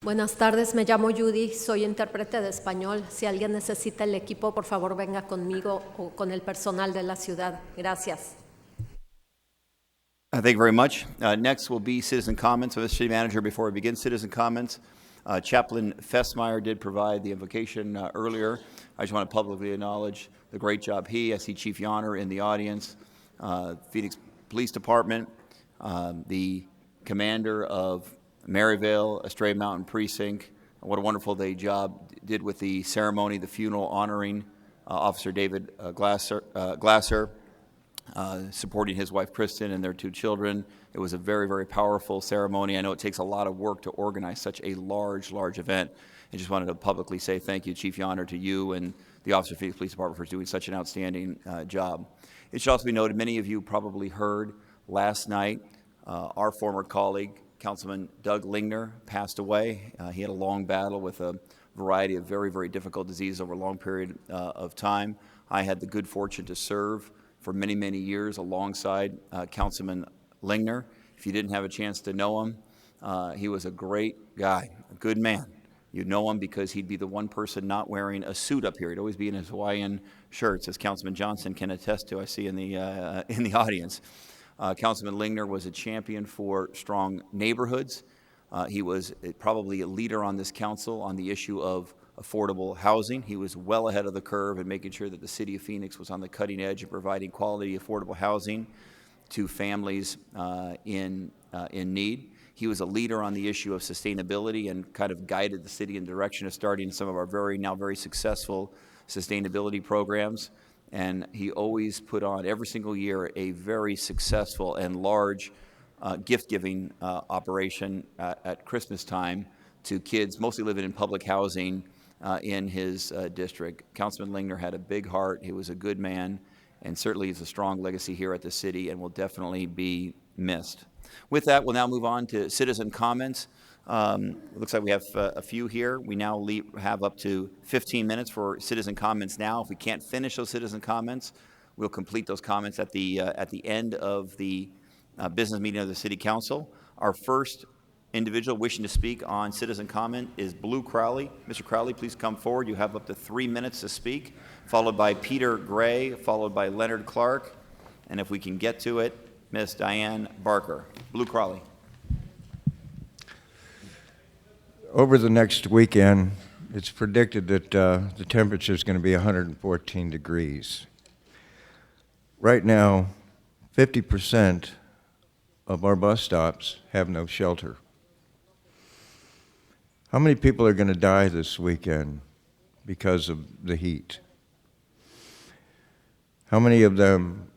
Buenas tardes, me llamo Judy, soy intérprete de español. Si alguien necesita el equipo, por favor venga conmigo o con el personal de la ciudad. Gracias. Thank you very much. Next will be citizen comments. Mr. City Manager, before we begin citizen comments, Chaplain Fessmeyer did provide the invocation earlier. I just want to publicly acknowledge the great job I see Chief Yonner in the audience, Phoenix Police Department, the commander of Maryvale, Estrella Mountain Precinct. What a wonderful job did with the ceremony, the funeral honoring Officer David Glasser, supporting his wife Kristen and their 2 children. It was a very, very powerful ceremony. I know it takes a lot of work to organize such a large event. I just wanted to publicly say thank you, Chief Yonner, to you and the Officer of Phoenix Police Department for doing such an outstanding job. It should also be noted, many of you probably heard last night, our former colleague, Councilman Doug Lingner, passed away. He had a long battle with a variety of very, very difficult diseases over a long period of time. I had the good fortune to serve for many, many years alongside Councilman Lingner. If you didn't have a chance to know him, he was a great guy, a good man. You'd know him because he'd be the one person not wearing a suit up here. He'd always be in his Hawaiian shirts, as Councilman Johnson can attest to, I see in the audience. Councilman Lingner was a champion for strong neighborhoods. He was probably a leader on this council on the issue of affordable housing. He was well ahead of the curve in making sure that the city of Phoenix was on the cutting edge of providing quality, affordable housing to families in need. He was a leader on the issue of sustainability and kind of guided the city in the direction of starting some of our very successful sustainability programs. And he always put on, every single year, a very successful and large gift-giving operation at Christmas time to kids, mostly living in public housing in his district. Councilman Lingner had a big heart. He was a good man, and certainly has a strong legacy here at the city and will definitely be missed. With that, we'll now move on to citizen comments. It looks like we have a few here. We now have up to 15 minutes for citizen comments now. If we can't finish those citizen comments, we'll complete those comments at the end of the business meeting of the City Council. Our first individual wishing to speak on citizen comment is Blue Crowley. Mr. Crowley, please come forward. You have up to 3 minutes to speak, followed by Peter Gray, followed by Leonard Clark, and if we can get to it, Miss Diane Barker. Blue Crowley. Over the next weekend, it's predicted that the temperature is going to be 114 degrees. Right now, 50% of our bus stops have no shelter. How many people are going to die this weekend because of the heat? How many of them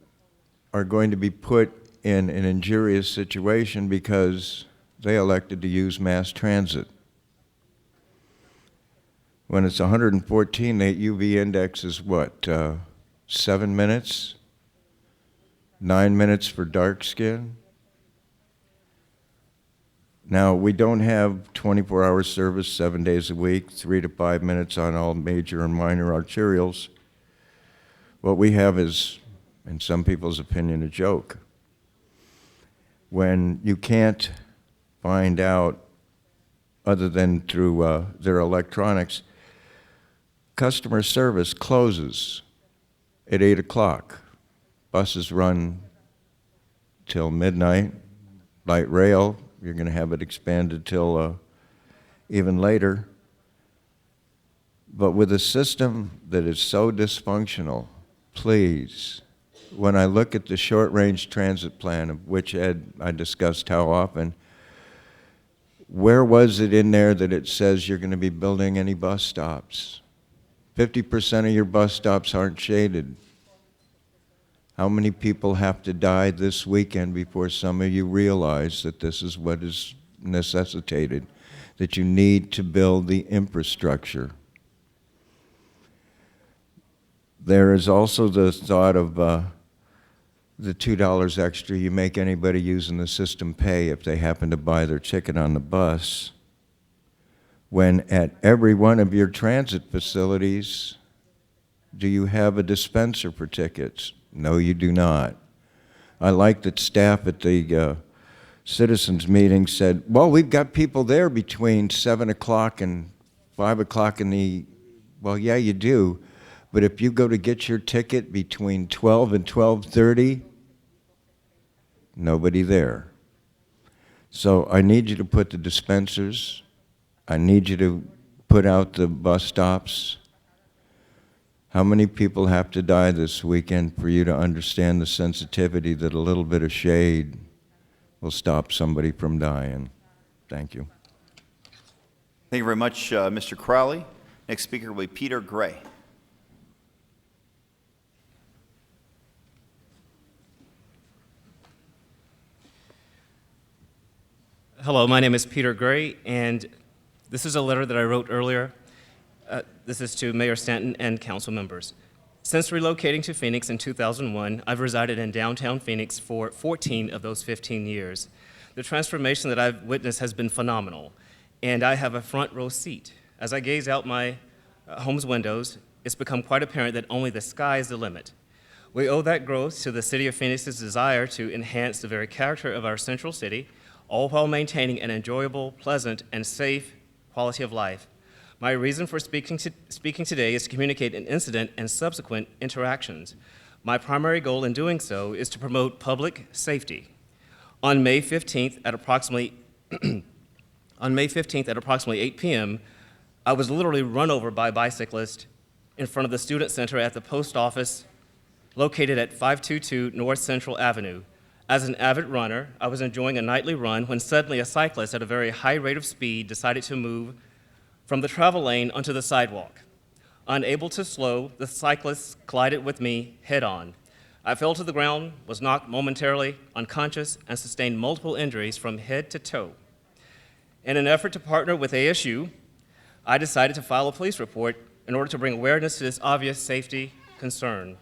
are going to be put in an injurious situation because they elected to use mass transit? When it's 114, the UV index is what, 7 minutes? 9 minutes for dark skin? Now, we don't have 24-hour service 7 days a week, 3 to 5 minutes on all major and minor arterials. What we have is, in some people's opinion, a joke. When you can't find out, other than through their electronics, customer service closes at 8 o'clock. Buses run till midnight. Light rail, you're going to have it expanded till even later. But with a system that is so dysfunctional, please, when I look at the short-range transit plan, of which, Ed, I discussed how often, where was it in there that it says you're going to be building any bus stops? 50% of your bus stops aren't shaded. How many people have to die this weekend before some of you realize that this is what is necessitated, that you need to build the infrastructure? There is also the thought of the $2 extra you make anybody using the system pay if they happen to buy their ticket on the bus, when at every one of your transit facilities, do you have a dispenser for tickets? No, you do not. I like that staff at the citizens meeting said, well, we've got people there between 7 o'clock and 5 o'clock in the, well, yeah, you do. But if you go to get your ticket between 12 and 12:30, nobody there. So I need you to put the dispensers, I need you to put out the bus stops. How many people have to die this weekend for you to understand the sensitivity that a little bit of shade will stop somebody from dying? Thank you. Thank you very much, Mr. Crowley. Next speaker will be Peter Gray. Hello, my name is Peter Gray, and this is a letter that I wrote earlier. This is to Mayor Stanton and council members. Since relocating to Phoenix in 2001, I've resided in downtown Phoenix for 14 of those 15 years. The transformation that I've witnessed has been phenomenal, and I have a front row seat. As I gaze out my home's windows, it's become quite apparent that only the sky is the limit. We owe that growth to the city of Phoenix's desire to enhance the very character of our central city, all while maintaining an enjoyable, pleasant, and safe quality of life. My reason for speaking today is to communicate an incident and subsequent interactions. My primary goal in doing so is to promote public safety. On May 15th at approximately 8 p.m., I was literally run over by a bicyclist in front of the Student Center at the post office located at 522 North Central Avenue. As an avid runner, I was enjoying a nightly run when suddenly a cyclist at a very high rate of speed decided to move from the travel lane onto the sidewalk. Unable to slow, the cyclist collided with me head-on. I fell to the ground, was knocked momentarily unconscious, and sustained multiple injuries from head to toe. In an effort to partner with ASU, I decided to file a police report in order to bring awareness to this obvious safety concern.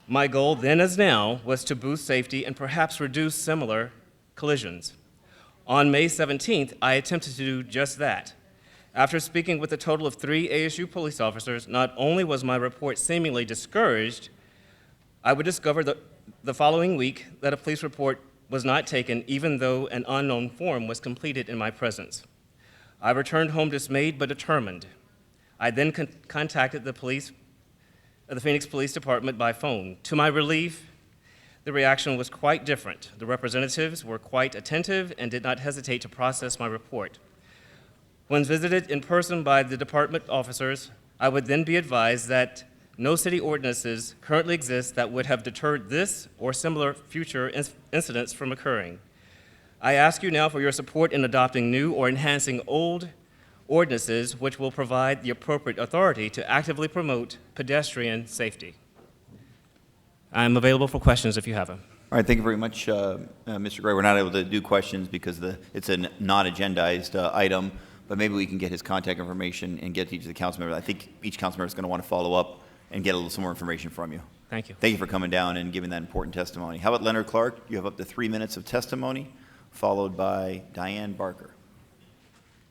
My goal then as now was to boost safety and perhaps reduce similar collisions. On May 17th, I attempted to do just that. After speaking with a total of 3 ASU police officers, not only was my report seemingly discouraged, I would discover the following week that a police report was not taken even though an unknown form was completed in my presence. I returned home dismayed but determined. I then contacted the Phoenix Police Department by phone. To my relief, the reaction was quite different. The representatives were quite attentive and did not hesitate to process my report. When visited in person by the department officers, I would then be advised that no city ordinances currently exist that would have deterred this or similar future incidents from occurring. I ask you now for your support in adopting new or enhancing old ordinances which will provide the appropriate authority to actively promote pedestrian safety. I'm available for questions if you have them. All right, thank you very much, Mr. Gray. We're not able to do questions because it's a non-agendized item, but maybe we can get his contact information and get to each of the council members. I think each council member is going to want to follow up and get a little some more information from you. Thank you. Thank you for coming down and giving that important testimony. How about Leonard Clark? You have up to 3 minutes of testimony, followed by Diane Barker.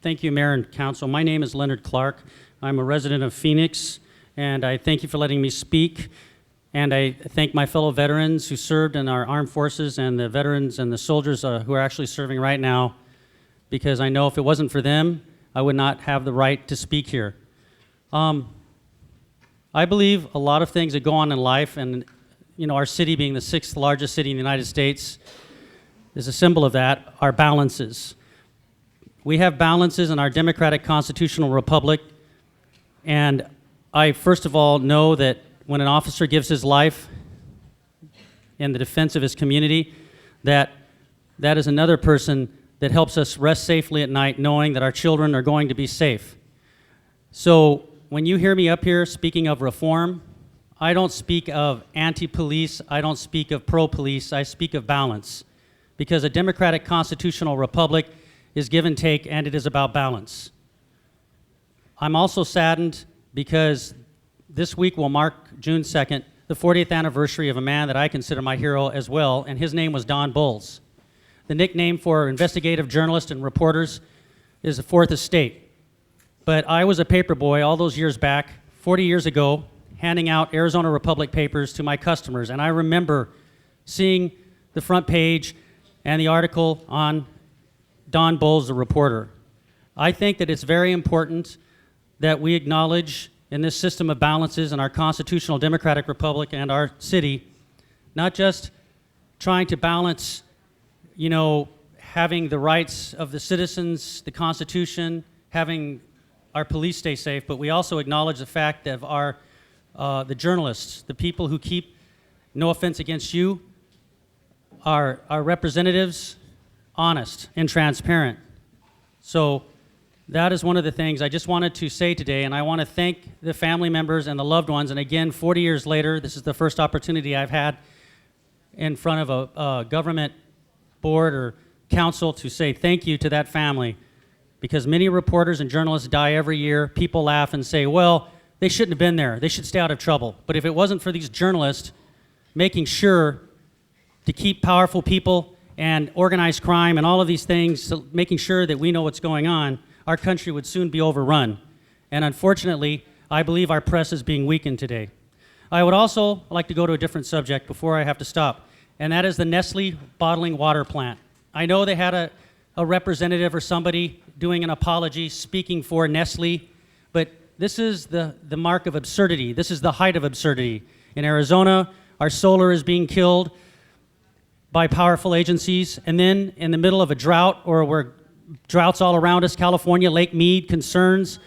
Thank you, Mayor and Council. My name is Leonard Clark. I'm a resident of Phoenix, and I thank you for letting me speak. And I thank my fellow veterans who served in our armed forces and the veterans and the soldiers who are actually serving right now, because I know if it wasn't for them, I would not have the right to speak here. I believe a lot of things that go on in life, and our city being the 6th largest city in the United States is a symbol of that, are balances. We have balances in our democratic constitutional republic, and I first of all know that when an officer gives his life in the defense of his community, that is another person that helps us rest safely at night knowing that our children are going to be safe. So when you hear me up here speaking of reform, I don't speak of anti-police, I don't speak of pro-police, I speak of balance. Because a democratic constitutional republic is give and take, and it is about balance. I'm also saddened because this week will mark June 2nd, the 40th anniversary of a man that I consider my hero as well, and his name was Don Bolles. The nickname for investigative journalists and reporters is the Fourth Estate. But I was a paper boy all those years back, 40 years ago, handing out Arizona Republic papers to my customers, and I remember seeing the front page and the article on Don Bowles, the reporter. I think that it's very important that we acknowledge in this system of balances in our constitutional democratic republic and our city, not just trying to balance, having the rights of the citizens, the Constitution, having our police stay safe, but we also acknowledge the fact of the journalists, the people who keep, no offense against you, our representatives honest and transparent. So that is one of the things I just wanted to say today, and I want to thank the family members and the loved ones. And again, 40 years later, this is the first opportunity I've had in front of a government board or council to say thank you to that family, because many reporters and journalists die every year. People laugh and say, well, they shouldn't have been there. They should stay out of trouble. But if it wasn't for these journalists making sure to keep powerful people and organized crime and all of these things, so making sure that we know what's going on, our country would soon be overrun. And unfortunately, I believe our press is being weakened today. I would also like to go to a different subject before I have to stop, and that is the Nestle bottling water plant. I know they had a representative or somebody doing an apology speaking for Nestle, but this is the mark of absurdity. This is the height of absurdity. In Arizona, our solar is being killed by powerful agencies, and then in the middle of a drought, or where droughts all around us, California, Lake Mead, concerns,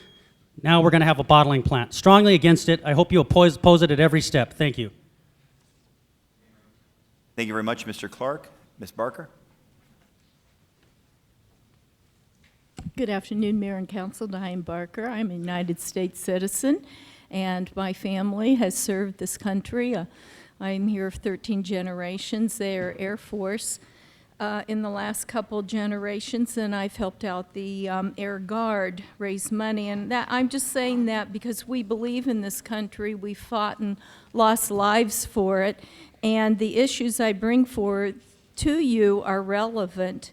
now we're going to have a bottling plant. Strongly against it. I hope you oppose it at every step. Thank you. Thank you very much, Mr. Clark. Ms. Barker? Good afternoon, Mayor and Council. Diane Barker. I'm a United States citizen, and my family has served this country. I'm here 13 generations. They're Air Force in the last couple generations, and I've helped out the Air Guard raise money. And that, I'm just saying that because we believe in this country. We fought and lost lives for it, and the issues I bring forward to you are relevant.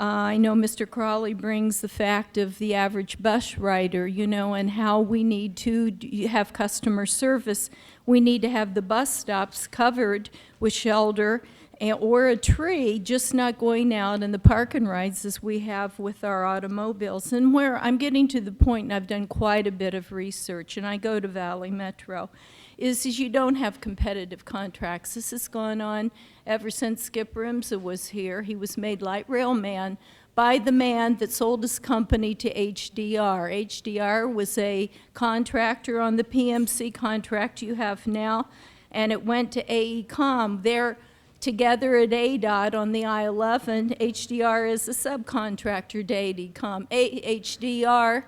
I know Mr. Crawley brings the fact of the average bus rider, and how we need to have customer service. We need to have the bus stops covered with shelter or a tree, just not going out in the park and rides as we have with our automobiles. And where I'm getting to the point, and I've done quite a bit of research, and I go to Valley Metro, is you don't have competitive contracts. This has gone on ever since Skip Rimza was here. He was made light rail man by the man that sold his company to HDR. HDR was a contractor on the PMC contract you have now, and it went to AECOM. They're together at ADOT on the I-11. HDR is a subcontractor to AECOM. HDR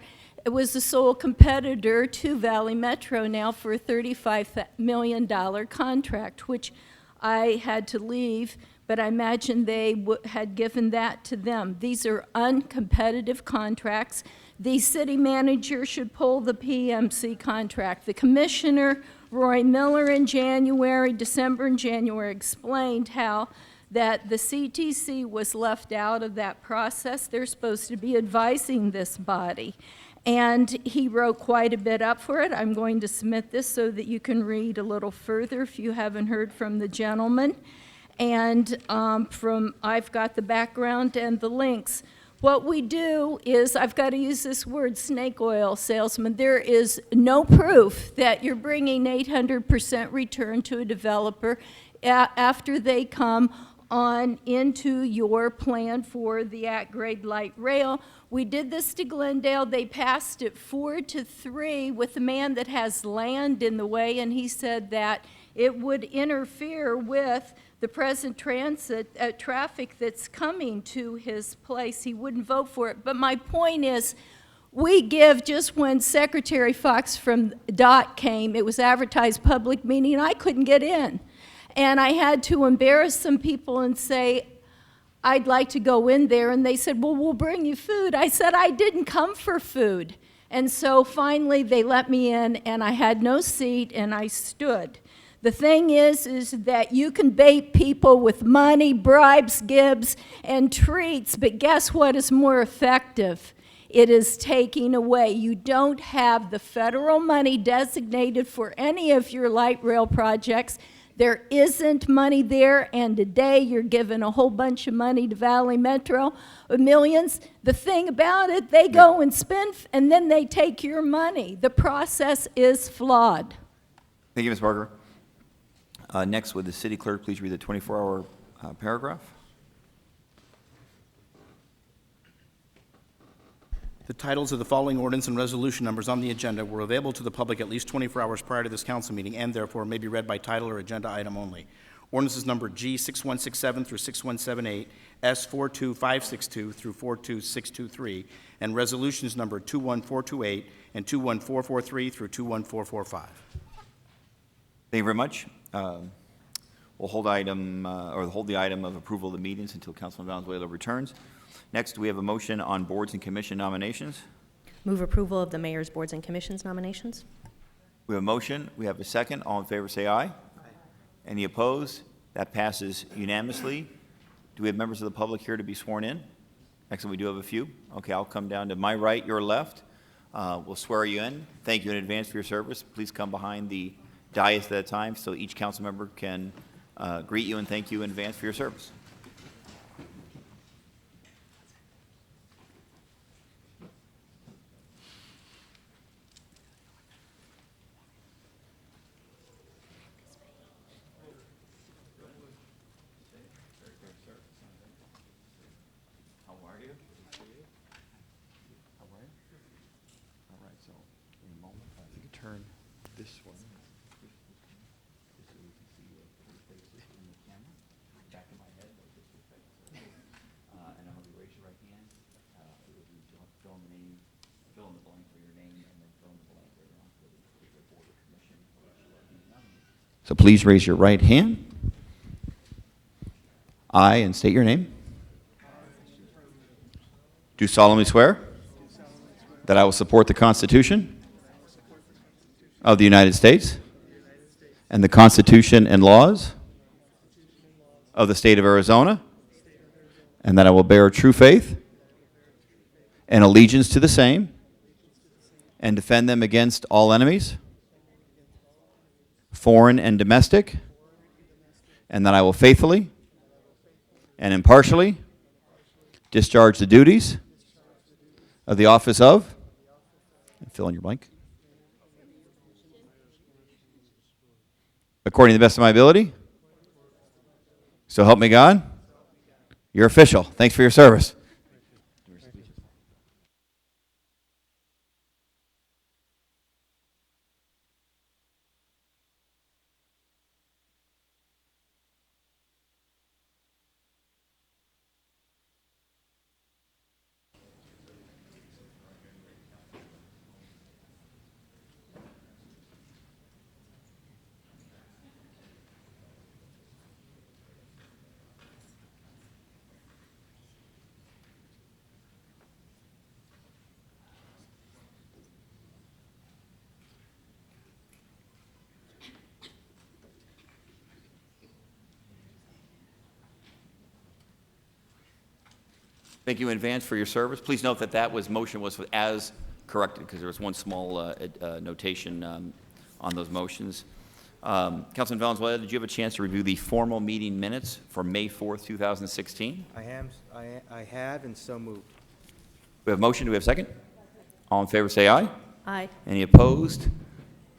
was the sole competitor to Valley Metro now for a $35 million contract, which I had to leave, but I imagine they had given that to them. These are uncompetitive contracts. The city manager should pull the PMC contract. The commissioner, Roy Miller, in December and January, explained how that the CTC was left out of that process. They're supposed to be advising this body. And he wrote quite a bit up for it. I'm going to submit this so that you can read a little further if you haven't heard from the gentleman. And I've got the background and the links. What we do is, I've got to use this word, snake oil salesman. There is no proof that you're bringing 800% return to a developer after they come on into your plan for the at-grade light rail. We did this to Glendale. They passed it 4-3 with a man that has land in the way, and he said that it would interfere with the present transit traffic that's coming to his place. He wouldn't vote for it. But my point is, we give, just when Secretary Fox from DOT came, it was advertised public meeting, and I couldn't get in. And I had to embarrass some people and say, I'd like to go in there, and they said, well, we'll bring you food. I said, I didn't come for food. And so finally they let me in, and I had no seat, and I stood. The thing is that you can bait people with money, bribes, gibs, and treats, but guess what is more effective? It is taking away. You don't have the federal money designated for any of your light rail projects. There isn't money there, and today you're giving a whole bunch of money to Valley Metro, millions. The thing about it, they go and spend, and then they take your money. The process is flawed. Thank you, Ms. Barker. Next, would the city clerk please read the 24-hour paragraph? The titles of the following ordinance and resolution numbers on the agenda were available to the public at least 24 hours prior to this council meeting and therefore may be read by title or agenda item only. Ordinances number G6167 through 6178, S42562 through 42623, and resolutions number 21428 and 21443 through 21445. Thank you very much. We'll hold the item of approval of the meetings until Councilman Valenzuela returns. Next, we have a motion on boards and commission nominations. Move approval of the mayor's boards and commissions nominations. We have a motion. We have a second. All in favor, say aye. Aye. Any opposed? That passes unanimously. Do we have members of the public here to be sworn in? Excellent. We do have a few. Okay, I'll come down to my right, your left. We'll swear you in. Thank you in advance for your service. Please come behind the dais at a time so each council member can greet you and thank you in advance for your service. How are you? How are you? All right, so in a moment, if you could turn this one. Just so we can see your faces in the camera. Back of my head, like this is face. And I'm going to raise your right hand. It will be fill in the name, fill in the blank for your name, and then fill in the blank later on for the board of commission. So please raise your right hand. I, and state your name. Do solemnly swear that I will support the Constitution of the United States and the Constitution and laws of the state of Arizona, and that I will bear true faith and allegiance to the same and defend them against all enemies, foreign and domestic, and that I will faithfully and impartially discharge the duties of the office of, and fill in your blank, according to the best of my ability. So help me God. You're official. Thanks for your service. Thank you in advance for your service. Please note that motion was as corrected because there was one small notation on those motions. Councilman Valenzuela, did you have a chance to review the formal meeting minutes for May 4th, 2016? I have, and so moved. We have a motion. Do we have a second? All in favor say aye. Aye. Any opposed?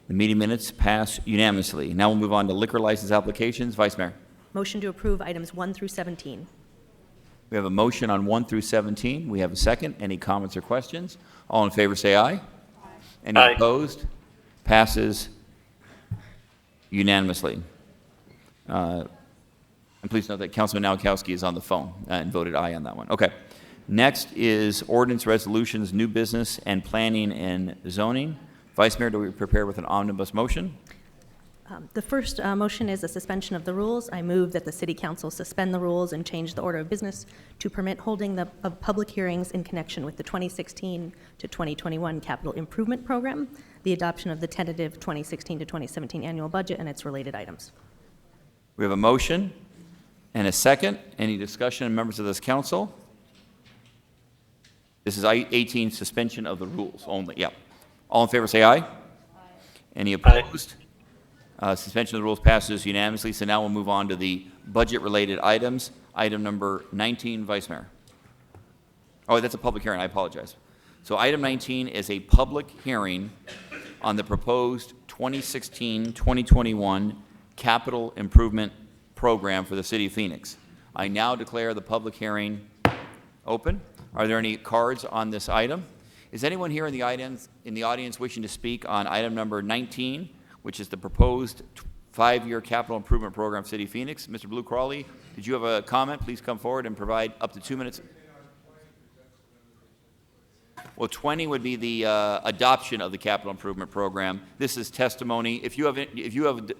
The meeting minutes pass unanimously. Now we'll move on to liquor license applications. Vice Mayor. Motion to approve items 1 through 17. We have a motion on 1 through 17. We have a second. Any comments or questions? All in favor say aye. Aye. Any opposed? Passes unanimously. And please note that Councilman Nowakowski is on the phone and voted aye on that one. Okay. Next is ordinance resolutions, new business, and planning and zoning. Vice Mayor, do we prepare with an omnibus motion? The first motion is a suspension of the rules. I move that the City Council suspend the rules and change the order of business to permit holding of public hearings in connection with the 2016 to 2021 Capital Improvement Program, the adoption of the tentative 2016 to 2017 annual budget, and its related items. We have a motion and a second. Any discussion, members of this council? This is 18, suspension of the rules only. Yeah. All in favor say aye. Aye. Any opposed? Aye. Suspension of the rules passes unanimously, so now we'll move on to the budget-related items. Item number 19, Vice Mayor. Oh, that's a public hearing, I apologize. So item 19 is a public hearing on the proposed 2016-2021 capital improvement program for the City of Phoenix. I now declare the public hearing open. Are there any cards on this item? Is anyone here in the audience wishing to speak on item number 19, which is the proposed 5-year capital improvement program, City of Phoenix? Mr. Blue Crawley, did you have a comment? Please come forward and provide up to 2 minutes. Well, 20 would be the adoption of the capital improvement program. This is testimony. If you have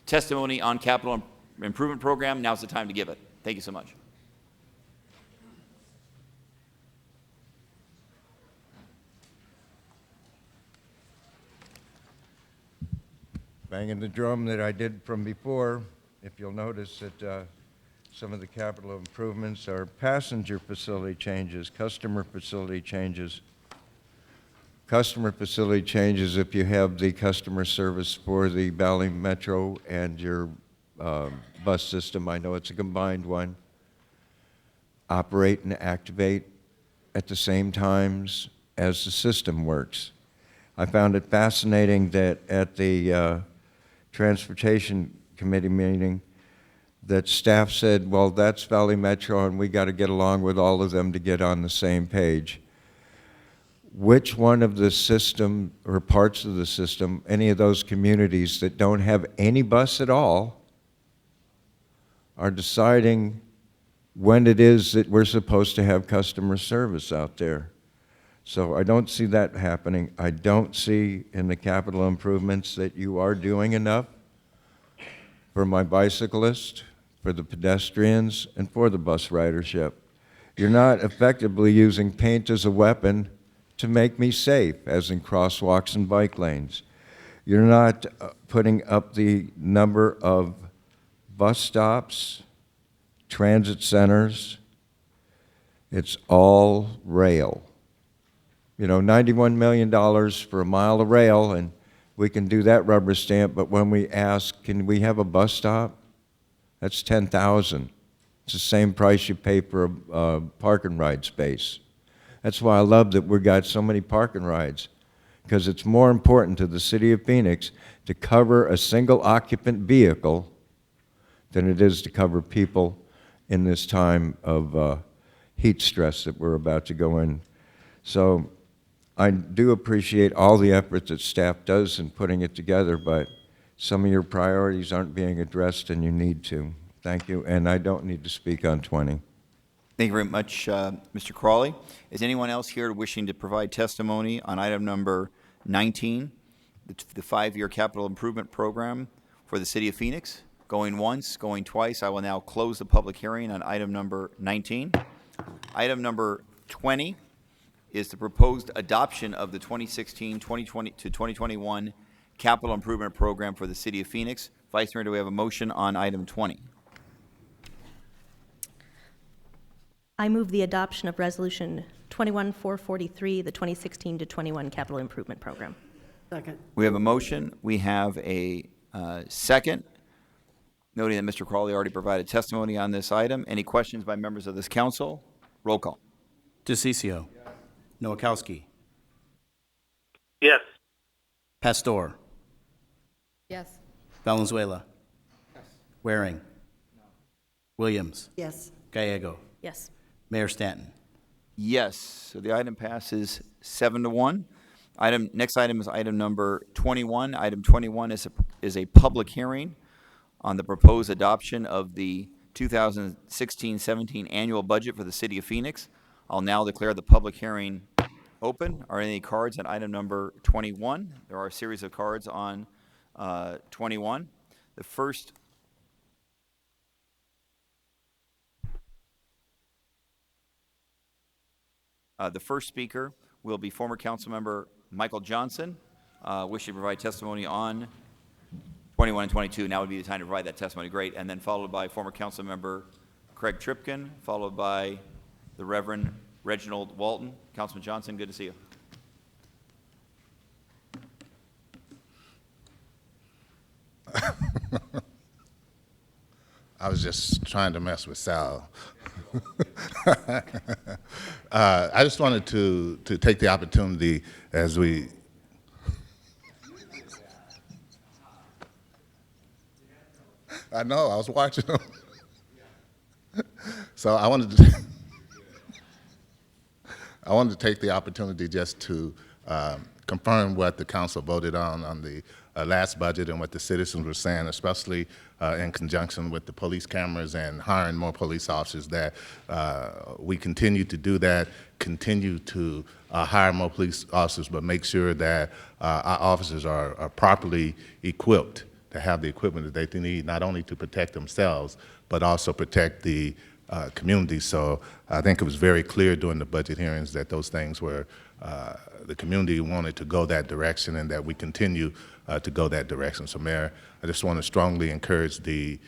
testimony on capital improvement program, now's the time to give it. Thank you so much. Banging the drum that I did from before, if you'll notice that some of the capital improvements are passenger facility changes, customer facility changes. Customer facility changes if you have the customer service for the Valley Metro and your bus system. I know it's a combined one. Operate and activate at the same times as the system works. I found it fascinating that at the Transportation Committee meeting that staff said, well, that's Valley Metro and we got to get along with all of them to get on the same page. Which one of the system or parts of the system, any of those communities that don't have any bus at all, are deciding when it is that we're supposed to have customer service out there? So I don't see that happening. I don't see in the capital improvements that you are doing enough for my bicyclists, for the pedestrians, and for the bus ridership. You're not effectively using paint as a weapon to make me safe, as in crosswalks and bike lanes. You're not putting up the number of bus stops, transit centers. It's all rail. You know, $91 million for a mile of rail, and we can do that rubber stamp, but when we ask, can we have a bus stop? That's $10,000. It's the same price you pay for a park and ride space. That's why I love that we got so many park and rides, because it's more important to the City of Phoenix to cover a single occupant vehicle than it is to cover people in this time of heat stress that we're about to go in. So I do appreciate all the effort that staff does in putting it together, but some of your priorities aren't being addressed and you need to. Thank you, and I don't need to speak on 20. Thank you very much, Mr. Crawley. Is anyone else here wishing to provide testimony on item number 19, the 5-year capital improvement program for the City of Phoenix? Going once, going twice. I will now close the public hearing on item number 19. Item number 20 is the proposed adoption of the 2016-2020 to 2021 capital improvement program for the City of Phoenix. Vice Mayor, do we have a motion on item 20? I move the adoption of Resolution 21-443, the 2016 to 21 Capital Improvement Program. Second. We have a motion. We have a second. Noting that Mr. Crawley already provided testimony on this item. Any questions by members of this council? Roll call. DeCiccio. Yes. Nowakowski. Yes. Pastor. Yes. Valenzuela. Yes. Waring. No. Williams. Yes. Gallego. Yes. Mayor Stanton. Yes. So the item passes 7-1. Next item is item number 21. Item 21 is a public hearing on the proposed adoption of the 2016-17 annual budget for the City of Phoenix. I'll now declare the public hearing open. Are any cards on item number 21? There are a series of cards on 21. The first speaker will be former council member Michael Johnson, wishing to provide testimony on 21 and 22. Now would be the time to provide that testimony. Great. And then followed by former council member Craig Tripkin, followed by the Reverend Reginald Walton. Councilman Johnson, good to see you. I was just trying to mess with Sal. I just wanted to take the opportunity as we. I know, I was watching him. So I wanted to take the opportunity just to confirm what the council voted on the last budget and what the citizens were saying, especially in conjunction with the police cameras and hiring more police officers, that we continue to do that, continue to hire more police officers, but make sure that our officers are properly equipped to have the equipment that they need, not only to protect themselves, but also protect the community. So I think it was very clear during the budget hearings that those things were, the community wanted to go that direction and that we continue to go that direction. So Mayor, I just want to strongly encourage the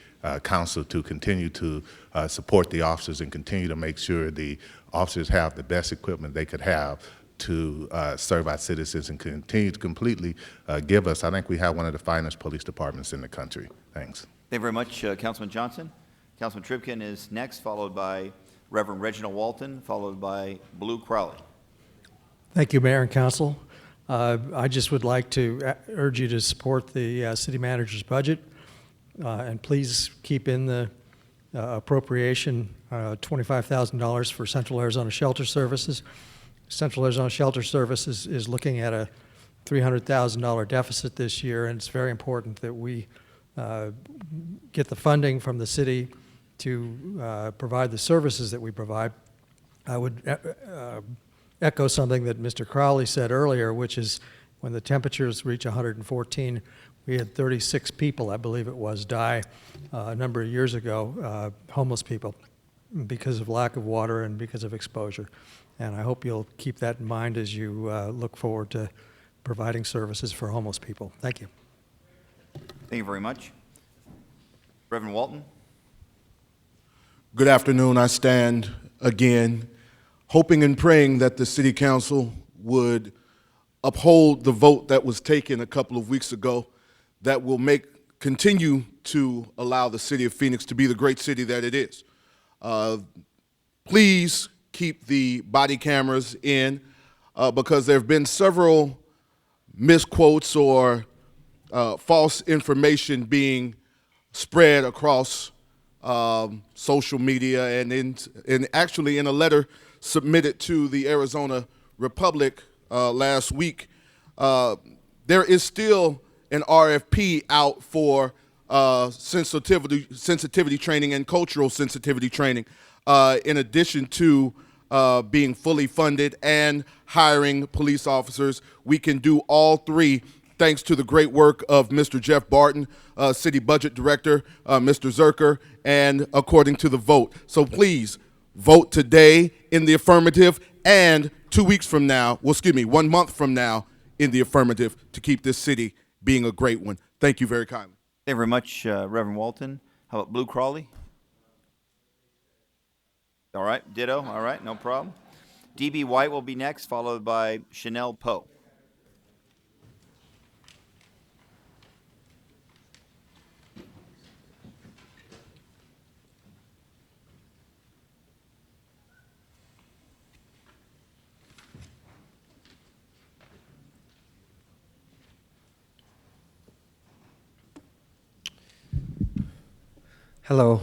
council to continue to support the officers and continue to make sure the officers have the best equipment they could have to serve our citizens and continue to completely give us. I think we have one of the finest police departments in the country. Thanks. Thank you very much, Councilman Johnson. Councilman Tribkin is next, followed by Reverend Reginald Walton, followed by Blue Crowley. Thank you, Mayor and Council. I just would like to urge you to support the city manager's budget, and please keep in the appropriation $25,000 for Central Arizona Shelter Services. Central Arizona Shelter Services is looking at a $300,000 deficit this year, and it's very important that we get the funding from the city to provide the services that we provide. I would echo something that Mr. Crowley said earlier, which is when the temperatures reach 114, we had 36 people, I believe it was, die a number of years ago, homeless people, because of lack of water and because of exposure. And I hope you'll keep that in mind as you look forward to providing services for homeless people. Thank you. Thank you very much. Reverend Walton. Good afternoon. I stand again hoping and praying that the City Council would uphold the vote that was taken a couple of weeks ago that will continue to allow the City of Phoenix to be the great city that it is. Please keep the body cameras in because there have been several misquotes or false information being spread across social media and actually in a letter submitted to the Arizona Republic last week. There is still an RFP out for sensitivity training and cultural sensitivity training, in addition to being fully funded and hiring police officers. We can do all three thanks to the great work of Mr. Jeff Barton, City Budget Director, Mr. Zerker, and according to the vote. So please vote today in the affirmative and 2 weeks from now, well, excuse me, 1 month from now in the affirmative to keep this city being a great one. Thank you very kindly. Thank you very much, Reverend Walton. How about Blue Crowley? All right, ditto. All right, no problem. D.B. White will be next, followed by Chanel Poe. Hello,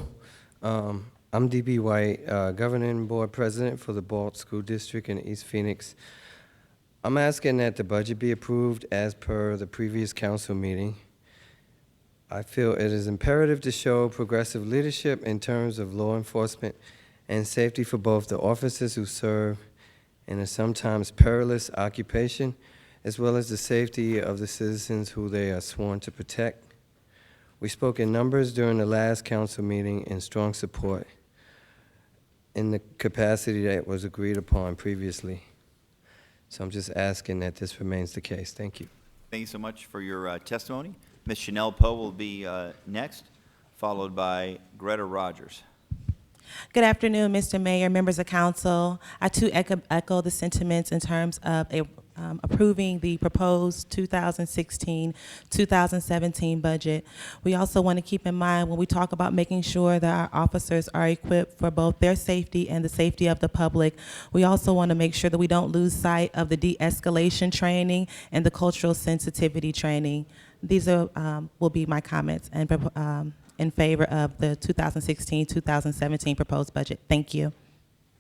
I'm D.B. White, Governing Board President for the Balt School District in East Phoenix. I'm asking that the budget be approved as per the previous council meeting. I feel it is imperative to show progressive leadership in terms of law enforcement and safety for both the officers who serve in a sometimes perilous occupation, as well as the safety of the citizens who they are sworn to protect. We spoke in numbers during the last council meeting in strong support in the capacity that was agreed upon previously. So I'm just asking that this remains the case. Thank you. Thank you so much for your testimony. Ms. Chanel Poe will be next, followed by Greta Rogers. Good afternoon, Mr. Mayor, members of council. I too echo the sentiments in terms of a approving the proposed 2016-2017 budget. We also want to keep in mind when we talk about making sure that our officers are equipped for both their safety and the safety of the public, we also want to make sure that we don't lose sight of the de-escalation training and the cultural sensitivity training. These are, will be my comments and in favor of the 2016-2017 proposed budget. Thank you.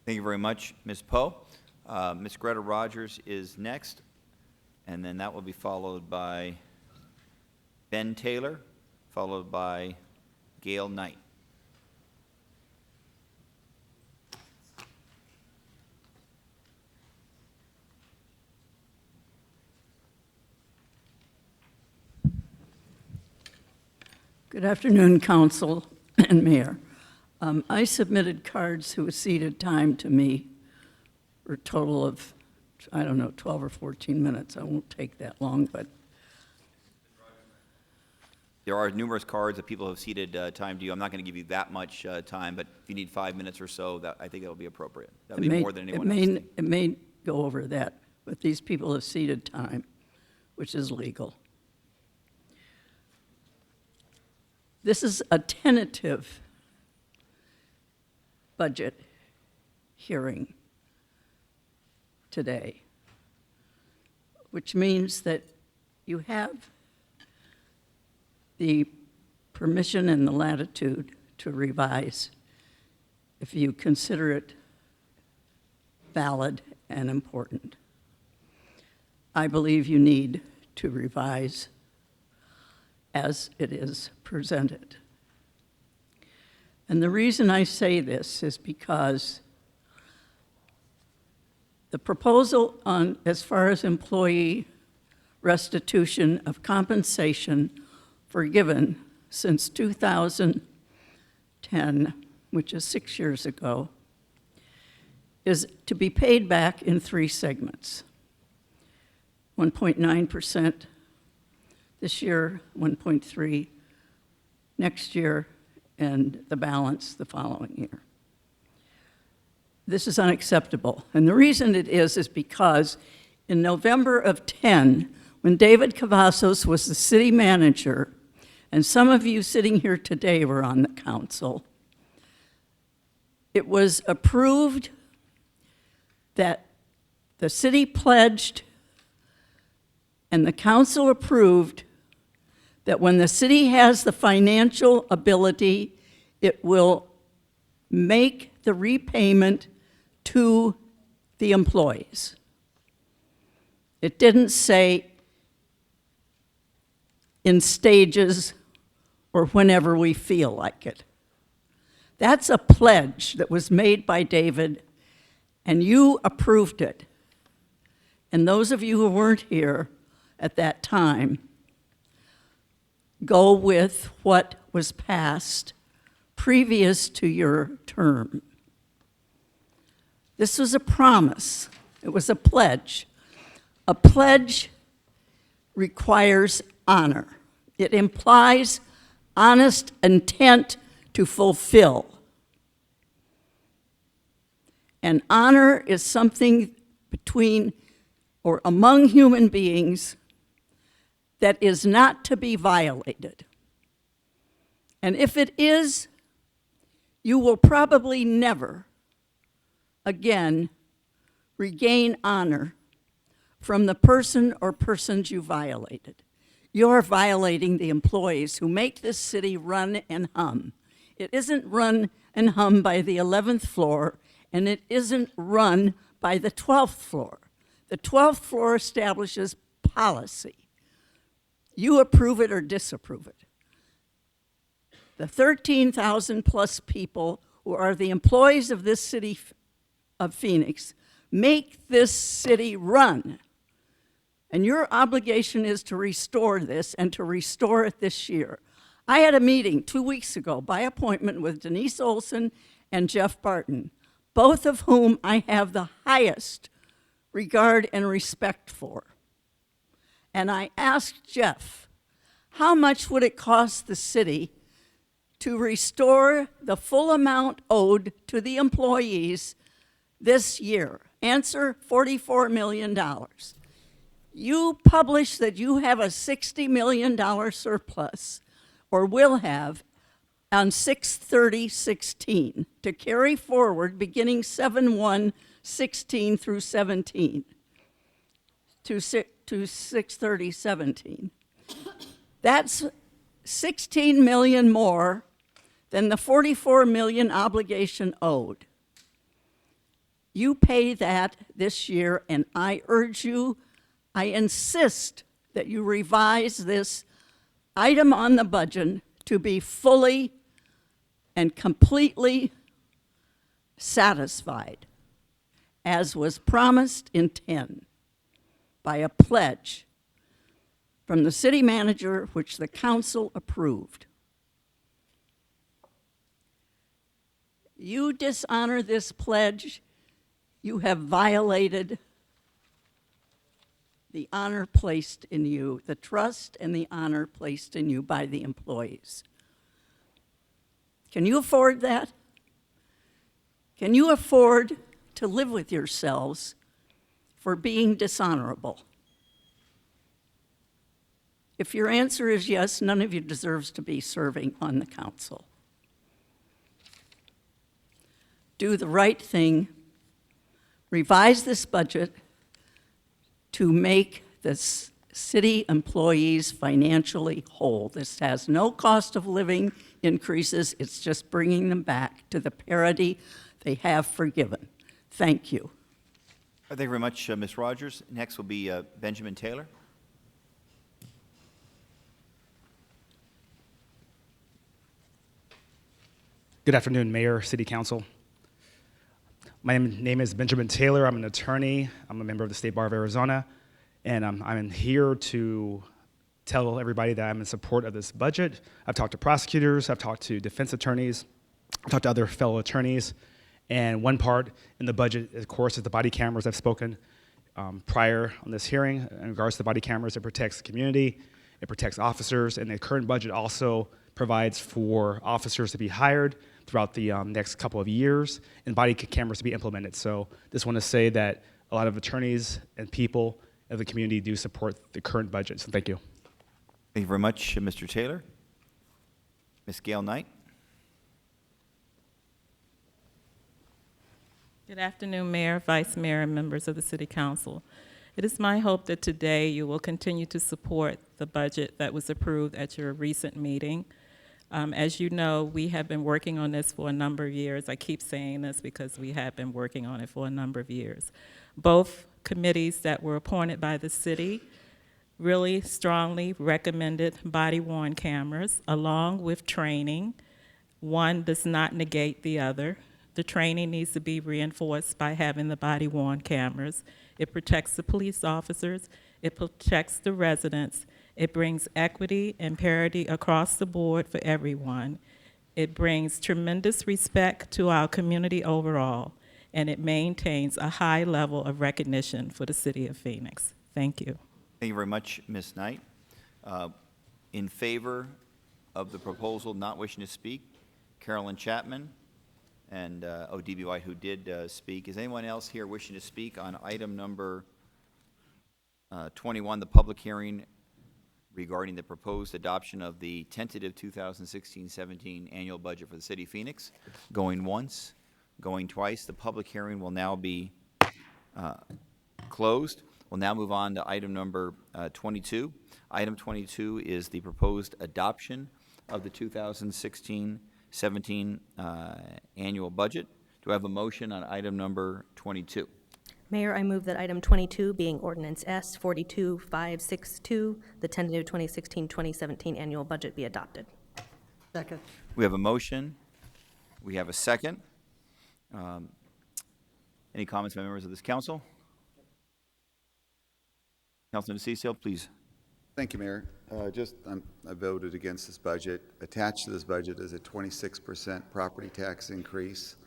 Thank you very much, Ms. Poe. Ms. Greta Rogers is next, and then that will be followed by Ben Taylor, followed by Gail Knight. Good afternoon, Council and Mayor. I submitted cards who ceded time to me for a total of, I don't know, 12 or 14 minutes. I won't take that long, but There are numerous cards that people have ceded time to you. I'm not going to give you that much time, but if you need 5 minutes or so, I think that will be appropriate. That would be more than anyone else. It may go over that, but these people have ceded time, which is legal. This is a tentative budget hearing today, which means that you have the permission and the latitude to revise if you consider it valid and important. I believe you need to revise as it is presented. And the reason I say this is because the proposal on, as far as employee restitution of compensation forgiven since 2010, which is 6 years ago, is to be paid back in 3 segments. 1.9% this year, 1.3% next year, and the balance the following year. This is unacceptable. And the reason it is because in November of 10, when David Cavazos was the city manager, and some of you sitting here today were on the council, it was approved that the city pledged and the council approved that when the city has the financial ability, it will make the repayment to the employees. It didn't say in stages or whenever we feel like it. That's a pledge that was made by David, and you approved it. And those of you who weren't here at that time, go with what was passed previous to your term. This was a promise. It was a pledge. A pledge requires honor. It implies honest intent to fulfill. And honor is something between or among human beings that is not to be violated. And if it is, you will probably never again regain honor from the person or persons you violated. You're violating the employees who make this city run and hum. It isn't run and hum by the 11th floor, and it isn't run by the 12th floor. The 12th floor establishes policy. You approve it or disapprove it. The 13,000 plus people who are the employees of this city of Phoenix make this city run. And your obligation is to restore this and to restore it this year. I had a meeting 2 weeks ago by appointment with Denise Olson and Jeff Barton, both of whom I have the highest regard and respect for. And I asked Jeff, how much would it cost the city to restore the full amount owed to the employees this year? Answer, $44 million. You publish that you have a $60 million surplus, or will have, on 6/30/16 to carry forward beginning 7/1/16 through 17 to 6/30/17. That's 16 million more than the 44 million obligation owed. You pay that this year, and I urge you, I insist that you revise this item on the budget to be fully and completely satisfied, as was promised in 10, by a pledge from the city manager, which the council approved. You dishonor this pledge, you have violated the honor placed in you, the trust and the honor placed in you by the employees. Can you afford that? Can you afford to live with yourselves for being dishonorable? If your answer is yes, none of you deserves to be serving on the council. Do the right thing. Revise this budget to make the city employees financially whole. This has no cost of living increases. It's just bringing them back to the parity they have forgiven. Thank you. Thank you very much, Ms. Rogers. Next will be Benjamin Taylor. Good afternoon, Mayor, City Council. My name is Benjamin Taylor. I'm an attorney. I'm a member of the State Bar of Arizona, and I'm here to tell everybody that I'm in support of this budget. I've talked to prosecutors, I've talked to defense attorneys, I've talked to other fellow attorneys, and one part in the budget, of course, is the body cameras. I've spoken prior on this hearing in regards to the body cameras. It protects the community, it protects officers, and the current budget also provides for officers to be hired throughout the next couple of years and body cameras to be implemented. So just want to say that a lot of attorneys and people of the community do support the current budget. So thank you. Thank you very much, Mr. Taylor. Ms. Gail Knight. Good afternoon, Mayor, Vice Mayor, and members of the City Council. It is my hope that today you will continue to support the budget that was approved at your recent meeting. As you know, we have been working on this for a number of years. I keep saying this because we have been working on it for a number of years. Both committees that were appointed by the city really strongly recommended body-worn cameras along with training. One does not negate the other. The training needs to be reinforced by having the body-worn cameras. It protects the police officers, it protects the residents, it brings equity and parity across the board for everyone. It brings tremendous respect to our community overall, and it maintains a high level of recognition for the city of Phoenix. Thank you. Thank you very much, Ms. Knight. In favor of the proposal, not wishing to speak, Carolyn Chapman and O.D.B. White, who did speak. Is anyone else here wishing to speak on item number 21, the public hearing regarding the proposed adoption of the tentative 2016-17 annual budget for the City of Phoenix? Going once, going twice. The public hearing will now be closed. We'll now move on to item number 22. Item 22 is the proposed adoption of the 2016-17 annual budget. Do I have a motion on item number 22? Mayor, I move that item 22, being ordinance S 42562, the tentative 2016-2017 annual budget, be adopted. Second. We have a motion. We have a second. Any comments by members of this council? Councilman DeCiccio, please. Thank you, Mayor. I voted against this budget. Attached to this budget is a 26% property tax increase.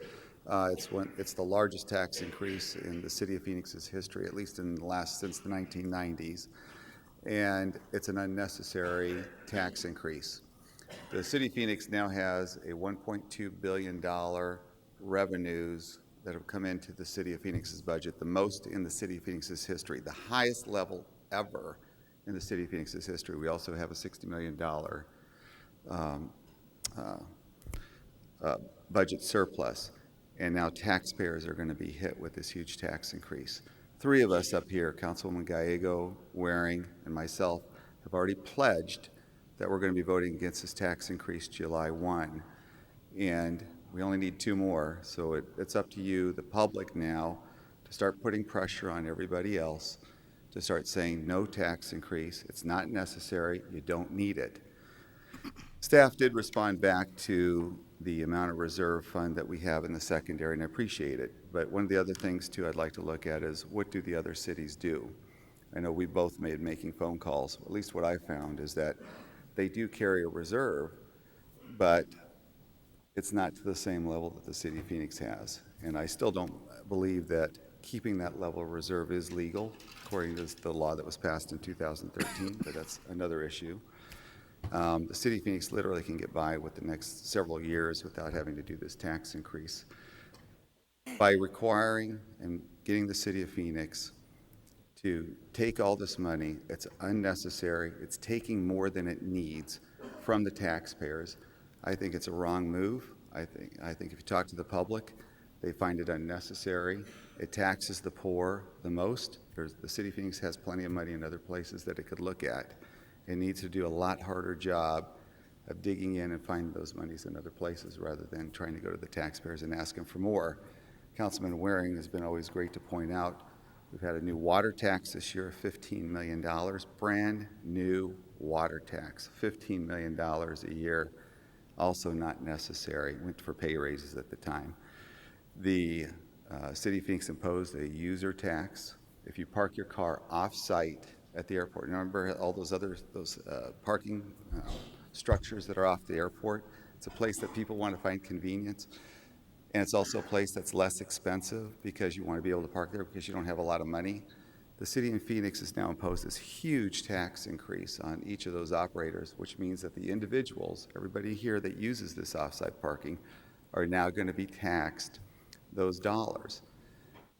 It's the largest tax increase in the City of Phoenix's history, at least since the 1990s, and it's an unnecessary tax increase. The City of Phoenix now has a $1.2 billion revenues that have come into the City of Phoenix's budget, the most in the City of Phoenix's history, the highest level ever in the city of Phoenix's history. We also have a $60 million budget surplus, and now taxpayers are going to be hit with this huge tax increase. Three of us up here, Councilwoman Gallego, Waring, and myself, have already pledged that we're going to be voting against this tax increase July 1. And we only need two more, so it's up to you, the public now, to start putting pressure on everybody else to start saying no tax increase. It's not necessary. You don't need it. Staff did respond back to the amount of reserve fund that we have in the secondary, and I appreciate it. But one of the other things, too, I'd like to look at is what do the other cities do? I know we both made making phone calls. At least what I found is that they do carry a reserve, but it's not to the same level that the city of Phoenix has. And I still don't believe that keeping that level of reserve is legal, according to the law that was passed in 2013, but that's another issue. The city of Phoenix literally can get by with the next several years without having to do this tax increase. By requiring and getting the city of Phoenix to take all this money, it's unnecessary, it's taking more than it needs from the taxpayers. I think it's a wrong move. I think if you talk to the public, they find it unnecessary. It taxes the poor the most. The city of Phoenix has plenty of money in other places that it could look at. It needs to do a lot harder job of digging in and finding those monies in other places rather than trying to go to the taxpayers and ask them for more. Councilman Waring has been always great to point out, we've had a new water tax this year, $15 million, brand new water tax, $15 million a year, also not necessary, went for pay raises at the time. The city of Phoenix imposed a user tax. If you park your car off-site at the airport, remember all those parking structures that are off the airport? It's a place that people want to find convenience. And it's also a place that's less expensive because you want to be able to park there because you don't have a lot of money. The city of Phoenix has now imposed this huge tax increase on each of those operators, which means that the individuals, everybody here that uses this off-site parking, are now going to be taxed those dollars.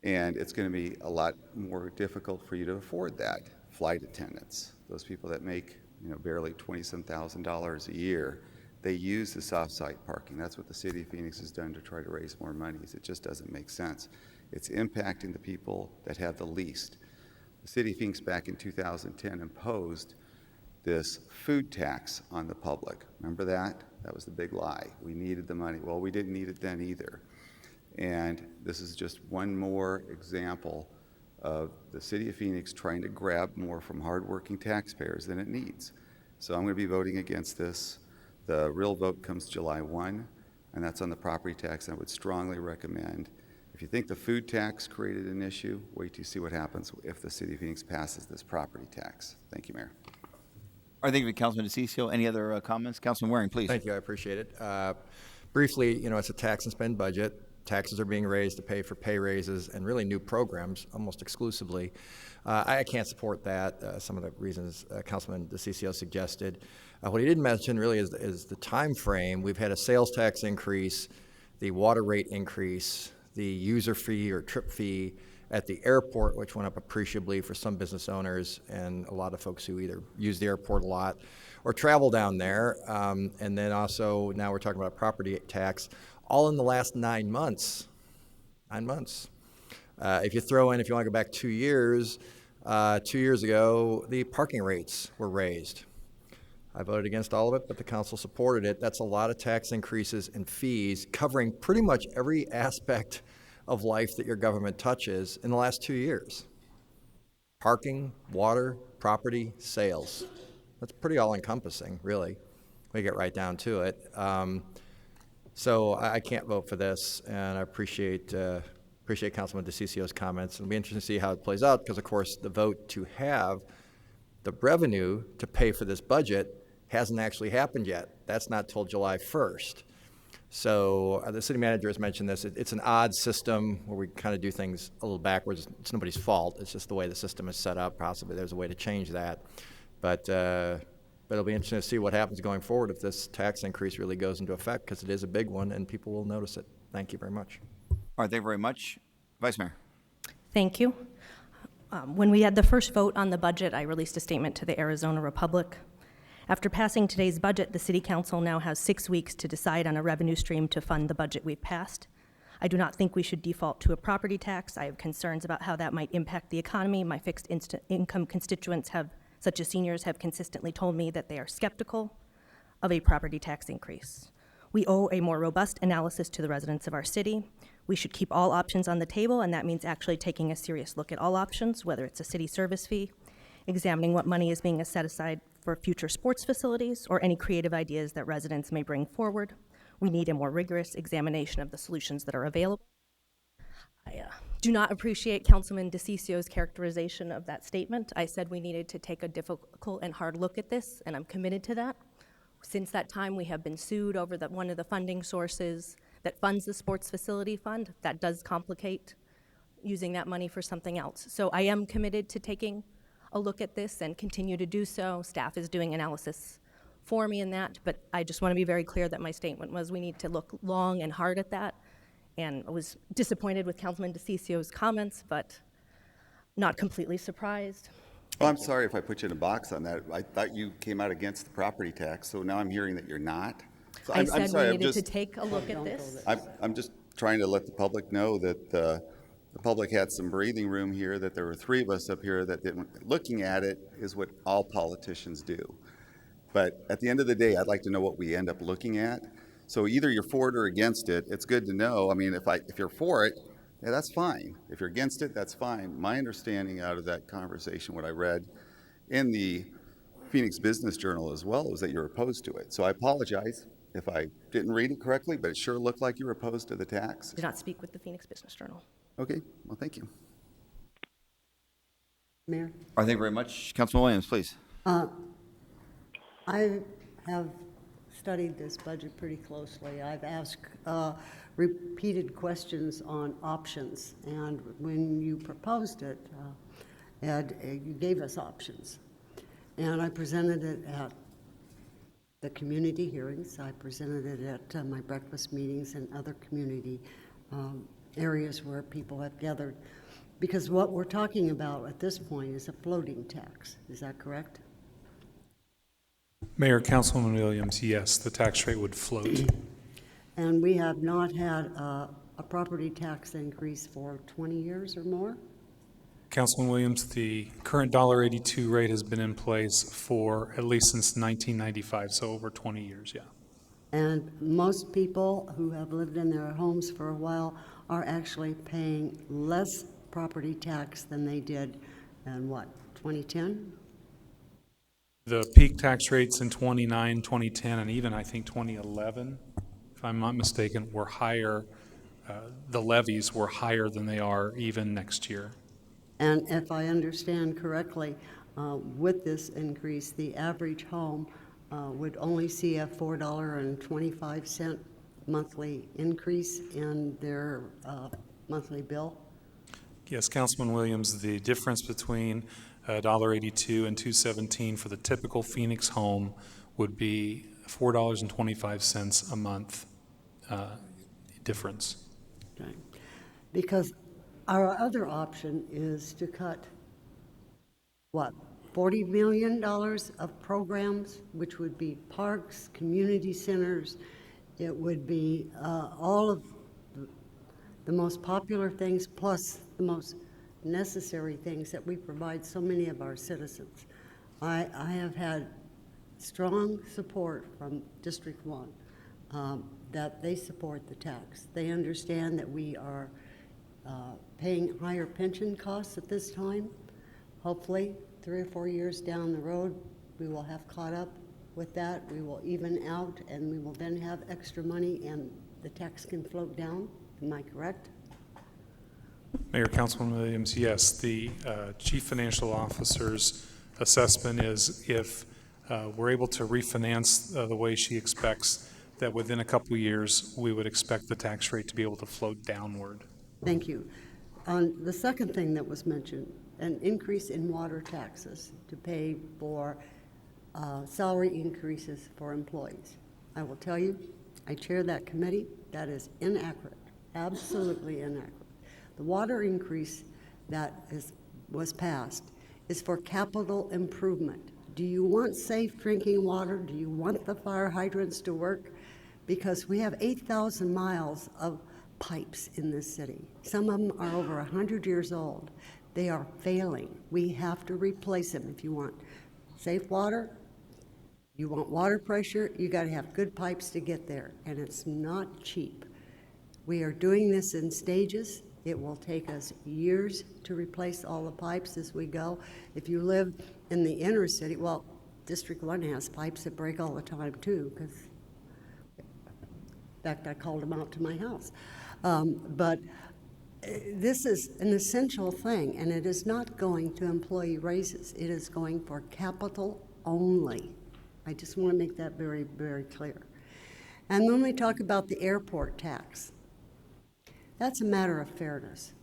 And it's going to be a lot more difficult for you to afford that. Flight attendants, those people that make barely $20-some thousand a year, they use this off-site parking. That's what the city of Phoenix has done to try to raise more money. It just doesn't make sense. It's impacting the people that have the least. The city of Phoenix back in 2010 imposed this food tax on the public. Remember that? That was the big lie. We needed the money. Well, we didn't need it then either. And this is just one more example of the city of Phoenix trying to grab more from hardworking taxpayers than it needs. So I'm going to be voting against this. The real vote comes July 1, and that's on the property tax. And I would strongly recommend, if you think the food tax created an issue, wait till you see what happens if the city of Phoenix passes this property tax. Thank you, Mayor. All right, thank you, Councilman DeCiccio. Any other comments? Councilman Waring, please. Thank you, I appreciate it. Briefly, it's a tax and spend budget. Taxes are being raised to pay for pay raises and really new programs almost exclusively. I can't support that, some of the reasons Councilman DeCiccio suggested. What he didn't mention really is the time frame. We've had a sales tax increase, the water rate increase, the user fee or trip fee at the airport, which went up appreciably for some business owners and a lot of folks who either use the airport a lot or travel down there. And then also now we're talking about property tax, all in the last 9 months. 9 months. If you want to go back 2 years, 2 years ago, the parking rates were raised. I voted against all of it, but the council supported it. That's a lot of tax increases and fees covering pretty much every aspect of life that your government touches in the last 2 years. Parking, water, property, sales. That's pretty all-encompassing, really. We get right down to it. So I can't vote for this, and I appreciate Councilman DeCiccio's comments. It'll be interesting to see how it plays out because, of course, the vote to have the revenue to pay for this budget hasn't actually happened yet. That's not till July 1st. So the city manager has mentioned this. It's an odd system where we kind of do things a little backwards. It's nobody's fault. It's just the way the system is set up. Possibly there's a way to change that. But it'll be interesting to see what happens going forward if this tax increase really goes into effect because it is a big one and people will notice it. Thank you very much. All right, thank you very much. Vice Mayor. Thank you. When we had the first vote on the budget, I released a statement to the Arizona Republic. After passing today's budget, the City Council now has 6 weeks to decide on a revenue stream to fund the budget we've passed. I do not think we should default to a property tax. I have concerns about how that might impact the economy. My fixed income constituents such as seniors, have consistently told me that they are skeptical of a property tax increase. We owe a more robust analysis to the residents of our city. We should keep all options on the table, and that means actually taking a serious look at all options, whether it's a city service fee, examining what money is being set aside for future sports facilities, or any creative ideas that residents may bring forward. We need a more rigorous examination of the solutions that are available. I do not appreciate Councilman DeCicio's characterization of that statement. I said we needed to take a difficult and hard look at this, and I'm committed to that. Since that time, we have been sued over one of the funding sources that funds the sports facility fund. That does complicate using that money for something else. So I am committed to taking a look at this and continue to do so. Staff is doing analysis for me in that, but I just want to be very clear that my statement was we need to look long and hard at that. And I was disappointed with Councilman DeCicio's comments, but not completely surprised. Well, I'm sorry if I put you in a box on that. I thought you came out against the property tax, so now I'm hearing that you're not. So I I'm said sorry, we needed to take a look at this. I'm just trying to let the public know that the public had some breathing room here, that there were 3 of us up here that didn't. Looking at it is what all politicians do. But at the end of the day, I'd like to know what we end up looking at. So either you're for it or against it. It's good to know. I mean, if you're for it, yeah, that's fine. If you're against it, that's fine. My understanding out of that conversation, what I read in the Phoenix Business Journal as well, was that you're opposed to it. So I apologize if I didn't read it correctly, but it sure looked like you were opposed to the tax. Do not speak with the Phoenix Business Journal. Okay, well, thank you. Mayor? All right, thank you very much. Councilman Williams, please. I have studied this budget pretty closely. I've asked repeated questions on options, and when you proposed it, Ed, you gave us options. And I presented it at the community hearings. I presented it at my breakfast meetings and other community areas where people have gathered. Because what we're talking about at this point is a floating tax. Is that correct? Mayor, Councilwoman Williams, yes, the tax rate would float. And we have not had a property tax increase for 20 years or more? Councilman Williams, the current $1.82 rate has been in place for at least since 1995, so over 20 years, yeah. And most people who have lived in their homes for a while are actually paying less property tax than they did in what, 2010? The peak tax rates in 2009, 2010, and even I think 2011, if I'm not mistaken, were higher. The levies were higher than they are even next year. And if I understand correctly, with this increase, the average home would only see a $4.25 monthly increase in their monthly bill? Yes, Councilman Williams, the difference between $1.82 and $2.17 for the typical Phoenix home would be $4.25 a month difference. Okay. Because our other option is to cut, what, $40 million of programs, which would be parks, community centers. It would be all of the most popular things plus the most necessary things that we provide so many of our citizens. I have had strong support from District 1 that they support the tax. They understand that we are paying higher pension costs at this time. Hopefully, 3 or 4 years down the road, we will have caught up with that. We will even out, and we will then have extra money, and the tax can float down. Am I correct? Mayor, Councilman Williams, yes, the Chief Financial Officer's assessment is if we're able to refinance the way she expects, that within a couple of years, we would expect the tax rate to be able to float downward. Thank you. The second thing that was mentioned, an increase in water taxes to pay for salary increases for employees. I will tell you, I chair that committee. That is inaccurate, absolutely inaccurate. The water increase that is was passed is for capital improvement. Do you want safe drinking water? Do you want the fire hydrants to work? Because we have 8,000 miles of pipes in this city. Some of them are over 100 years old. They are failing. We have to replace them. If you want safe water, you want water pressure, you got to have good pipes to get there, and it's not cheap. We are doing this in stages. It will take us years to replace all the pipes as we go. If you live in the inner city, well, District 1 has pipes that break all the time too, because in fact, I called them out to my house. But this is an essential thing, and it is not going to employee raises. It is going for capital only. I just want to make that very, very clear. And when we talk about the airport tax, that's a matter of fairness.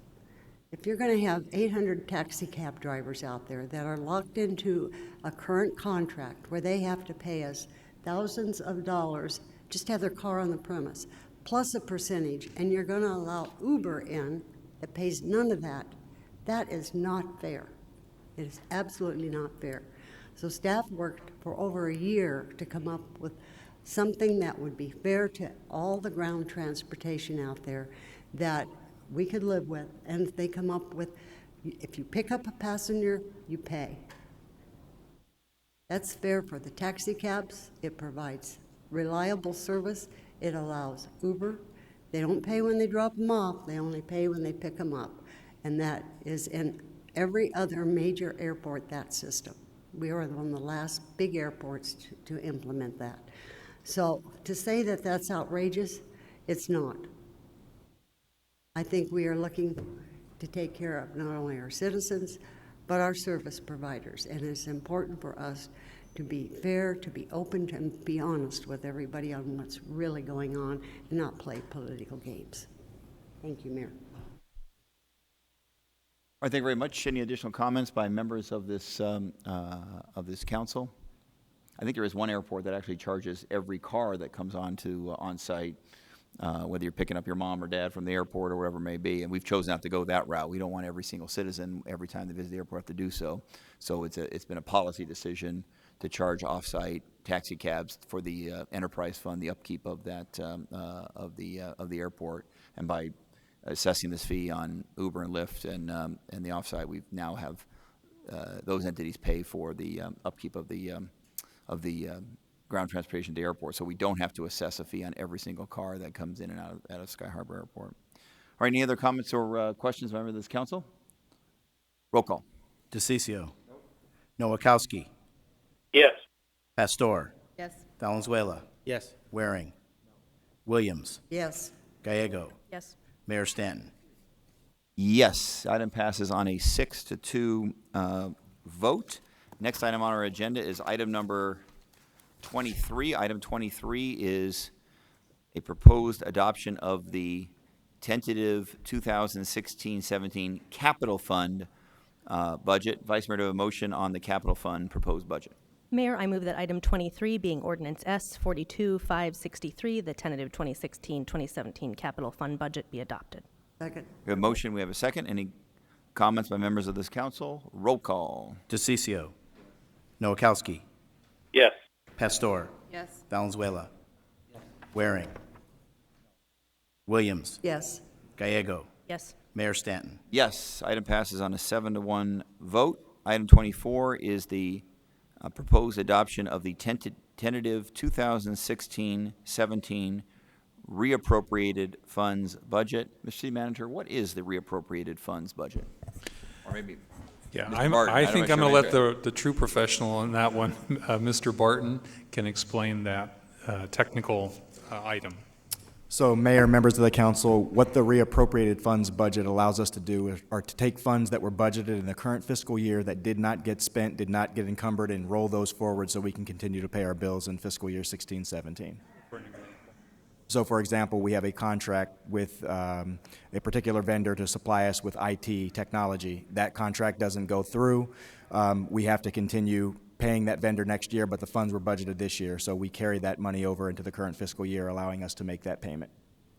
If you're going to have 800 taxi cab drivers out there that are locked into a current contract where they have to pay us thousands of dollars just to have their car on the premise, plus a percentage, and you're going to allow Uber in that pays none of that, that is not fair. It is absolutely not fair. So staff worked for over a year to come up with something that would be fair to all the ground transportation out there that we could live with, and they come up with, if you pick up a passenger, you pay. That's fair for the taxi cabs. It provides reliable service. It allows Uber. They don't pay when they drop them off. They only pay when they pick them up. And that is in every other major airport, that system. We are one of the last big airports to implement that. So to say that that's outrageous, it's not. I think we are looking to take care of not only our citizens, but our service providers. And it's important for us to be fair, to be open, to and be honest with everybody on what's really going on and not play political games. Thank you, Mayor. All right, thank you very much. Any additional comments by members of this council? I think there is one airport that actually charges every car that comes on site, whether you're picking up your mom or dad from the airport or whatever it may be. And we've chosen not to go that route. We don't want every single citizen every time they visit the airport have to do so. So it's been a policy decision to charge off-site taxi cabs for the enterprise fund, the upkeep of that of the airport, and by assessing this fee on Uber and Lyft and the off-site, we now have those entities pay for the upkeep of the ground transportation to the airport, so we don't have to assess a fee on every single car that comes in and out of Sky Harbor Airport. All right, any other comments or questions by members of this council? Roll call. DeCiccio. Nowakowski. Yes. Pastor. Yes. Valenzuela. Yes. Waring. Williams. Yes. Gallego. Yes. Mayor Stanton. Yes, item passes on a 6-2 vote. Next item on our agenda is item number 23. Item 23 is a proposed adoption of the tentative 2016-17 capital fund budget. Vice Mayor, do I have a motion on the capital fund proposed budget? Mayor, I move that item 23, being ordinance S 42-563, the tentative 2016-2017 capital fund budget, be adopted. Second. We have a motion, we have a second. Any comments by members of this council? Roll call. DeCiccio. Nowakowski. Yes. Pastor. Yes. Valenzuela. Waring. Williams. Yes. Gallego. Yes. Mayor Stanton. Yes, item passes on a 7-1 vote. Item 24 is the proposed adoption of the tentative 2016-17 reappropriated funds budget. Mr. City Manager, what is the reappropriated funds budget? Or maybe Yeah, Mr. Barton. I think I'm going to let sure. the true professional on that one, Mr. Barton, can explain that technical item. So, Mayor, members of the council, what the reappropriated funds budget allows us to do are to take funds that were budgeted in the current fiscal year that did not get spent, did not get encumbered, and roll those forward so we can continue to pay our bills in fiscal year 16-17. So, for example, we have a contract with a particular vendor to supply us with IT technology. That contract doesn't go through. We have to continue paying that vendor next year, but the funds were budgeted this year, so we carry that money over into the current fiscal year, allowing us to make that payment.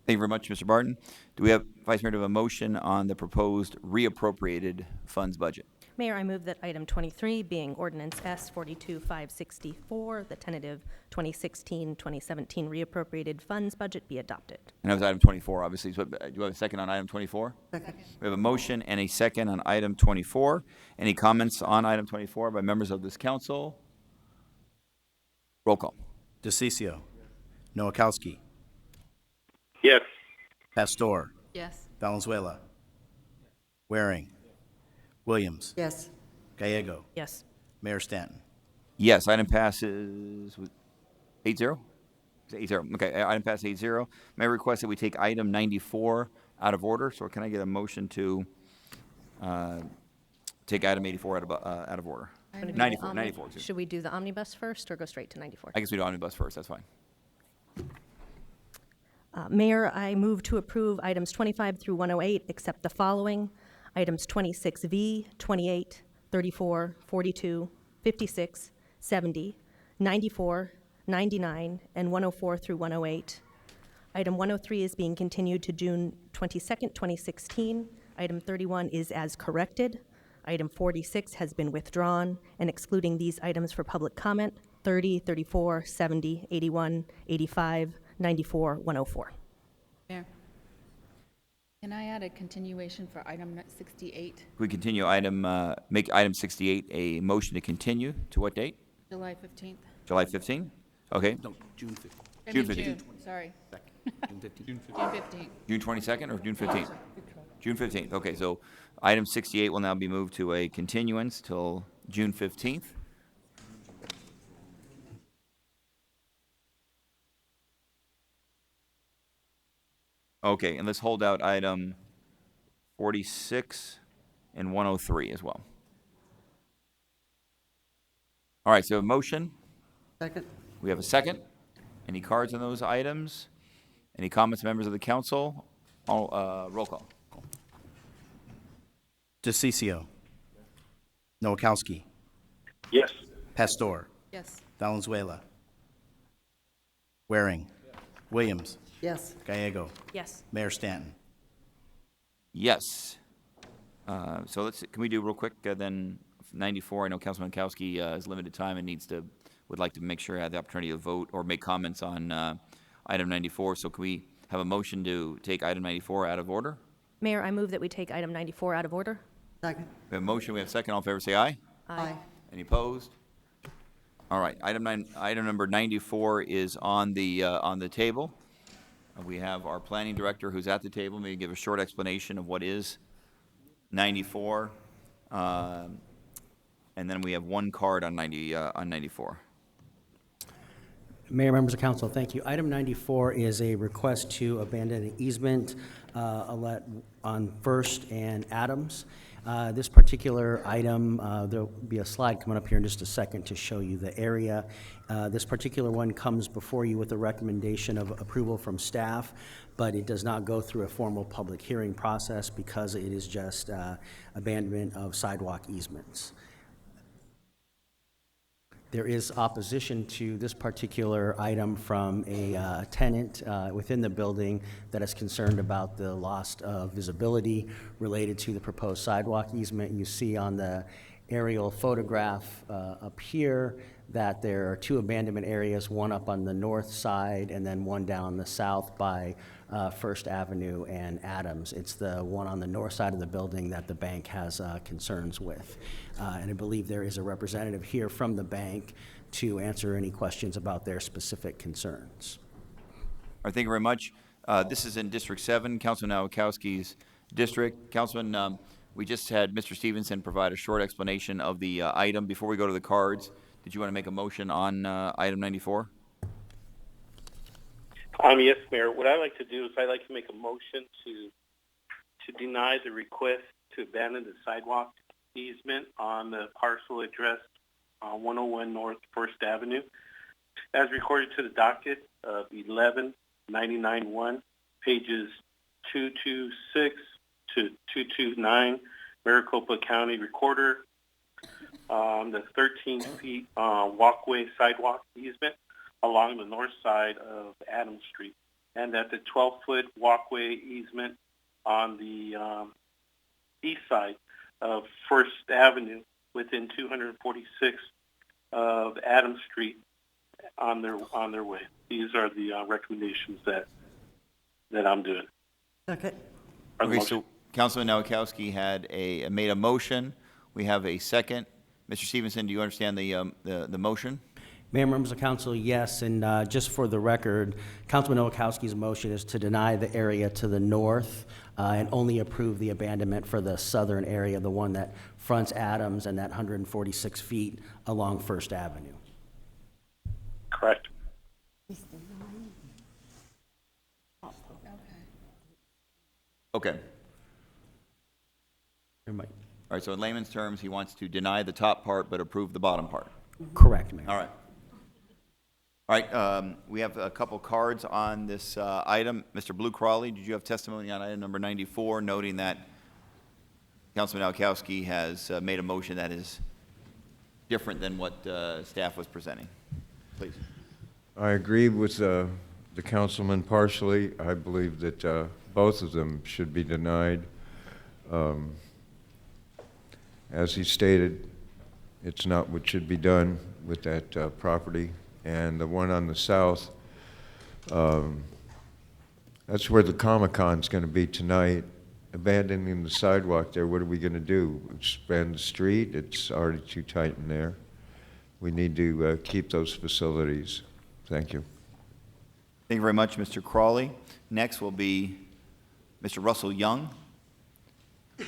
Thank you very much, Mr. Barton. Do we have, Vice Mayor, do we have a motion on the proposed reappropriated funds budget? Mayor, I move that item 23, being ordinance S 42564, the tentative 2016-2017 reappropriated funds budget, be adopted. And that was item 24, obviously. So, do you have a second on item 24? Second. We have a motion and a second on item 24. Any comments on item 24 by members of this council? Roll call. DeCiccio. Noakowski. Yes. Pastor. Yes. Valenzuela. Waring. Williams. Yes. Gallego. Yes. Mayor Stanton. Yes, item passes with 8-0? 8-0. Okay, item passes 8-0. May I request that we take item 94 out of order? So can I get a motion to take item 84 out of order? 94, 94. Excuse me. Should we do the omnibus first or go straight to 94? I guess we do omnibus first. That's fine. Mayor, I move to approve items 25 through 108, except the following: items 26V, 28, 34, 42, 56, 70, 94, 99, and 104 through 108. Item 103 is being continued to June 22nd, 2016. Item 31 is as corrected. Item 46 has been withdrawn, and excluding these items for public comment, 30, 34, 70, 81, 85, 94, 104. Mayor, can I add a continuation for item 68, We continue make item 68 a motion to continue to what date? July 15th? July 15? Okay. No, June 15th. I June mean 15th. Sorry. June 15th. June 15th. June 22nd or June 15th? June 15th. Okay, so item 68 will now be moved to a continuance till June 15th. Okay, and let's hold out item 46 and 103 as well. All right, so a motion. Second. We have a second. Any cards on those items? Any comments, members of the council? Roll call. DeCiccio. Noakowski. Yes. Pastor. Yes. Valenzuela. Waring. Williams. Yes. Gallego. Yes. Mayor Stanton. Yes. So can we do real quick then 94? I know Councilman Kowski has limited time and would like to make sure I have the opportunity to vote or make comments on item 94. So can we have a motion to take item 94 out of order? Mayor, I move that we take item 94 out of order. Second. We have a motion, we have a second. All in favor, say aye. Aye. Any opposed? All right, item number 94 is on the table. We have our planning director who's at the table. Maybe give a short explanation of what is 94. And then we have one card on 94. Mayor, members of council, thank you. Item 94 is a request to abandon an easement on First and Adams. This particular item, there'll be a slide coming up here in just a second to show you the area. This particular one comes before you with a recommendation of approval from staff, but it does not go through a formal public hearing process because it is just abandonment of sidewalk easements. There is opposition to this particular item from a tenant within the building that is concerned about the loss of visibility related to the proposed sidewalk easement. You see on the aerial photograph up here that there are two abandonment areas, one up on the north side and then one down the south by First Avenue and Adams. It's the one on the north side of the building that the bank has concerns with. And I believe there is a representative here from the bank to answer any questions about their specific concerns. All right, thank you very much. This is in District 7, Councilman Nowakowski's district. Councilman, we just had Mr. Stevenson provide a short explanation of the item. Before we go to the cards, did you want to make a motion on item 94? Yes, Mayor. What I'd like to do is I'd like to make a motion to deny the request to abandon the sidewalk easement on the parcel address 101 North First Avenue, as recorded to the docket of 1199-1, pages 226 to 229, Maricopa County Recorder, the 13-feet walkway sidewalk easement along the north side of Adams Street, and that the 12-foot walkway easement on the east side of First Avenue within 246 of Adams Street on their way. These are the recommendations that I'm doing. Second. Okay, so Councilman Nowakowski made a motion. We have a second. Mr. Stevenson, do you understand the motion? Mayor, members of council, yes, and just for the record, Councilman Nowakowski's motion is to deny the area to the north and only approve the abandonment for the southern area, the one that fronts Adams and that 146 feet along First Avenue. Correct. Okay. All right, so in layman's terms, he wants to deny the top part but approve the bottom part. Correct, Mayor. All right. All right, we have a couple cards on this item. Mr. Blue Crawley, did you have testimony on item number 94, noting that Councilman Nowakowski has made a motion that is different than what staff was presenting? Please. I agree with the councilman partially. I believe that both of them should be denied. As he stated, it's not what should be done with that property. And the one on the south, that's where the Comic-Con's going to be tonight. Abandoning the sidewalk there, what are we going to do? Expand the street? It's already too tight in there. We need to keep those facilities. Thank you. Thank you very much, Mr. Crawley. Next will be Mr. Russell Young. You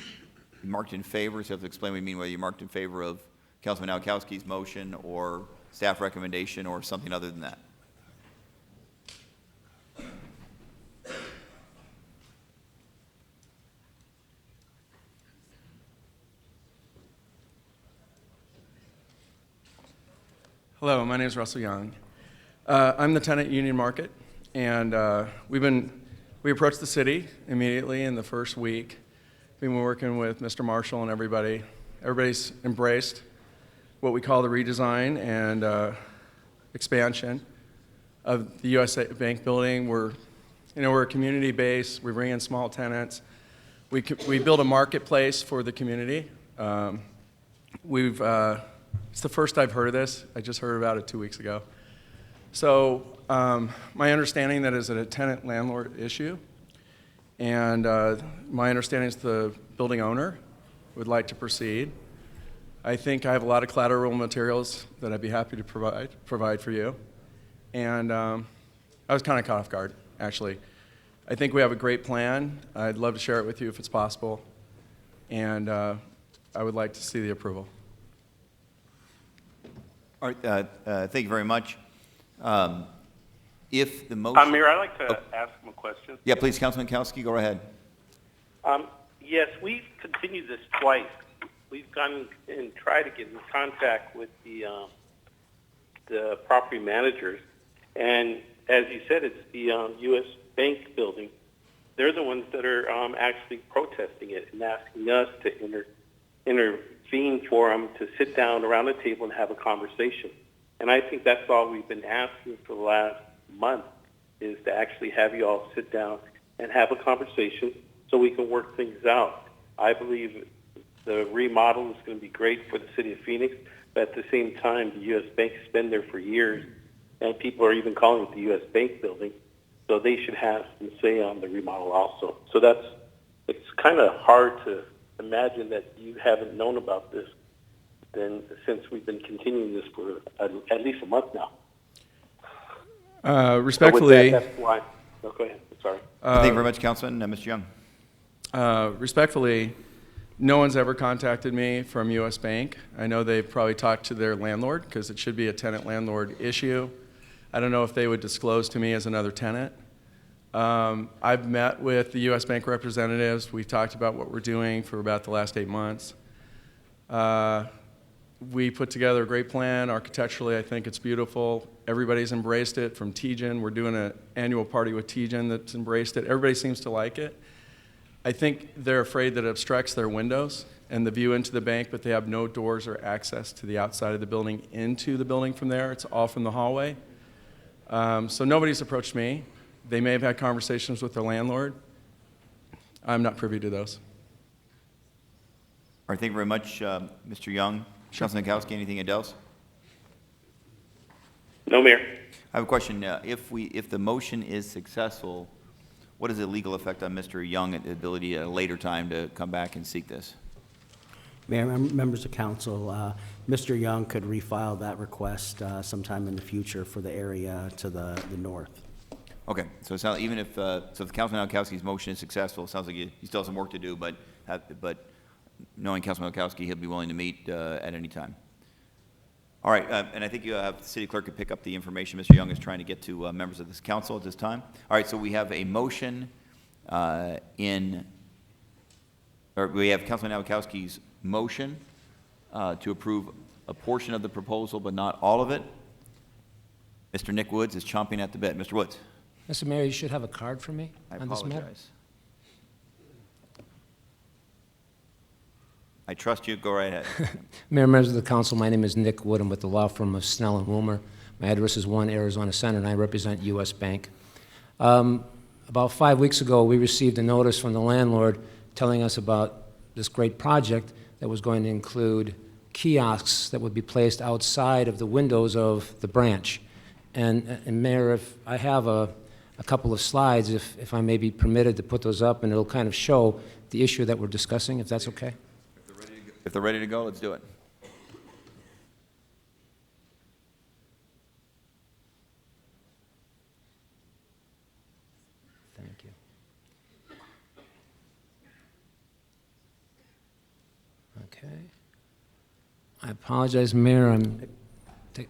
marked in favor, so you have to explain what you mean, whether you marked in favor of Councilman Nowakowski's motion or staff recommendation or something other than that. Hello, my name is Russell Young. I'm the tenant Union Market, and we approached the city immediately in the first week. We've been working with Mr. Marshall and everybody. Everybody's embraced what we call the redesign and expansion of the U.S. Bank building. We're a community base. We bring in small tenants. We build a marketplace for the community. It's the first I've heard of this. I just heard about it 2 weeks ago. So my understanding that is a tenant-landlord issue, and my understanding is the building owner would like to proceed. I think I have a lot of collateral materials that I'd be happy to provide for you. And I was kind of caught off guard, actually. I think we have a great plan. I'd love to share it with you if it's possible. And I would like to see the approval. All right, thank you very much. If the motion... Mayor, I'd like to ask him a question. Yeah, please, Councilman Kowski, go ahead. Yes, we've continued this twice. We've gone and tried to get in contact with the property managers, and as you said, it's the U.S. Bank building. They're the ones that are actually protesting it and asking us to intervene for them to sit down around the table and have a conversation. And I think that's all we've been asking for the last month, is to actually have you all sit down and have a conversation so we can work things out. I believe the remodel is going to be great for the city of Phoenix, but at the same time, the U.S. Bank has been there for years, and people are even calling it the U.S. Bank building, so they should have some say on the remodel also. So it's kind of hard to imagine that you haven't known about this since we've been continuing this for at least a month now. Respectfully... So that's why. No, go ahead. Sorry. Thank you very much, Councilman. Mr. Young. Respectfully, no one's ever contacted me from U.S. Bank. I know they've probably talked to their landlord because it should be a tenant-landlord issue. I don't know if they would disclose to me as another tenant. I've met with the U.S. Bank representatives. We've talked about what we're doing for about the last 8 months. We put together a great plan. Architecturally, I think it's beautiful. Everybody's embraced it from TGen. We're doing an annual party with TGen that's embraced it. Everybody seems to like it. I think they're afraid that it obstructs their windows and the view into the bank, but they have no doors or access to the outside of the building into the building from there. It's all from the hallway. So nobody's approached me. They may have had conversations with their landlord. I'm not privy to those. right, thank you very much, Mr. Young. Councilman Nowakowski, anything else? No, Mayor. I have a question. If the motion is successful, what is the legal effect on Mr. Young and the ability at a later time to come back and seek this? Mayor, members of council, Mr. Young could refile that request sometime in the future for the area to the north. Okay, so it sounds, even if, so if Councilman Nowakowski's motion is successful, it sounds like he still has some work to do, but knowing Councilman Nowakowski, he'll be willing to meet at any time. All right, and I think you have the city clerk could pick up the information Mr. Young is trying to get to members of this council at this time. All right, so we have a motion we have Councilman Nowakowski's motion to approve a portion of the proposal, but not all of it. Mr. Nick Woods is chomping at the bit. Mr. Woods. Mr. Mayor, you should have a card for me I on this matter. apologize. I trust you. Go right ahead. Mayor, members of the council, my name is Nick Wood. I'm with the law firm of Snell and Wilmer. My address is 1 Arizona Center, and I represent U.S. Bank. About 5 weeks ago, we received a notice from the landlord telling us about this great project that was going to include kiosks that would be placed outside of the windows of the branch. And Mayor, if I have a couple of slides, if I may be permitted to put those up, and it'll kind of show the issue that we're discussing, if that's okay. If they're ready to go, let's do it. Thank you. Okay. I apologize, Mayor.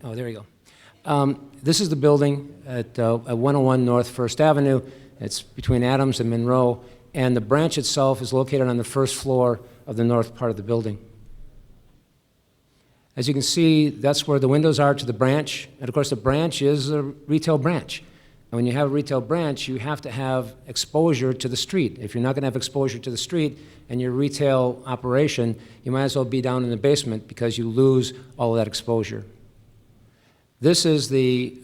Oh, there you go. This is the building at 101 North First Avenue. It's between Adams and Monroe, and the branch itself is located on the first floor of the north part of the building. As you can see, that's where the windows are to the branch, and of course the branch is a retail branch. And when you have a retail branch, you have to have exposure to the street. If you're not going to have exposure to the street and your retail operation, you might as well be down in the basement because you lose all of that exposure. This is the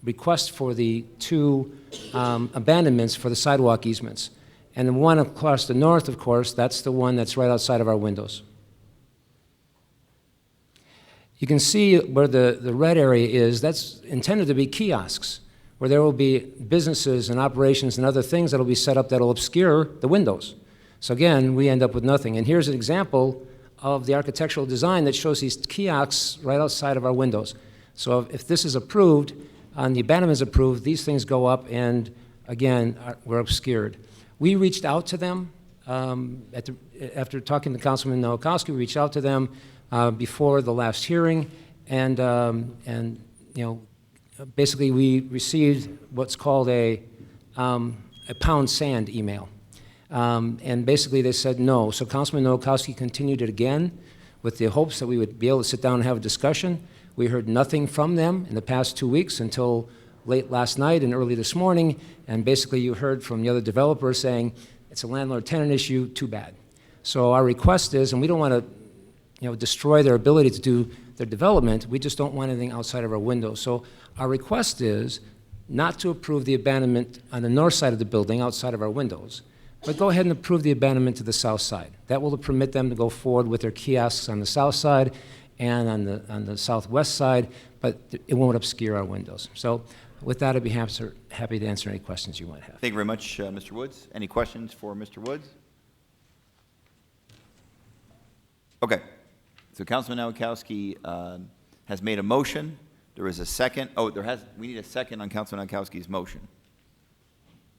request for the 2 abandonments for the sidewalk easements. And the one across the north, of course, that's the one that's right outside of our windows. You can see where the red area is. That's intended to be kiosks, where there will be businesses and operations and other things that will be set up that will obscure the windows. So again, we end up with nothing. And here's an example of the architectural design that shows these kiosks right outside of our windows. So if this is approved, and the abandonment is approved, these things go up and, again, we're obscured. We reached out to them after talking to Councilman Nowakowski. We reached out to them before the last hearing, and you know, basically we received what's called a pound sand email, and basically they said no. So Councilman Nowakowski continued it again with the hopes that we would be able to sit down and have a discussion. We heard nothing from them in the past 2 weeks until late last night and early this morning, and basically you heard from the other developers saying it's a landlord-tenant issue, too bad. So our request is, and we don't want to destroy their ability to do their development, we just don't want anything outside of our windows. So our request is not to approve the abandonment on the north side of the building outside of our windows, but go ahead and approve the abandonment to the south side. That will permit them to go forward with their kiosks on the south side and on the southwest side, but it won't obscure our windows. So with that, I'd be happy to answer any questions you might have. Thank you very much, Mr. Woods. Any questions for Mr. Woods? Okay. So Councilman Nowakowski has made a motion. There is a second. Oh, we need a second on Councilman Nowakowski's motion.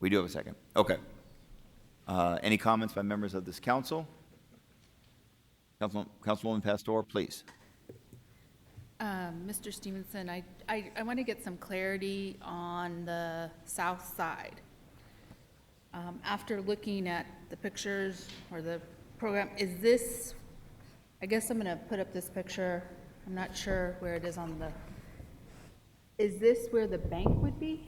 We do have a second. Okay. Any comments by members of this council? Councilwoman Pastor, please. Mr. Stevenson, I want to get some clarity on the south side. After looking at the pictures or the program, is this, I guess I'm going to put up this picture. I'm not sure where it is on the, is this where the bank would be?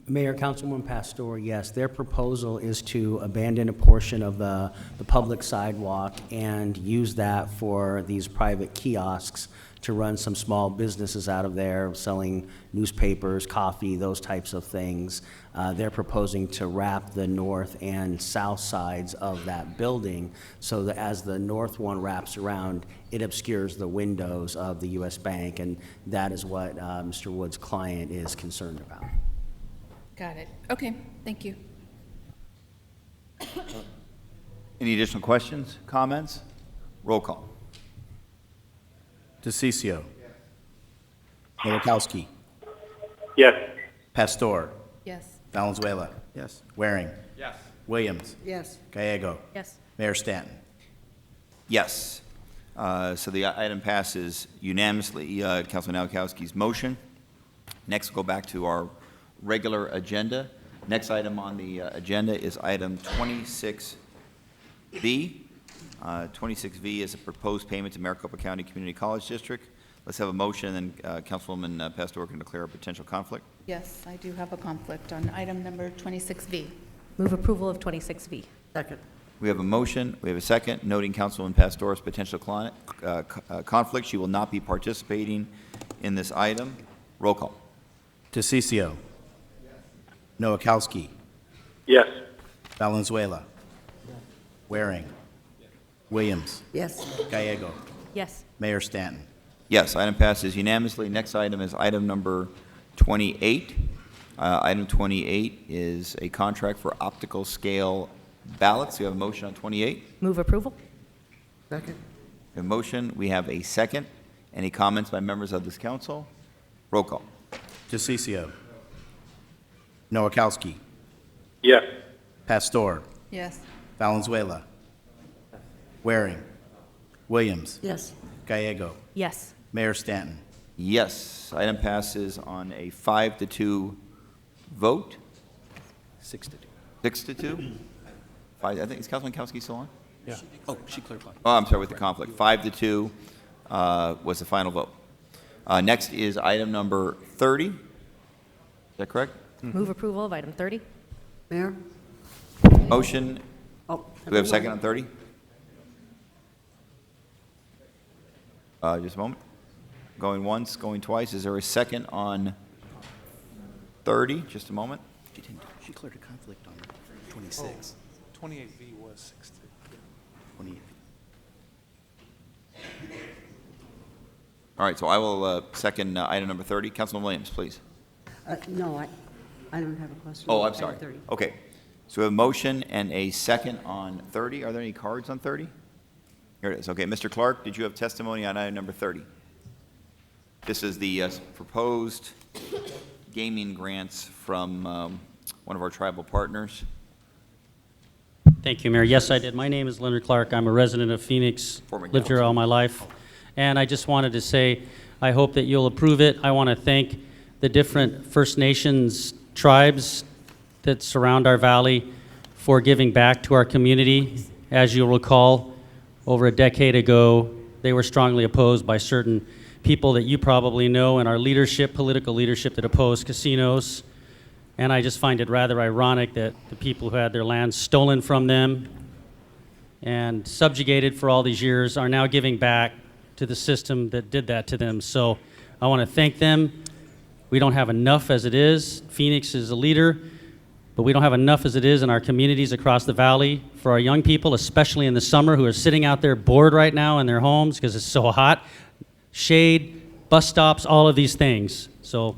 Mayor, Councilwoman Pastor, yes, their proposal is to abandon a portion of the public sidewalk and use that for these private kiosks to run some small businesses out of there, selling newspapers, coffee, those types of things. They're proposing to wrap the north and south sides of that building so that as the north one wraps around, it obscures the windows of the U.S. Bank, and that is what Mr. Wood's client is concerned about. Got it. Okay, thank you. Any additional questions, comments? Roll call. DeCiccio. Nowakowski. Yes. Pastor. Yes. Valenzuela. Yes. Waring. Yes. Williams. Yes. Gallego. Yes. Mayor Stanton. Yes. So the item passes unanimously, Councilman Nowakowski's motion. Next, we'll go back to our regular agenda. Next item on the agenda is item 26B. 26V is a proposed payment to Maricopa County Community College District. Let's have a motion, and then Councilwoman Pastor can declare a potential conflict. Yes, I do have a conflict on item number 26V. Move approval of 26V. Second. We have a motion, we have a second, noting Councilwoman Pastor's potential conflict. She will not be participating in this item. Roll call. DeCiccio. Nowakowski. Yes. Valenzuela. Waring. Williams. Yes. Gallego. Yes. Mayor Stanton. Yes, item passes unanimously. Next item is item number 28. Item 28 is a contract for optical scale ballots. We have a motion on 28. Move approval. Second. A motion, we have a second. Any comments by members of this council? Roll call. DeCiccio. Nowakowski. Yes. Pastor. Yes. Valenzuela. Waring. Williams. Yes. Gallego. Yes. Mayor Stanton. Yes, item passes on a 5-2 vote. 6-2. 6-2? I think, is Councilman Kowski still on? Yeah. Oh, she clarified. Oh, I'm sorry, with the conflict. 5-2 was the final vote. Next is item number 30. Is that correct? Move approval of item 30. Mayor? Motion. Oh. Do we have a second on 30? Just a moment. Going once, going twice. Is there a second on 30? Just a moment. She cleared a conflict on 26. 28V was 6-2. 28. All right, so I will second item number 30. Councilman Williams, please. No, I don't have a question. Oh, I'm Item sorry. 30. Okay. So we have a motion and a second on 30. Are there any cards on 30? Here it is. Okay, Mr. Clark, did you have testimony on item number 30? This is the proposed gaming grants from one of our tribal partners. Thank you, Mayor. Yes, I did. My name is Leonard Clark. I'm a resident of Phoenix. Former Lived here all my life. And I just wanted to say, I hope that you'll approve it. I want to thank the different First Nations tribes that surround our valley for giving back to our community. As you'll recall, over a decade ago, they were strongly opposed by certain people that you probably know in our leadership, political leadership, that opposed casinos. And I just find it rather ironic that the people who had their lands stolen from them and subjugated for all these years are now giving back to the system that did that to them. So I want to thank them. We don't have enough as it is. Phoenix is a leader, but we don't have enough as it is in our communities across the valley for our young people, especially in the summer, who are sitting out there bored right now in their homes because it's so hot. Shade, bus stops, all of these things. So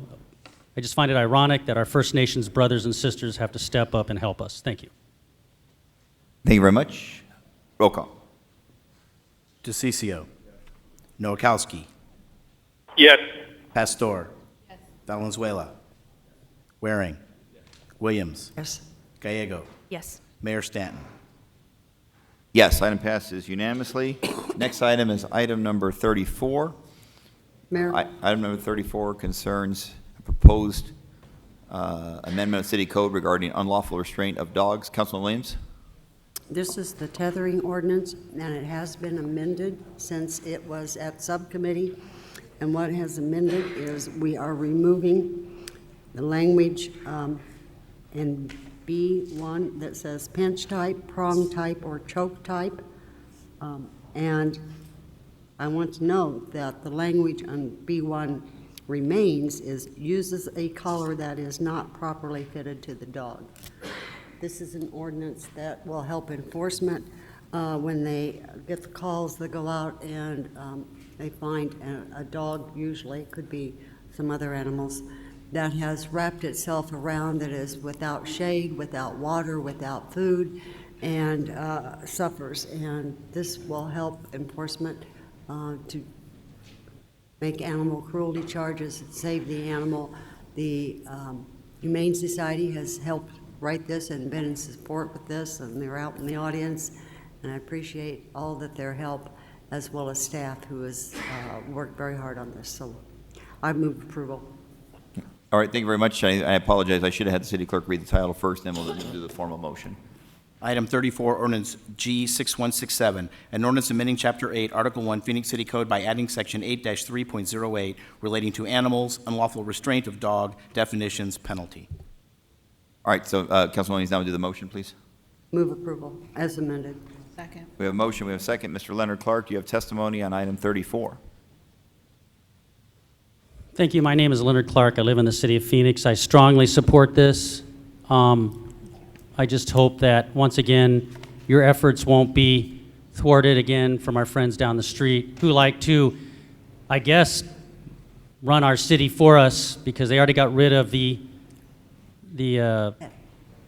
I just find it ironic that our First Nations brothers and sisters have to step up and help us. Thank you. Thank you very much. Roll call. DeCiccio. Nowakowski. Yes. Pastor. Valenzuela. Waring. Williams. Yes. Gallego. Yes. Mayor Stanton. Yes, item passes unanimously. Next item is item number 34. Mayor? Item number 34 concerns a proposed amendment of city code regarding unlawful restraint of dogs. Councilman Williams? This is the tethering ordinance, and it has been amended since it was at subcommittee. And what has amended is we are removing the language in B1 that says pinch type, prong type, or choke type. And I want to note that the language on B1 remains is uses a collar that is not properly fitted to the dog. This is an ordinance that will help enforcement when they get the calls that go out and they find a dog, usually it could be some other animals, that has wrapped itself around, that is without shade, without water, without food, and suffers. And this will help enforcement to make animal cruelty charges, save the animal. The Humane Society has helped write this and been in support with this, and they're out in the audience, and I appreciate all that their help, as well as staff who has worked very hard on this. So I move approval. All right, thank you very much. I apologize. I should have had the city clerk read the title first, then we'll do the formal motion. Item 34, ordinance G6167, an ordinance amending Chapter 8, Article 1, Phoenix City Code by adding Section 8-3.08 relating to animals, unlawful restraint of dog, definitions, penalty. All right, so Councilwoman Lees, now do the motion, please. Move approval as amended. Second. We have a motion, we have a second. Mr. Leonard Clark, you have testimony on item 34. Thank you. My name is Leonard Clark. I live in the city of Phoenix. I strongly support this. I just hope that, once again, your efforts won't be thwarted again from our friends down the street who like to, I guess, run our city for us because they already got rid of the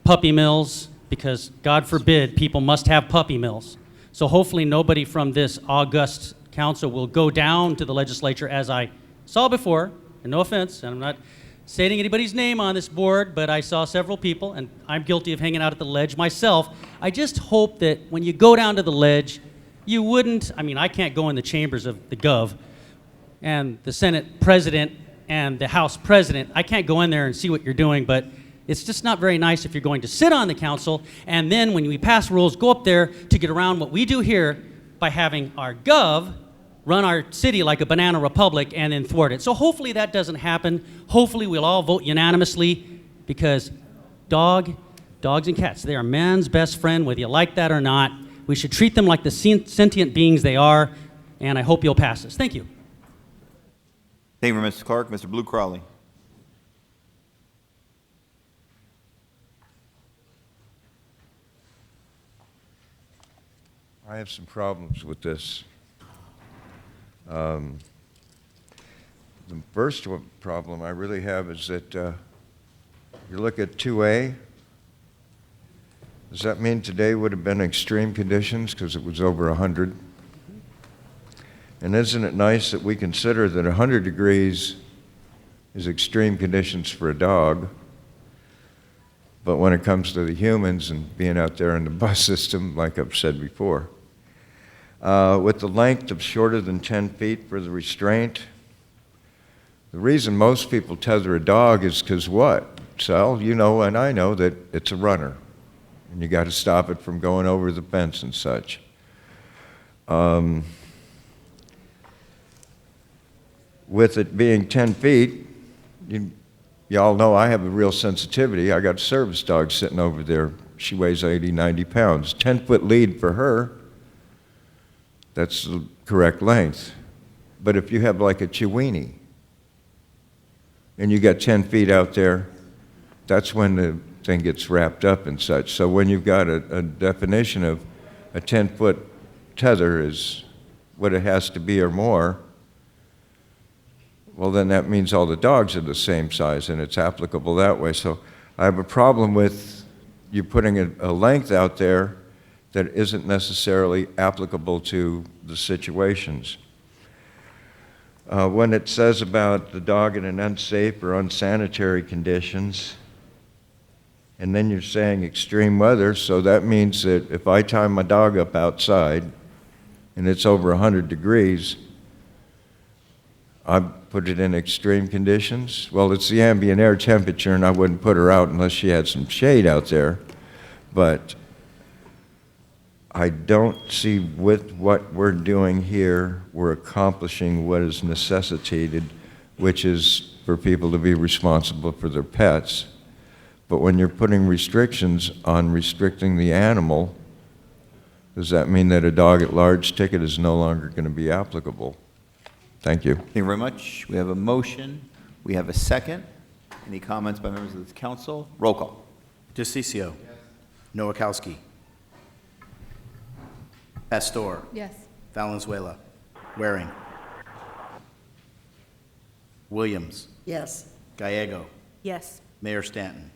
puppy mills, because God forbid people must have puppy mills. So hopefully nobody from this august council will go down to the legislature, as I saw before, and no offense, and I'm not stating anybody's name on this board, but I saw several people, and I'm guilty of hanging out at the ledge myself. I just hope that when you go down to the ledge, you wouldn't, I mean, I can't go in the chambers of the Gov and the Senate president and the House president. I can't go in there and see what you're doing, but it's just not very nice if you're going to sit on the council, and then when we pass rules, go up there to get around what we do here by having our Gov run our city like a banana republic and then thwart it. So hopefully that doesn't happen. Hopefully we'll all vote unanimously, because dogs and cats, they are man's best friend, whether you like that or not. We should treat them like the sentient beings they are, and I hope you'll pass this. Thank you. Thank you, Mr. Clark. Mr. Blue Crowley. I have some problems with this. The first problem I really have is that you look at 2A. Does that mean today would have been extreme conditions because it was over 100? And isn't it nice that we consider that 100 degrees is extreme conditions for a dog, but when it comes to the humans and being out there in the bus system, like I've said before, with the length of shorter than 10 feet for the restraint, the reason most people tether a dog is because what? Sal, you know and I know that it's a runner, and you got to stop it from going over the fence and such. With it being 10 feet, y'all know I have a real sensitivity. I got a service dog sitting over there. She weighs 80, 90 pounds. 10-foot lead for her, that's the correct length. But if you have like a Chiweenie, and you got 10 feet out there, that's when the thing gets wrapped up and such. So when you've got a definition of a 10-foot tether is what it has to be or more, well, then that means all the dogs are the same size, and it's applicable that way. So I have a problem with you putting a length out there that isn't necessarily applicable to the situations. When it says about the dog in an unsafe or unsanitary conditions, and then you're saying extreme weather, so that means that if I tie my dog up outside and it's over 100 degrees, I put it in extreme conditions. Well, it's the ambient air temperature, and I wouldn't put her out unless she had some shade out there. But I don't see with what we're doing here, we're accomplishing what is necessitated, which is for people to be responsible for their pets. But when you're putting restrictions on restricting the animal, Does that mean that a dog-at-large ticket is no longer going to be applicable? Thank you. Thank you very much. We have a motion. We have a second. Any comments by members of the council? Roll call. DeCiccio. Noakowski. Pastor. Yes. Valenzuela. Waring. Williams. Yes. Gallego. Yes. Mayor Stanton.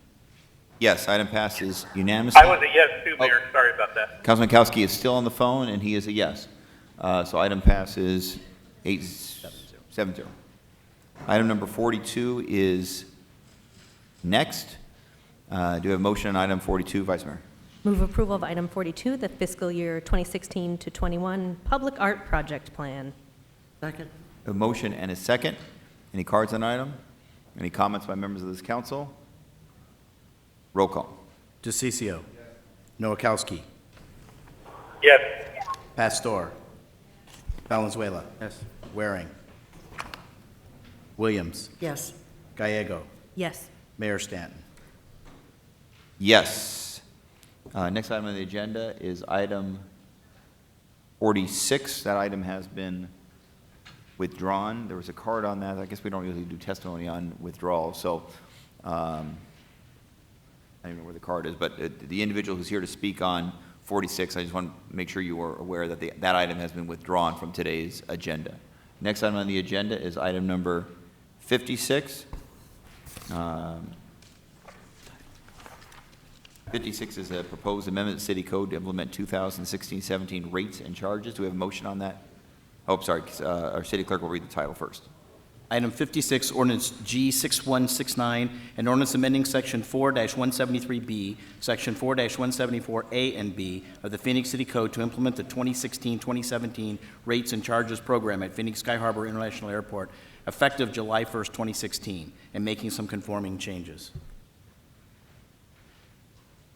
Yes, item passes unanimously. I was a yes too, Mayor. Sorry about that. Councilman Kowski is still on the phone, and he is a yes. So item passes 8-7-0. Item number 42 is next. Do we have a motion on item 42, Vice Mayor? Move approval of item 42, the fiscal year 2016 to 21 Public Art Project Plan. Second. A motion and a second. Any cards on item? Any comments by members of this council? Roll call. DeCiccio. Noakowski. Yes. Pastor. Valenzuela. Yes. Waring. Williams. Yes. Gallego. Yes. Mayor Stanton. Yes. Next item on the agenda is item 46. That item has been withdrawn. There was a card on that. I guess we don't usually do testimony on withdrawal, so I don't know where the card is, but the individual who's here to speak on 46, I just want to make sure you are aware that that item has been withdrawn from today's agenda. Next item on the agenda is item number 56. 56 is a proposed amendment to City Code to implement 2016-17 rates and charges. Do we have a motion on that? Oh, sorry, our city clerk will read the title first. Item 56, ordinance G6169, an ordinance amending section 4-173B, section 4-174A and B of the Phoenix City Code to implement the 2016-2017 rates and charges program at Phoenix Sky Harbor International Airport effective July 1st, 2016, and making some conforming changes.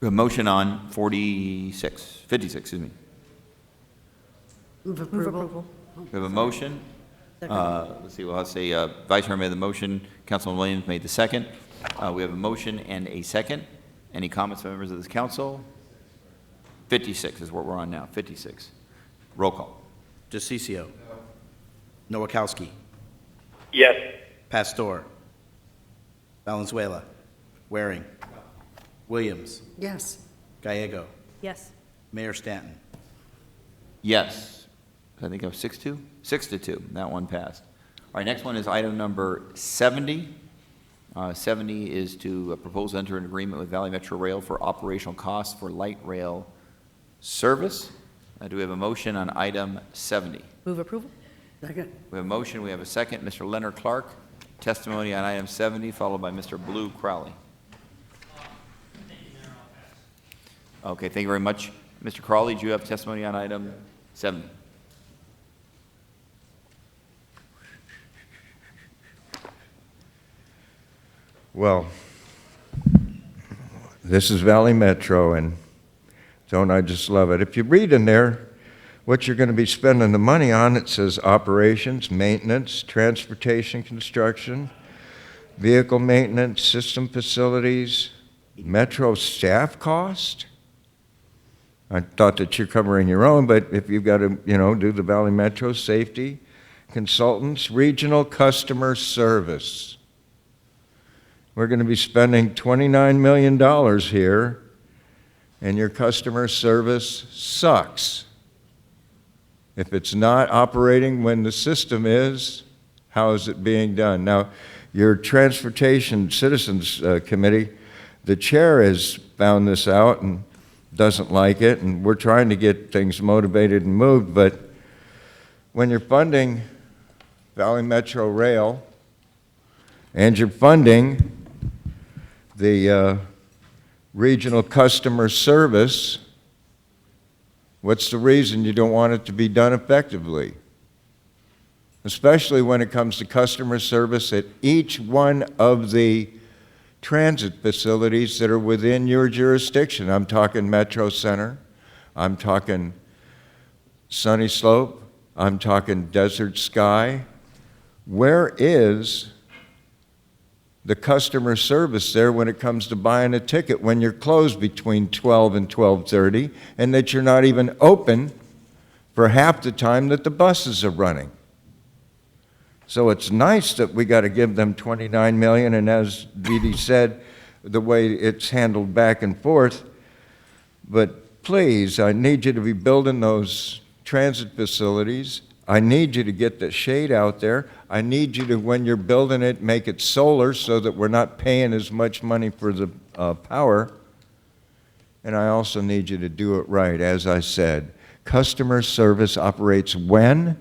We have a motion on 56, excuse me. Move approval. We have a motion. Let's see, well, I'll say Vice Mayor made the motion, Councilman Williams made the second. We have a motion and a second. Any comments by members of this council? 56 is what we're on now, 56. Roll call. DeCiccio. Noakowski. Yes. Pastor. Valenzuela. Waring. Williams. Yes. Gallego. Yes. Mayor Stanton. Yes. I think I was 6-2? 6-2. That one passed. All right, next one is item number 70. 70 is to propose to enter an agreement with Valley Metro Rail for operational costs for light rail service. Do we have a motion on item 70? Move approval. Second. We have a motion. We have a second. Mr. Leonard Clark, testimony on item 70, followed by Mr. Blue Crowley. Okay, thank you very much. Mr. Crowley, do you have testimony on item 70? Well, this is Valley Metro, and don't I just love it? If you read in there what you're going to be spending the money on, it says operations, maintenance, transportation, construction, vehicle maintenance, system facilities, Metro staff cost. I thought that you're covering your own, but if you've got to, do the Valley Metro safety, consultants, regional customer service. We're going to be spending $29 million here, and your customer service sucks. If it's not operating when the system is, how is it being done? Now, your Transportation Citizens Committee, the chair has found this out and doesn't like it, and we're trying to get things motivated and moved, but when you're funding Valley Metro Rail and you're funding the regional customer service, what's the reason you don't want it to be done effectively? Especially when it comes to customer service at each one of the transit facilities that are within your jurisdiction. I'm talking Metro Center, I'm talking Sunny Slope, I'm talking Desert Sky. Where is the customer service there when it comes to buying a ticket when you're closed between 12 and 12:30, and that you're not even open for half the time that the buses are running. So it's nice that we got to give them $29 million, and as Dee said, the way it's handled back and forth. But please, I need you to be building those transit facilities. I need you to get the shade out there. I need you to, when you're building it, make it solar so that we're not paying as much money for the power. And I also need you to do it right, as I said. Customer service operates when?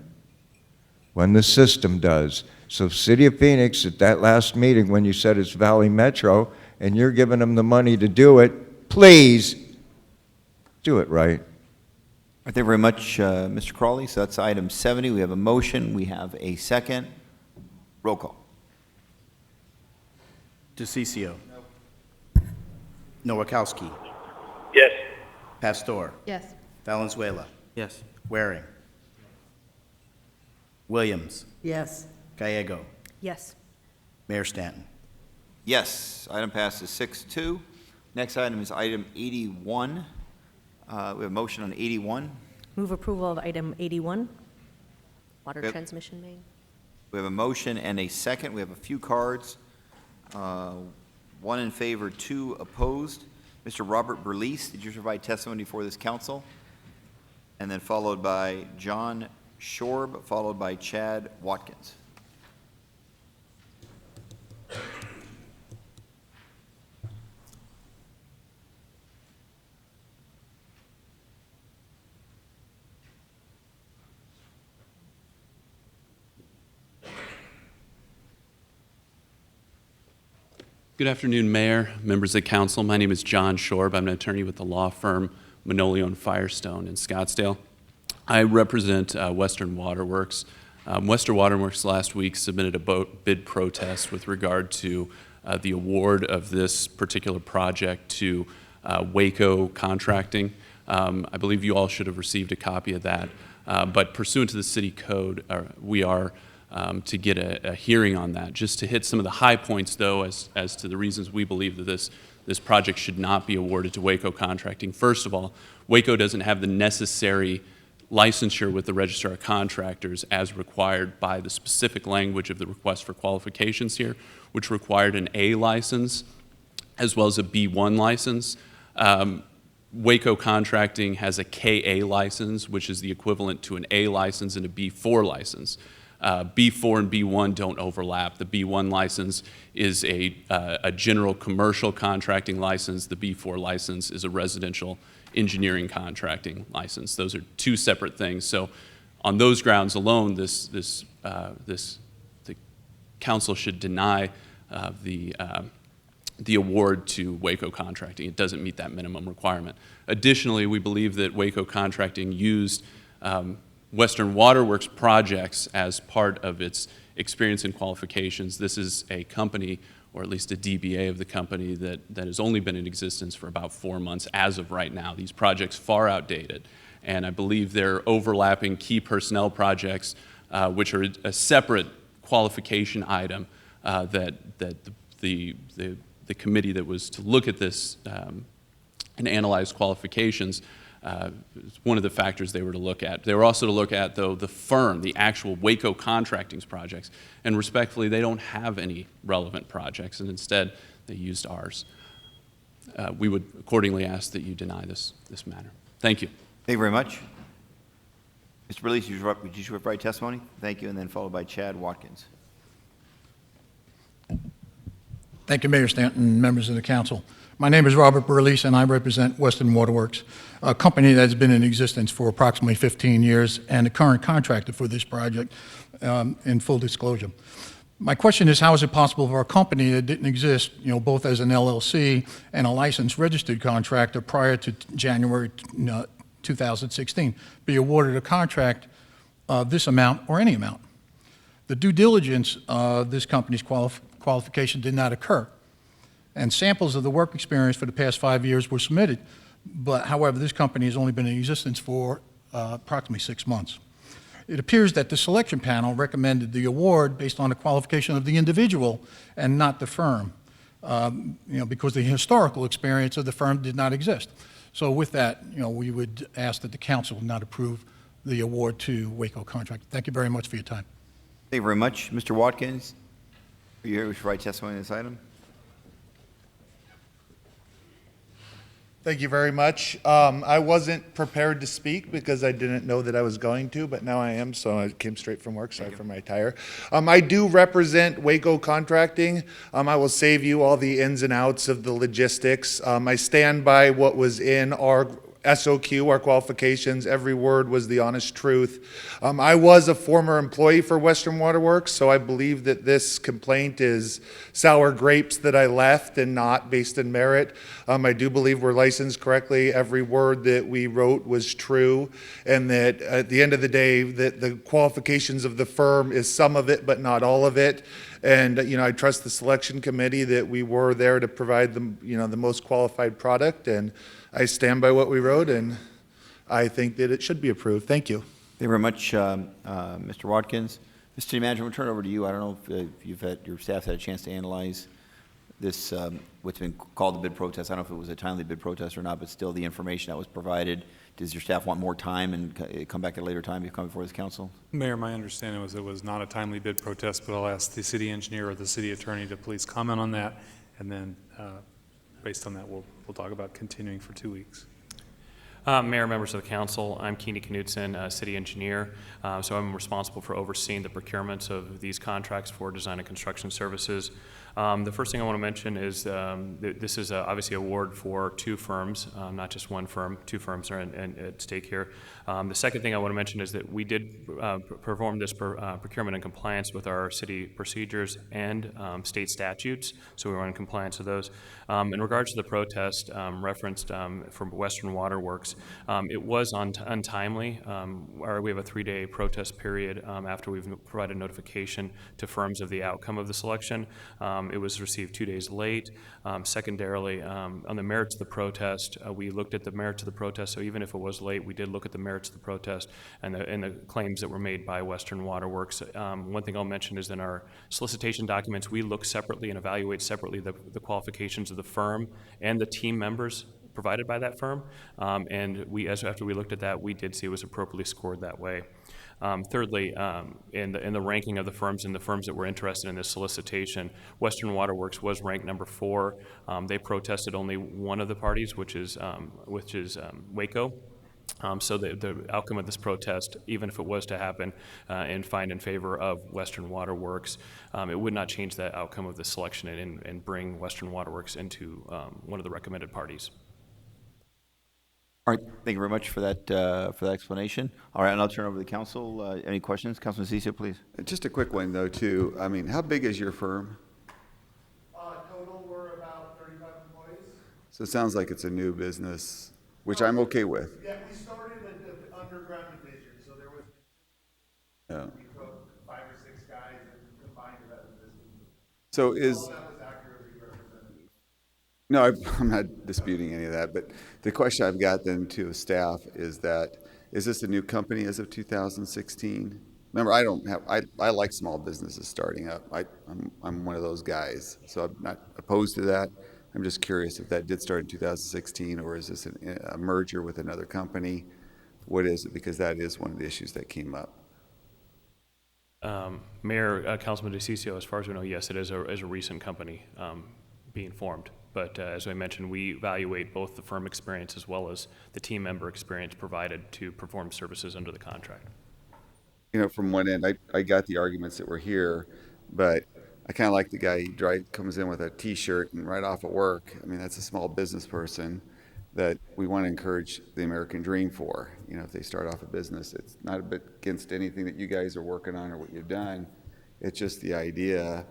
When the system does. So City of Phoenix, at that last meeting when you said it's Valley Metro, and you're giving them the money to do it, please do it right. Thank you very much, Mr. Crawley. So that's item 70. We have a motion. We have a second. Roll call. DeCiccio. Nowakowski. Yes. Pastor. Yes. Valenzuela. Yes. Waring. Williams. Yes. Gallego. Yes. Mayor Stanton. Yes, item passes 6-2. Next item is item 81. We have a motion on 81. Move approval of item 81, water Yep. transmission main. We have a motion and a second. We have a few cards. 1 in favor, 2 opposed. Mr. Robert Berlice, did you provide testimony before this council? And then followed by John Shorb, followed by Chad Watkins. Good afternoon, Mayor, members of council. My name is John Shorb. I'm an attorney with the law firm Manolio and Firestone in Scottsdale. I represent Western Waterworks. Western Waterworks last week submitted a bid protest with regard to the award of this particular project to Waco Contracting. I believe you all should have received a copy of that. But pursuant to the city code, we are to get a hearing on that. Just to hit some of the high points, though, as to the reasons we believe that this project should not be awarded to Waco Contracting. First of all, Waco doesn't have the necessary licensure with the Register of Contractors as required by the specific language of the request for qualifications here, which required an A license as well as a B1 license. Waco Contracting has a KA license, which is the equivalent to an A license and a B4 license. B4 and B1 don't overlap. The B1 license is a general commercial contracting license. The B4 license is a residential engineering contracting license. Those are two separate things. So on those grounds alone, the council should deny the award to Waco Contracting. It doesn't meet that minimum requirement. Additionally, we believe that Waco Contracting used Western Waterworks projects as part of its experience and qualifications. This is a company, or at least a DBA of the company, that has only been in existence for about 4 months as of right now. These projects far outdated, and I believe they're overlapping key personnel projects, which are a separate qualification item that the committee that was to look at this and analyze qualifications is one of the factors they were to look at. They were also to look at, though, the firm, the actual Waco Contracting's projects, and respectfully, they don't have any relevant projects, and instead, they used ours. We would accordingly ask that you deny this matter. Thank you. Thank you very much. Mr. Berlice, did you provide testimony? Thank you, and then followed by Chad Watkins. Thank you, Mayor Stanton, members of the council. My name is Robert Berlice, and I represent Western Waterworks, a company that's been in existence for approximately 15 years and the current contractor for this project, in full disclosure. My question is, how is it possible for a company that didn't exist, both as an LLC and a licensed registered contractor prior to January 2016, be awarded a contract of this amount or any amount? The due diligence of this company's qualification did not occur, and samples of the work experience for the past 5 years were submitted, but however, this company has only been in existence for approximately 6 months. It appears that the selection panel recommended the award based on the qualification of the individual and not the firm, because the historical experience of the firm did not exist. So with that, we would ask that the council not approve the award to Waco Contract. Thank you very much for your time. Thank you very much. Mr. Watkins, are you here to provide testimony on this item? Thank you very much. I wasn't prepared to speak because I didn't know that I was going to, but now I am, so I came straight from work. Sorry for my attire. I do represent Waco Contracting. I will save you all the ins and outs of the logistics. I stand by what was in our SOQ, our qualifications. Every word was the honest truth. I was a former employee for Western Waterworks, so I believe that this complaint is sour grapes that I left and not based in merit. I do believe we're licensed correctly. Every word that we wrote was true, and that at the end of the day, that the qualifications of the firm is some of it, but not all of it. And I trust the selection committee that we were there to provide the most qualified product, and I stand by what we wrote, and I think that it should be approved. Thank you. Thank you very much, Mr. Watkins. Mr. City Manager, I'm going to turn it over to you. I don't know if your staff had a chance to analyze this, what's been called the bid protest. I don't know if it was a timely bid protest or not, but still the information that was provided. Does your staff want more time and come back at a later time to come before this council? Mayor, my understanding was it was not a timely bid protest, but I'll ask the city engineer or the city attorney to please comment on that, and then based on that, we'll talk about continuing for 2 weeks. Mayor, members of the council, I'm Keeney Knudsen, city engineer. So I'm responsible for overseeing the procurements of these contracts for design and construction services. The first thing I want to mention is this is obviously an award for 2 firms, not just one firm. 2 firms are at stake here. The second thing I want to mention is that we did perform this procurement in compliance with our city procedures and state statutes, so we were in compliance with those. In regards to the protest referenced from Western Waterworks, it was untimely. We have a 3-day protest period after we've provided notification to firms of the outcome of the selection. It was received 2 days late. Secondarily, on the merits of the protest, we looked at the merits of the protest, so even if it was late, we did look at the merits of the protest and the claims that were made by Western Waterworks. One thing I'll mention is in our solicitation documents, we look separately and evaluate separately the qualifications of the firm and the team members provided by that firm, and after we looked at that, we did see it was appropriately scored that way. Thirdly, in the ranking of the firms and the firms that were interested in this solicitation, Western Waterworks was ranked number 4. They protested only one of the parties, which is Waco. So the outcome of this protest, even if it was to happen and find in favor of Western Waterworks, it would not change the outcome of the selection and bring Western Waterworks into one of the recommended parties. All right, thank you very much for that explanation. All right, and I'll turn over to the council. Any questions? Councilman Cicio, please. Just a quick one, though, too. I mean, how big is your firm? Total, we're about 35 employees. So it sounds like it's a new business, which I'm okay with. Yeah, we started the underground division, so there was, we took 5 or 6 guys and combined it as a business. So is... All that was accurately represented. No, I'm not disputing any of that, but the question I've got then to staff is this a new company as of 2016? Remember, I like small businesses starting up. I'm one of those guys, so I'm not opposed to that. I'm just curious if that did start in 2016, or is this a merger with another company? What is it? Because that is one of the issues that came up. Mayor, Councilman DeCiccio, as far as we know, yes, it is a recent company being formed. But as I mentioned, we evaluate both the firm experience as well as the team member experience provided to perform services under the contract. From one end, I got the arguments that were here, but I kind of like the guy, he comes in with a T-shirt and right off at work. I mean, that's a small business person that we want to encourage the American dream for. If they start off a business, it's not a bit against anything that you guys are working on or what you've done. It's just the idea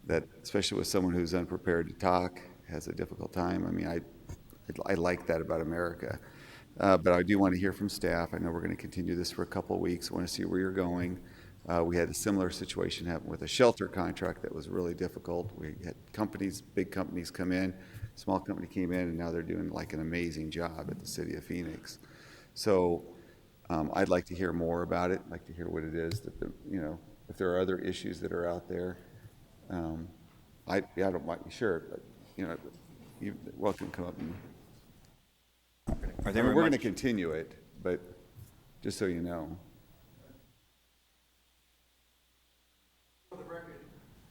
that, especially with someone who's unprepared to talk, has a difficult time. I mean, I like that about America. But I do want to hear from staff. I know we're going to continue this for a couple of weeks. I want to see where you're going. We had a similar situation happen with a shelter contract that was really difficult. We had big companies come in, small company came in, and now they're doing like an amazing job at the city of Phoenix. So I'd like to hear more about it. I'd like to hear what it is that if there are other issues that are out there. I don't mind, sure, but, you're welcome to come up and. We're going to continue it, but just so you know.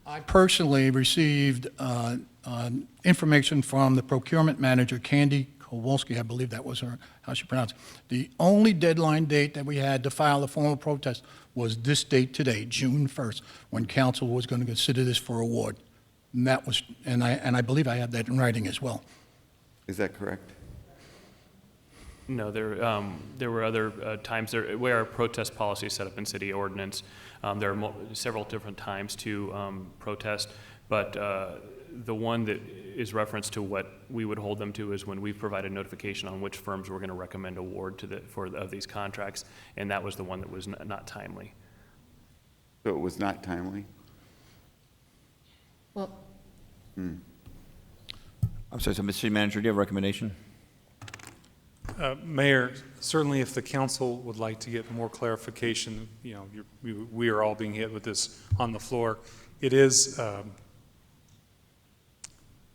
I personally received information from the procurement manager, Candy Kowalski, I believe that was how she pronounced it. The only deadline date that we had to file a formal protest was this date today, June 1st, when council was going to consider this for award. And that was, and I believe I have that in writing as well. Is that correct? No, there were other times where our protest policy is set up in city ordinance. There are several different times to protest, but the one that is referenced to what we would hold them to is when we provided notification on which firms we're going to recommend award of these contracts, and that was the one that was not timely. So it was not timely? Well, I'm sorry, so Mr. City Manager, do you have a recommendation? Mayor, certainly if the council would like to get more clarification, we are all being hit with this on the floor. It is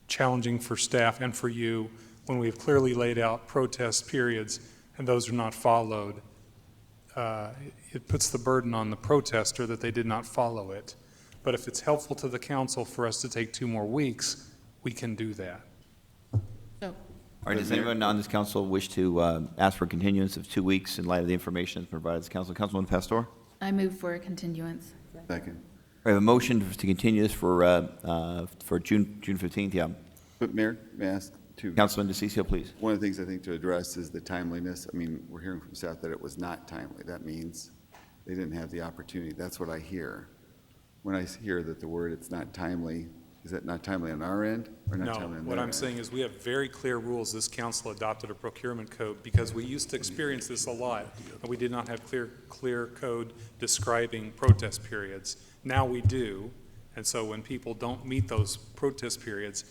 challenging for staff and for you when we have clearly laid out protest periods and those are not followed. It puts the burden on the protester that they did not follow it. But if it's helpful to the council for us to take 2 more weeks, we can do that. All right, does anyone on this council wish to ask for a continuance of 2 weeks in light of the information that's provided to the council? Councilman Pastor? I move for a continuance. Second. I have a motion to continue this for June 15th, yeah. But Mayor, may I ask Councilman DeCiccio, please. One of the things I think to address is the timeliness. I mean, we're hearing from staff that it was not timely. That means they didn't have the opportunity. That's what I hear. When I hear that the word it's not timely, is that not timely on our end or not timely on their end? No, what I'm saying is we have very clear rules. This council adopted a procurement code because we used to experience this a lot, and we did not have clear code describing protest periods. Now we do, and so when people don't meet those protest periods,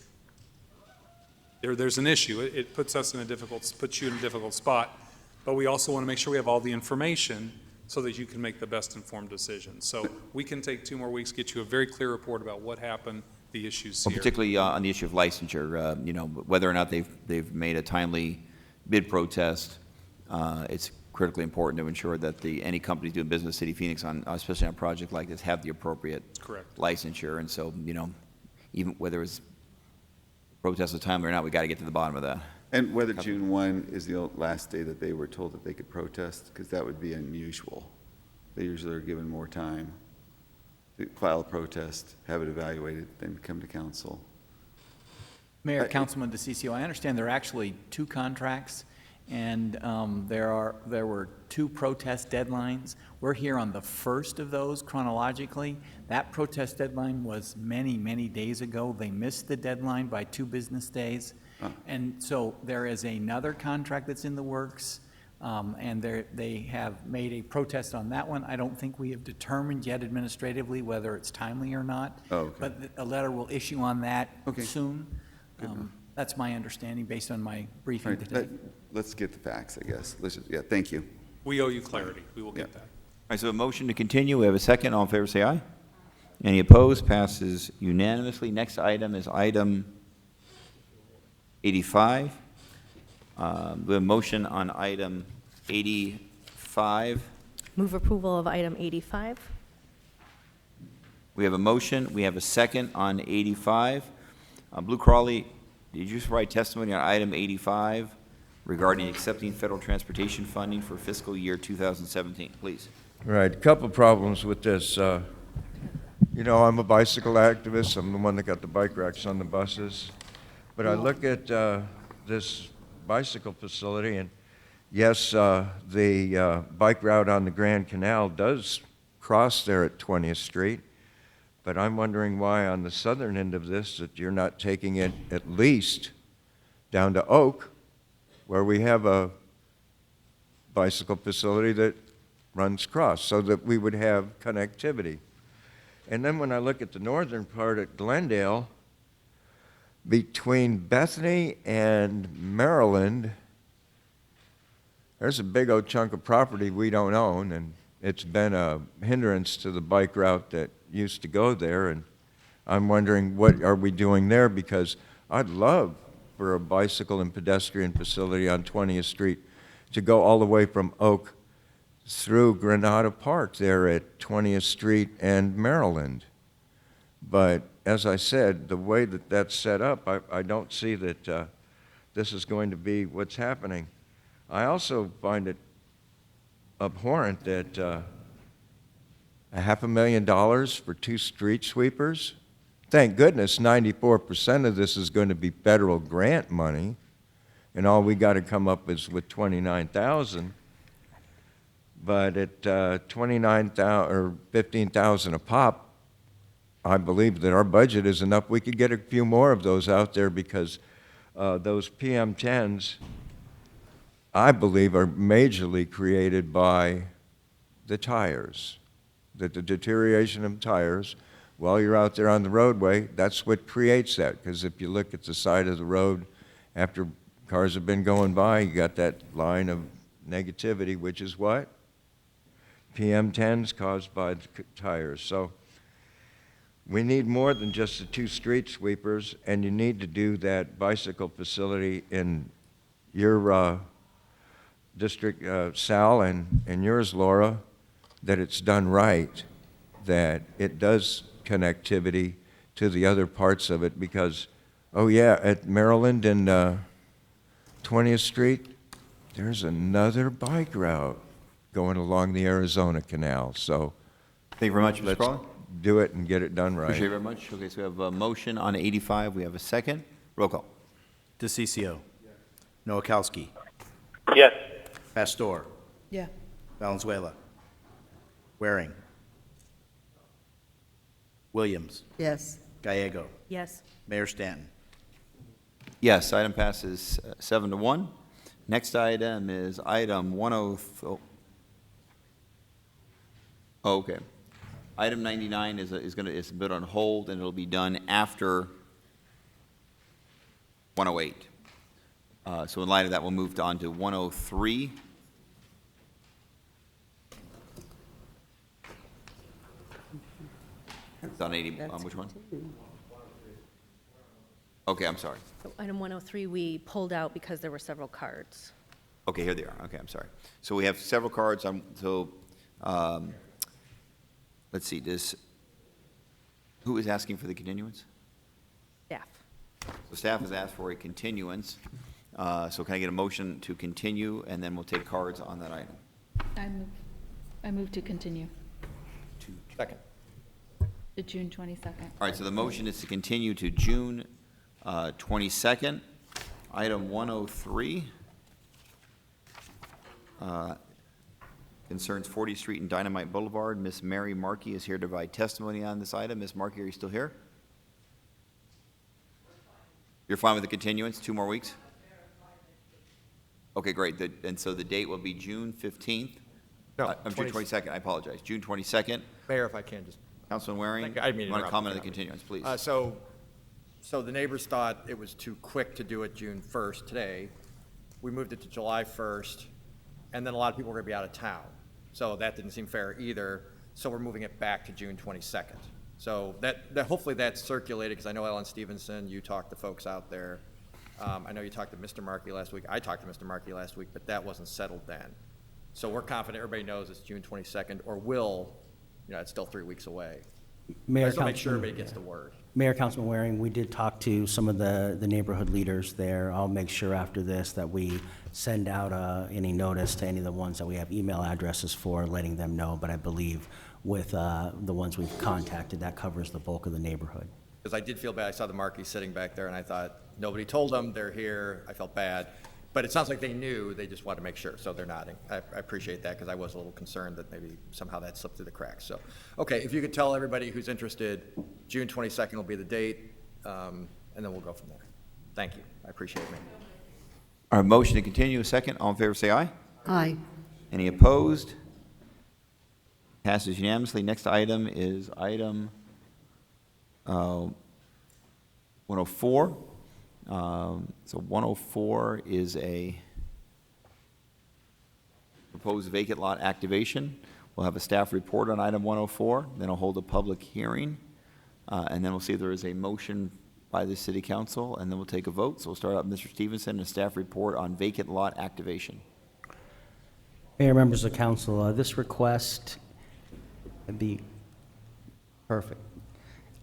there's an issue. It puts you in a difficult spot, but we also want to make sure we have all the information so that you can make the best informed decision. So we can take 2 more weeks, get you a very clear report about what happened, the issues here. Particularly on the issue of licensure, whether or not they've made a timely bid protest, it's critically important to ensure that any companies doing business with City of Phoenix, especially on a project like this, have the appropriate licensure. And so, even whether it's protest of timely or not, we got to get to the bottom of that. And whether June 1 is the last day that they were told that they could protest, because that would be unusual. They usually are given more time to file a protest, have it evaluated, then come to council. Mayor, Councilman DeCiccio, I understand there are actually 2 contracts, and there were 2 protest deadlines. We're here on the first of those chronologically. That protest deadline was many, many days ago. They missed the deadline by 2 business days. And so there is another contract that's in the works, and they have made a protest on that one. I don't think we have determined yet administratively whether it's timely or not. But a letter will issue on that soon. That's my understanding based on my briefing today. Let's get the facts, I guess. Thank you. We owe you clarity. We will get that. All right, so a motion to continue. We have a second. All in favor, say aye. Any opposed? Passes unanimously. Next item is item 85. We have a motion on item 85. Move approval of item 85. We have a motion. We have a second on 85. Blue Crawley, did you provide testimony on item 85 regarding accepting federal transportation funding for fiscal year 2017? Please. Right, a couple problems with this. I'm a bicycle activist. I'm the one that got the bike racks on the buses. But I look at this bicycle facility, and yes, the bike route on the Grand Canal does cross there at 20th Street, but I'm wondering why on the southern end of this that you're not taking it at least down to Oak, where we have a bicycle facility that runs across, so that we would have connectivity. And then when I look at the northern part at Glendale, between Bethany and Maryland, there's a big old chunk of property we don't own, and it's been a hindrance to the bike route that used to go there, and I'm wondering what are we doing there, because I'd love for a bicycle and pedestrian facility on 20th Street to go all the way from Oak through Granada Park there at 20th Street and Maryland. But as I said, the way that that's set up, I don't see that this is going to be what's happening. I also find it abhorrent that $500,000 for 2 street sweepers. Thank goodness 94% of this is going to be federal grant money, and all we got to come up is with $29,000. But at $29,000 or $15,000 a pop, I believe that our budget is enough. We could get a few more of those out there, because those PM10s, I believe, are majorly created by the tires, that the deterioration of tires while you're out there on the roadway, that's what creates that. Because if you look at the side of the road after cars have been going by, you got that line of negativity, which is what? PM10s caused by the tires. So we need more than just the 2 street sweepers, and you need to do that bicycle facility in your district, Sal, and yours, Laura, that it's done right, that it does connectivity to the other parts of it, because, oh yeah, at Maryland and 20th Street, there's another bike route going along the Arizona Canal. So Thank you very much, Mr. let's Crawley. do it and get it done right. Appreciate it very much. Okay, so we have a motion on 85. We have a second. Roll call. DeCiccio. Noakowski. Yes. Pastor. Yeah. Valenzuela. Waring. Williams. Yes. Gallego. Yes. Mayor Stanton. Yes, item passes 7-1. Next item is item 103. Oh, okay. Item 99 is a bit on hold, and it'll be done after 108. So in light of that, we'll move on to 103. It's on 80, which one? Okay, I'm sorry. So item 103, we pulled out because there were several cards. Okay, here they are. Okay, I'm sorry. So we have several cards. Let's see, who is asking for the continuance? Staff. So staff has asked for a continuance. So can I get a motion to continue, and then we'll take cards on that item? I move to continue Second. to June 22nd. All right, so the motion is to continue to June 22nd. Item 103 concerns 40th Street and Dynamite Boulevard. Miss Mary Markey is here to provide testimony on this item. Miss Markey, are you still here? You're fine with the continuance, 2 more weeks? Okay, great. And so the date will be June 15th? No, June 22nd, I apologize. June 22nd. Mayor, if I can just. Councilman Waring, I didn't mean to you want to interrupt comment on the you. continuance, please? So the neighbors thought it was too quick to do it June 1st today. We moved it to July 1st, and then a lot of people were going to be out of town. So that didn't seem fair either, so we're moving it back to June 22nd. So that hopefully that's circulated, because I know Ellen Stevenson, you talked to folks out there. I know you talked to Mr. Markey last week. I talked to Mr. Markey last week, but that wasn't settled then. So we're confident everybody knows it's June 22nd, or will, it's still 3 weeks away. Mayor, Just to make sure Councilman- everybody gets the word. Mayor, Councilman Waring, we did talk to some of the neighborhood leaders there. I'll make sure after this that we send out any notice to any of the ones that we have email addresses for, letting them know. But I believe with the ones we've contacted, that covers the bulk of the neighborhood. Because I did feel bad. I saw the Markey sitting back there, and I thought, nobody told them they're here. I felt bad. But it sounds like they knew. They just wanted to make sure, so they're nodding. I appreciate that, because I was a little concerned that maybe somehow that slipped through the cracks. So, okay, if you could tell everybody who's interested, June 22nd will be the date, and then we'll go from there. Thank you. I appreciate it, man. Our motion to continue, a second. All in favor, say aye. Aye. Any opposed? Passes unanimously. Next item is item 104. So 104 is proposed vacant lot activation. We'll have a staff report on item 104, then I'll hold a public hearing, and then we'll see if there is a motion by the city council, and then we'll take a vote. So we'll start out with Mr. Stevenson, a staff report on vacant lot activation. Mayor, members of council, this request would be perfect.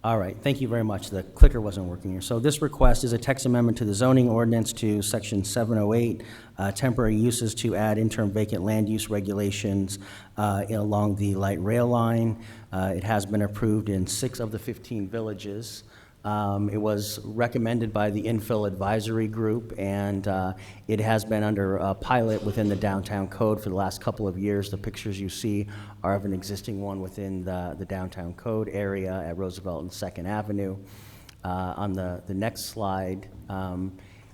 All right, thank you very much. The clicker wasn't working here. So this request is a text amendment to the zoning ordinance to section 708, temporary uses to add interim vacant land use regulations along the light rail line. It has been approved in 6 of the 15 villages. It was recommended by the Infill Advisory Group, and it has been under a pilot within the downtown code for the last couple of years. The pictures you see are of an existing one within the downtown code area at Roosevelt and 2nd Avenue. On the next slide,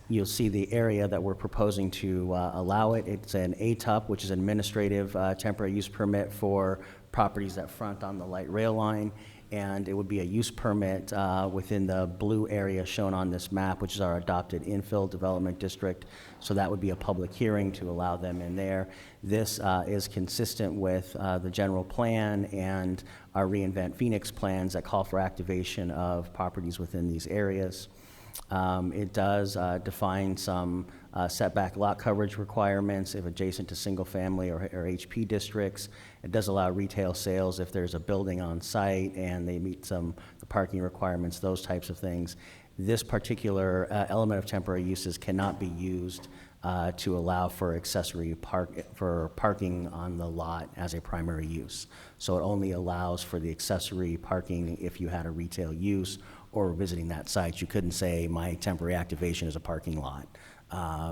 you'll see the area that we're proposing to allow it. It's an ATUP, which is an administrative temporary use permit for properties that front on the light rail line. And it would be a use permit within the blue area shown on this map, which is our adopted infill development district. So that would be a public hearing to allow them in there. This is consistent with the general plan and our reInvent Phoenix plans that call for activation of properties within these areas. It does define some setback lot coverage requirements if adjacent to single-family or HP districts. It does allow retail sales if there's a building on site and they meet the parking requirements, those types of things. This particular element of temporary uses cannot be used to allow for parking on the lot as a primary use. So it only allows for the accessory parking if you had a retail use or visiting that site. You couldn't say my temporary activation is a parking lot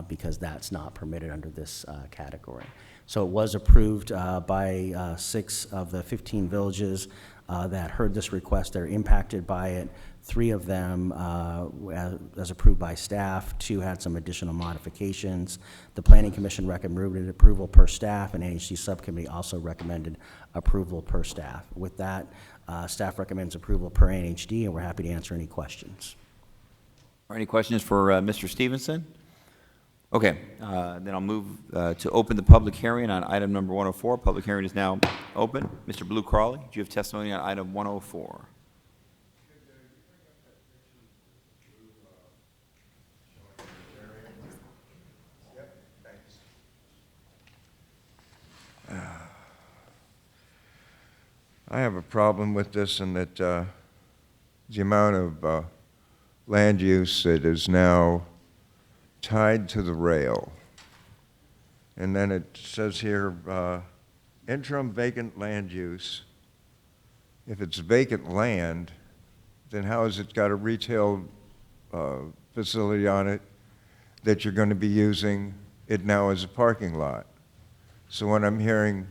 because that's not permitted under this category. So it was approved by 6 of the 15 villages that heard this request. They're impacted by it. 3 of them, as approved by staff, 2 had some additional modifications. The Planning Commission recommended approval per staff, and NHD Subcommittee also recommended approval per staff. With that, staff recommends approval per NHD, and we're happy to answer any questions. Are any questions for Mr. Stevenson? Okay, then I'll move to open the public hearing on item number 104. Public hearing is now open. Mr. Blue Crawley, do you have testimony on item 104? I have a problem with this in that the amount of land use that is now tied to the rail. And then it says here, interim vacant land use. If it's vacant land, then how has it got a retail facility on it that you're going to be using it now as a parking lot? So when I'm hearing,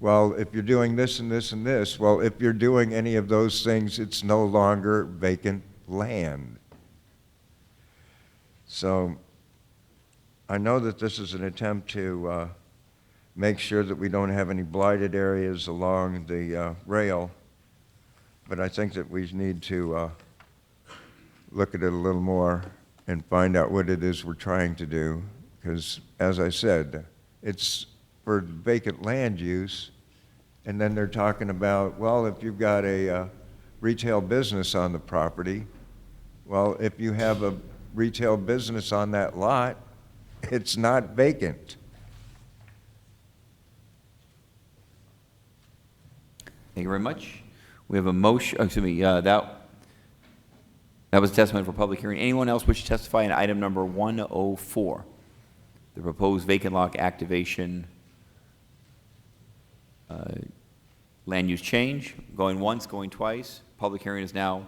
well, if you're doing this and this and this, well, if you're doing any of those things, it's no longer vacant land. So I know that this is an attempt to make sure that we don't have any blighted areas along the rail, but I think that we need to look at it a little more and find out what it is we're trying to do, because as I said, it's for vacant land use, and then they're talking about, well, if you've got a retail business on the property, well, if you have a retail business on that lot, it's not vacant. Thank you very much. We have a motion, excuse me, that was testimony for public hearing. Anyone else wish to testify on item number 104? The proposed vacant lot activation land use change. Going once, going twice. Public hearing is now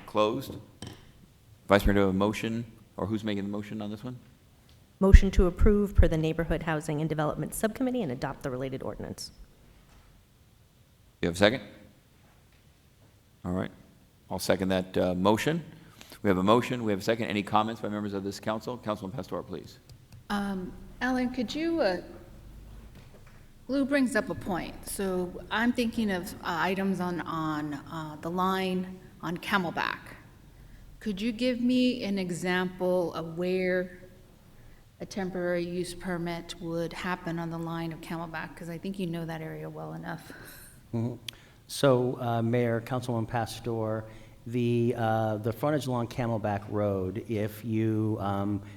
closed. Vice Mayor, do I have a motion, or who's making the motion on this one? Motion to approve per the Neighborhood Housing and Development Subcommittee and adopt the related ordinance. You have a second? All right. I'll second that motion. We have a motion. We have a second. Any comments by members of this council? Councilman Pastor, please. Alan, could you, Lou brings up a point. So I'm thinking of items on the line on Camelback. Could you give me an example of where a temporary use permit would happen on the line of Camelback? Because I think you know that area well enough. So, Mayor, Councilwoman Pastor, the frontage along Camelback Road, if you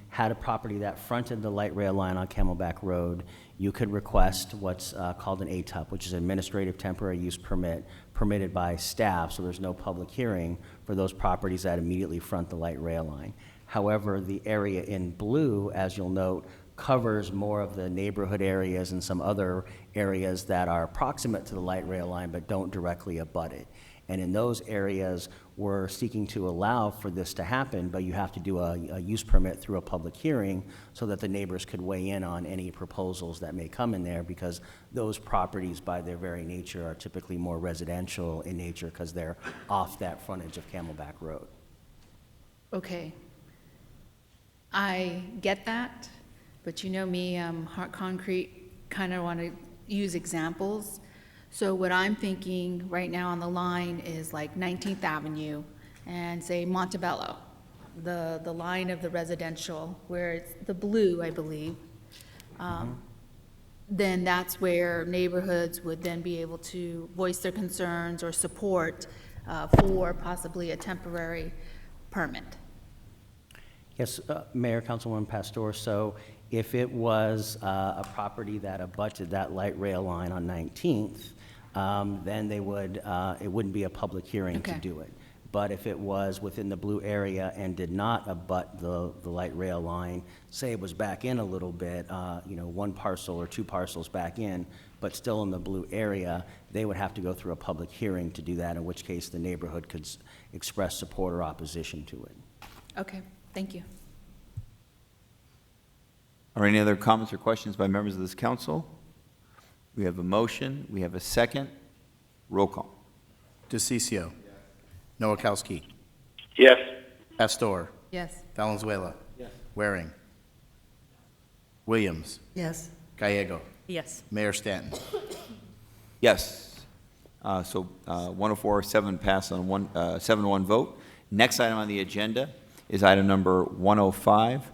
had a property that fronted the light rail line on Camelback Road, you could request what's called an ATUP, which is an Administrative Temporary Use Permit, permitted by staff, so there's no public hearing for those properties that immediately front the light rail line. However, the area in blue, as you'll note, covers more of the neighborhood areas and some other areas that are proximate to the light rail line but don't directly abut it. And in those areas, we're seeking to allow for this to happen, but you have to do a use permit through a public hearing so that the neighbors could weigh in on any proposals that may come in there, because those properties by their very nature are typically more residential in nature because they're off that frontage of Camelback Road. Okay. I get that, but you know me, concrete, kind of want to use examples. So what I'm thinking right now on the line is like 19th Avenue and say Montebello, the line of the residential where it's the blue, I believe. Then that's where neighborhoods would then be able to voice their concerns or support for possibly a temporary permit. Yes, Mayor, Councilwoman Pastor, so if it was a property that abutted that light rail line on 19th, then they would, it wouldn't be a public hearing to do it. But if it was within the blue area and did not abut the light rail line, say it was back in a little bit, you know, one parcel or two parcels back in, but still in the blue area, they would have to go through a public hearing to do that, in which case the neighborhood could express support or opposition to it. Okay, thank you. Are any other comments or questions by members of this council? We have a motion. We have a second. Roll call. DeCiccio. Noakowski. Yes. Pastor. Yes. Valenzuela. Yes. Waring. Williams. Yes. Gallego. Yes. Mayor Stanton. Yes. 104, 7 pass on 7-1 vote. Next item on the agenda is item number 105.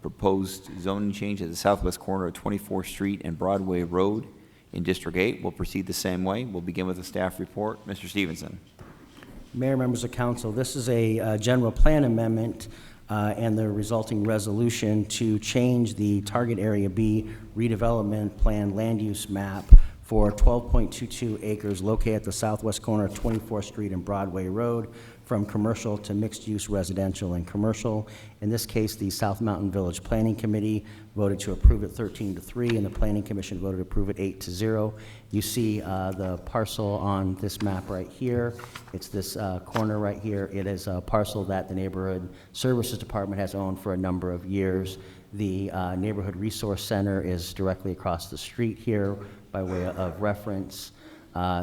Proposed zoning change at the southwest corner of 24th Street and Broadway Road in District 8. We'll proceed the same way. We'll begin with a staff report. Mr. Stevenson. Mayor, members of council, this is a general plan amendment and the resulting resolution to change the Target Area B redevelopment plan land use map for 12.22 acres located at the southwest corner of 24th Street and Broadway Road from commercial to mixed-use residential and commercial. In this case, the South Mountain Village Planning Committee voted to approve it 13-3, and the Planning Commission voted to approve it 8-0. You see the parcel on this map right here. It's this corner right here. It is a parcel that the Neighborhood Services Department has owned for a number of years. The Neighborhood Resource Center is directly across the street here by way of reference.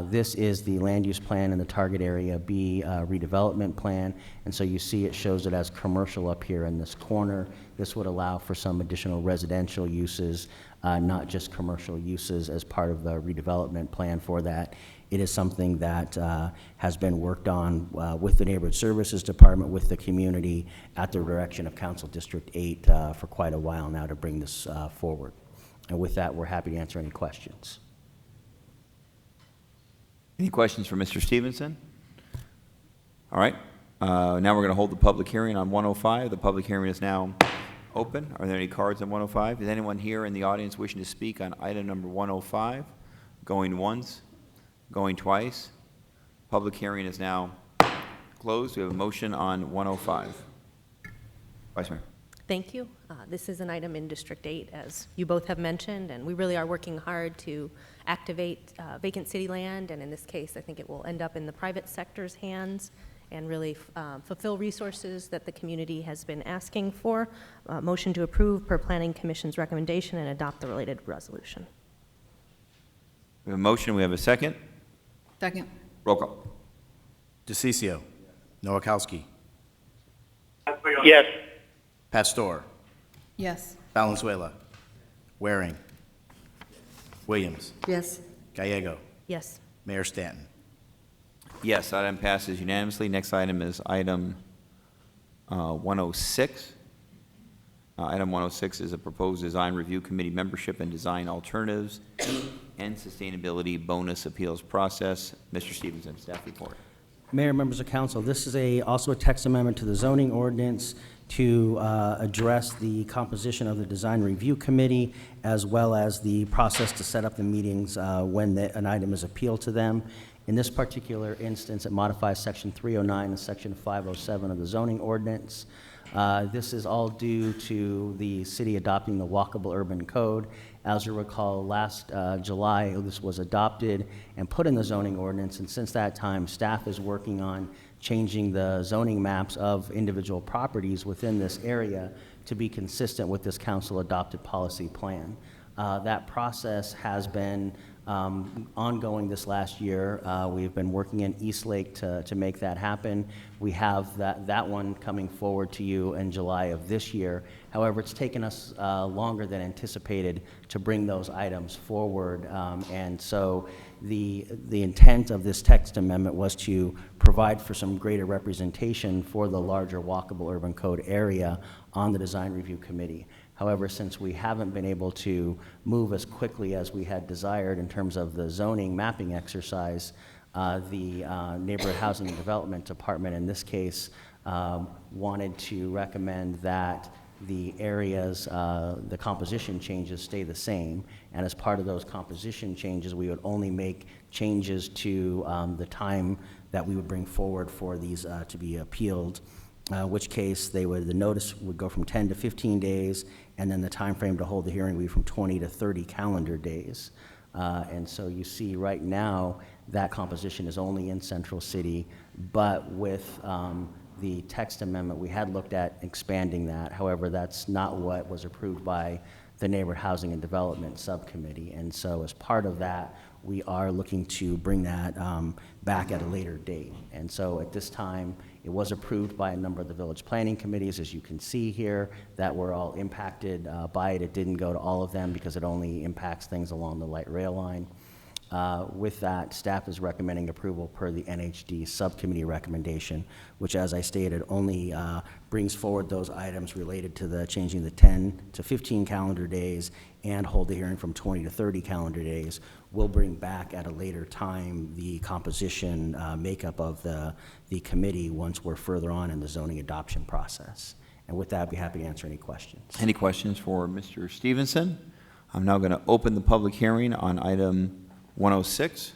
This is the land use plan and the Target Area B redevelopment plan, and so you see it shows it as commercial up here in this corner. This would allow for some additional residential uses, not just commercial uses, as part of the redevelopment plan for that. It is something that has been worked on with the Neighborhood Services Department, with the community, at the direction of Council District 8 for quite a while now to bring this forward. And with that, we're happy to answer any questions. Any questions for Mr. Stevenson? All right. Now we're going to hold the public hearing on 105. The public hearing is now open. Are there any cards on 105? Is anyone here in the audience wishing to speak on item number 105? Going once, going twice. Public hearing is now closed. We have a motion on 105. Vice Mayor. Thank you. This is an item in District 8, as you both have mentioned, and we really are working hard to activate vacant city land, and in this case, I think it will end up in the private sector's hands and really fulfill resources that the community has been asking for. Motion to approve per Planning Commission's recommendation and adopt the related resolution. We have a motion. We have a second. Second. Roll call. DeCiccio. Noakowski. Yes. Pastor. Yes. Valenzuela. Waring. Williams. Yes. Gallego. Yes. Mayor Stanton. Yes, item passes unanimously. Next item is item 106. Item 106 is a proposed design review committee membership and design alternatives and sustainability bonus appeals process. Mr. Stevenson, staff report. Mayor, members of council, this is also a text amendment to the zoning ordinance to address the composition of the design review committee, as well as the process to set up the meetings when an item is appealed to them. In this particular instance, it modifies Section 309 and Section 507 of the zoning ordinance. This is all due to the city adopting the Walkable Urban Code. As you recall, last July, this was adopted and put in the zoning ordinance, and since that time, staff is working on changing the zoning maps of individual properties within this area to be consistent with this council-adopted policy plan. That process has been ongoing this last year. We've been working in Eastlake to make that happen. We have that one coming forward to you in July of this year. However, it's taken us longer than anticipated to bring those items forward. And so the intent of this text amendment was to provide for some greater representation for the larger Walkable Urban Code area on the Design Review Committee. However, since we haven't been able to move as quickly as we had desired in terms of the zoning mapping exercise, the Neighborhood Housing and Development Department, in this case, wanted to recommend that the areas, the composition changes stay the same. And as part of those composition changes, we would only make changes to the time that we would bring forward for these to be appealed. Which case the notice would go from 10 to 15 days, and then the time frame to hold the hearing would be from 20 to 30 calendar days. And so you see right now that composition is only in Central City, but with the text amendment, we had looked at expanding that. However, that's not what was approved by the Neighborhood Housing and Development Subcommittee. And so as part of that, we are looking to bring that back at a later date. And so at this time, it was approved by a number of the village planning committees, as you can see here, that were all impacted by it. It didn't go to all of them because it only impacts things along the light rail line. With that, staff is recommending approval per the NHD subcommittee recommendation, which, as I stated, only brings forward those items related to the changing the 10 to 15 calendar days and hold the hearing from 20 to 30 calendar days. We'll bring back at a later time the composition makeup of the committee once we're further on in the zoning adoption process. And with that, I'd be happy to answer any questions. Any questions for Mr. Stevenson? I'm now going to open the public hearing on item 106.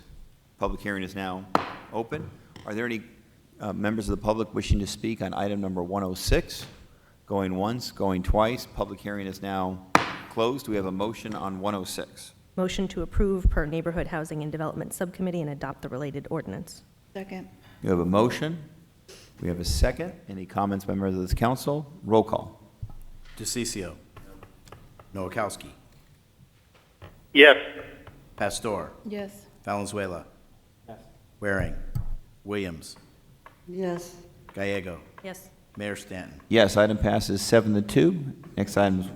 Public hearing is now open. Are there any members of the public wishing to speak on item number 106? Going once, going twice. Public hearing is now closed. Do we have a motion on 106? Motion to approve per Neighborhood Housing and Development Subcommittee and adopt the related ordinance. Second. We have a motion. We have a second. Any comments by members of this council? Roll call. DeCiccio. Nowakowski. Yes. Pastor. Yes. Valenzuela. Waring. Williams. Yes. Gallego. Yes. Mayor Stanton. Yes, item passes 7-2. Next item is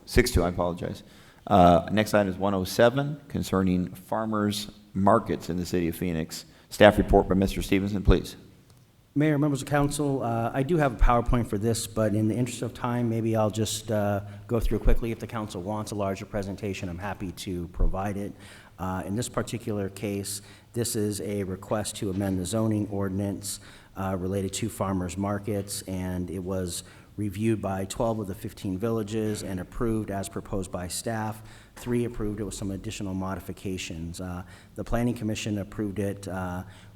6-2, I apologize. Next item is 107 concerning farmers markets in the city of Phoenix. Staff report by Mr. Stevenson, please. Mayor, members of council, I do have a PowerPoint for this, but in the interest of time, maybe I'll just go through quickly. If the council wants a larger presentation, I'm happy to provide it. In this particular case, this is a request to amend the zoning ordinance related to farmers markets, and it was reviewed by 12 of the 15 villages and approved as proposed by staff. 3 approved it with some additional modifications. The Planning Commission approved it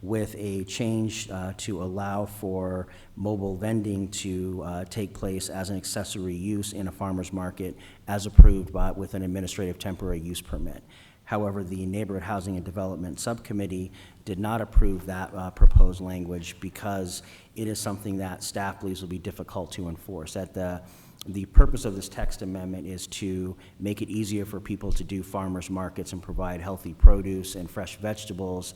with a change to allow for mobile vending to take place as an accessory use in a farmer's market as approved with an administrative temporary use permit. However, the Neighborhood Housing and Development Subcommittee did not approve that proposed language because it is something that staff believes will be difficult to enforce. The purpose of this text amendment is to make it easier for people to do farmers markets and provide healthy produce and fresh vegetables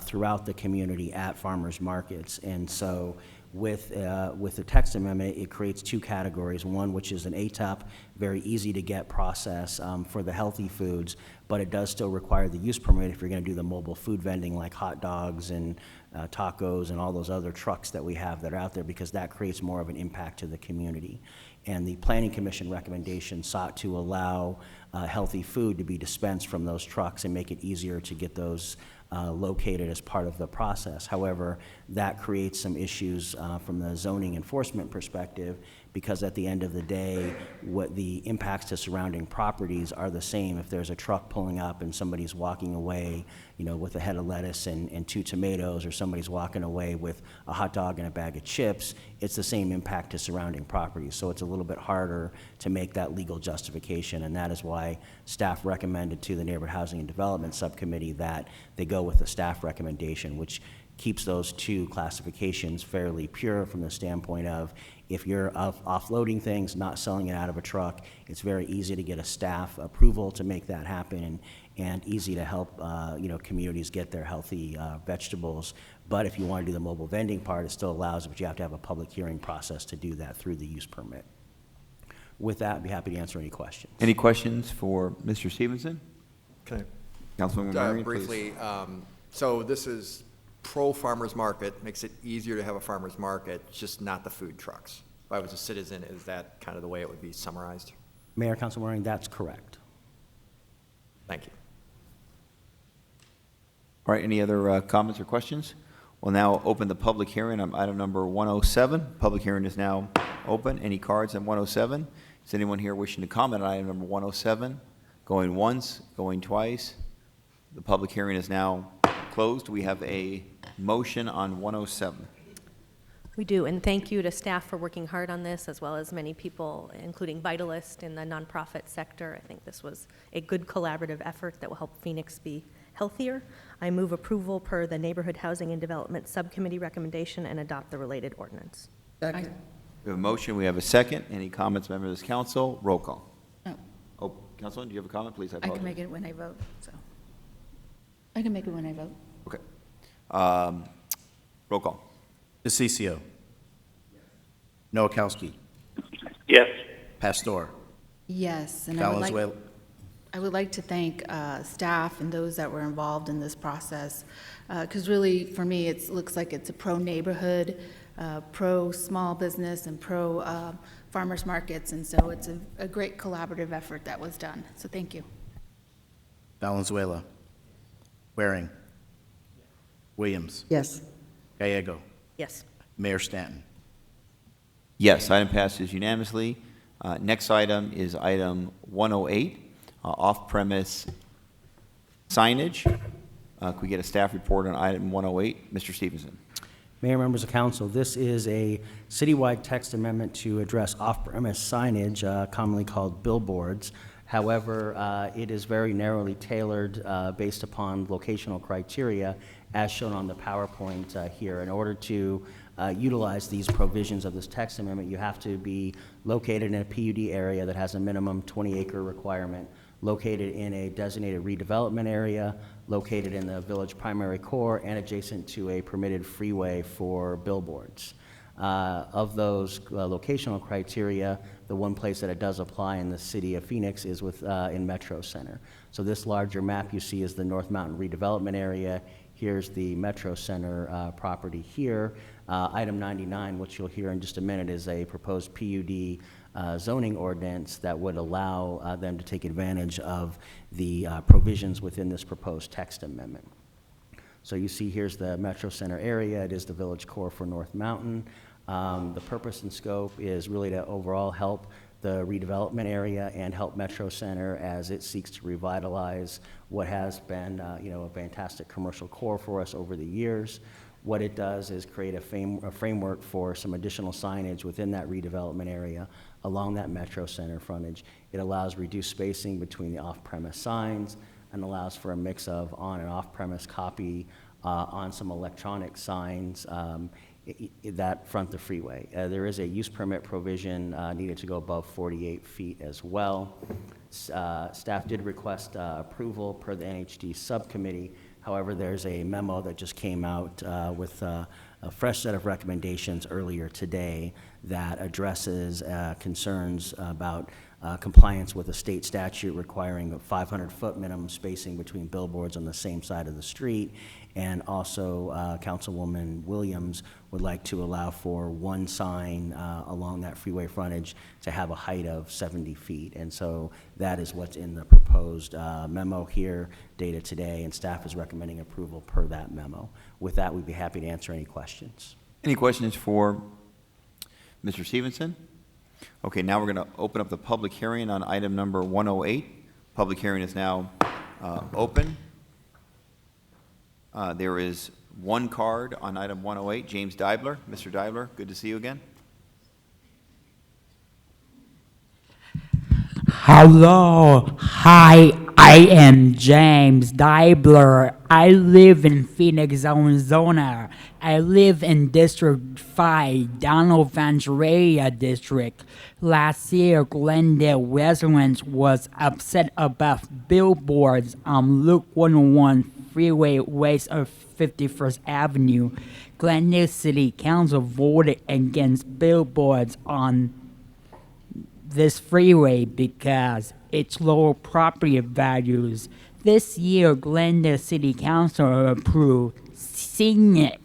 throughout the community at farmers markets. And so with the text amendment, it creates 2 categories. One, which is an ATUP, very easy to get process for the healthy foods, but it does still require the use permit if you're going to do the mobile food vending like hot dogs and tacos and all those other trucks that we have that are out there, because that creates more of an impact to the community. And the Planning Commission recommendation sought to allow healthy food to be dispensed from those trucks and make it easier to get those located as part of the process. However, that creates some issues from the zoning enforcement perspective, because at the end of the day, what the impacts to surrounding properties are the same. If there's a truck pulling up and somebody's walking away, you know, with a head of lettuce and 2 tomatoes, or somebody's walking away with a hot dog and a bag of chips, it's the same impact to surrounding properties. So it's a little bit harder to make that legal justification, and that is why staff recommended to the Neighborhood Housing and Development Subcommittee that they go with the staff recommendation, which keeps those two classifications fairly pure from the standpoint of, if you're offloading things, not selling it out of a truck, it's very easy to get a staff approval to make that happen, and easy to help you know, communities get their healthy vegetables. But if you want to do the mobile vending part, it still allows it, but you have to have a public hearing process to do that through the use permit. With that, I'd be happy to answer any questions. Any questions for Mr. Stevenson? Can Councilwoman Murray, please. briefly, so this is pro-farmer's market, makes it easier to have a farmer's market, just not the food trucks. If I was a citizen, is that kind of the way it would be summarized? Mayor, Councilman Waring, that's correct. Thank you. All right, any other comments or questions? We'll now open the public hearing on item number 107. Public hearing is now open. Any cards on 107? Is anyone here wishing to comment on item number 107? Going once, going twice? The public hearing is now closed. We have a motion on 107. We do, and thank you to staff for working hard on this, as well as many people, including Vitalist in the nonprofit sector. I think this was a good collaborative effort that will help Phoenix be healthier. I move approval per the Neighborhood Housing and Development Subcommittee recommendation and adopt the related ordinance. We have a motion. We have a second. Any comments, members of this council? Roll call. No. Oh, Councilman, do you have a comment, please? I can make it when I vote, so. I can make it when I vote. Okay. Roll call. DeCiccio. Noakowski. Yes. Pastor. Yes, and Valenzuela. I would like to thank staff and those that were involved in this process, because really, for me, it looks like it's a pro-neighborhood, pro-small business, and pro-farmers markets, and so it's a great collaborative effort that was done. So thank you. Valenzuela. Waring. Williams. Yes. Gallego. Yes. Mayor Stanton. Yes, item passes unanimously. Next item is item 108, off-premise signage. Could we get a staff report on item 108? Mr. Stevenson. Mayor, members of council, this is a citywide text amendment to address off-premise signage, commonly called billboards. However, it is very narrowly tailored based upon locational criteria, as shown on the PowerPoint here. In order to utilize these provisions of this text amendment, you have to be located in a PUD area that has a minimum 20-acre requirement, located in a designated redevelopment area, located in the village primary core, and adjacent to a permitted freeway for billboards. Of those locational criteria, the one place that it does apply in the city of Phoenix is in Metro Center. So this larger map you see is the North Mountain redevelopment area. Here's the Metro Center property here. Item 99, which you'll hear in just a minute, is a proposed PUD zoning ordinance that would allow them to take advantage of the provisions within this proposed text amendment. So you see here's the Metro Center area. It is the village core for North Mountain. The purpose and scope is really to overall help the redevelopment area and help Metro Center as it seeks to revitalize what has been a fantastic commercial core for us over the years. What it does is create a framework for some additional signage within that redevelopment area along that Metro Center frontage. It allows reduced spacing between the off-premise signs and allows for a mix of on and off-premise copy on some electronic signs that front the freeway. There is a use permit provision needed to go above 48 feet as well. Staff did request approval per the NHD subcommittee. However, there's a memo that just came out with a fresh set of recommendations earlier today that addresses concerns about compliance with a state statute requiring a 500-foot minimum spacing between billboards on the same side of the street. And also, Councilwoman Williams would like to allow for one sign along that freeway frontage to have a height of 70 feet. And so that is what's in the proposed memo here dated today, and staff is recommending approval per that memo. With that, we'd be happy to answer any questions. Any questions for Mr. Stevenson? Okay, now we're going to open up the public hearing on item number 108. Public hearing is now open. There is one card on item 108, James Deibler. Mr. Deibler, good to see you again. Hello, hi, I am James Deibler. I live in Phoenix, Arizona. I live in District 5, Donald Rancheria District. Last year, Glendale residents was upset about billboards on Loop 101 freeway west of 51st Avenue. Glendale City Council voted against billboards on this freeway because it's lower property values. This year, Glendale City Council approved scenic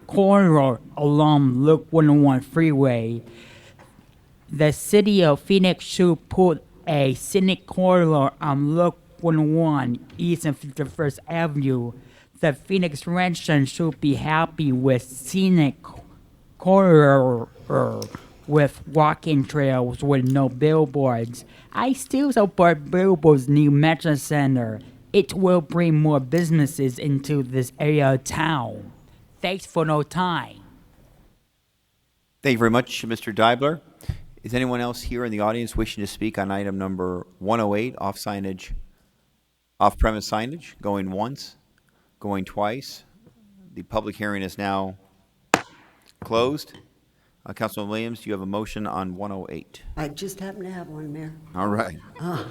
corridor along Loop 101 freeway. The city of Phoenix should put a scenic corridor on Loop 101 east of 51st Avenue. The Phoenix residents should be happy with scenic corridor with walking trails with no billboards. I still support billboards near Metro Center. It will bring more businesses into this area of town. Thanks for no time. Thank you very much, Mr. Deibler. Is anyone else here in the audience wishing to speak on item number 108, off-premise signage? Going once, going twice. The public hearing is now closed. Councilman Williams, do you have a motion on 108? I just happen to have one, Mayor. All right. I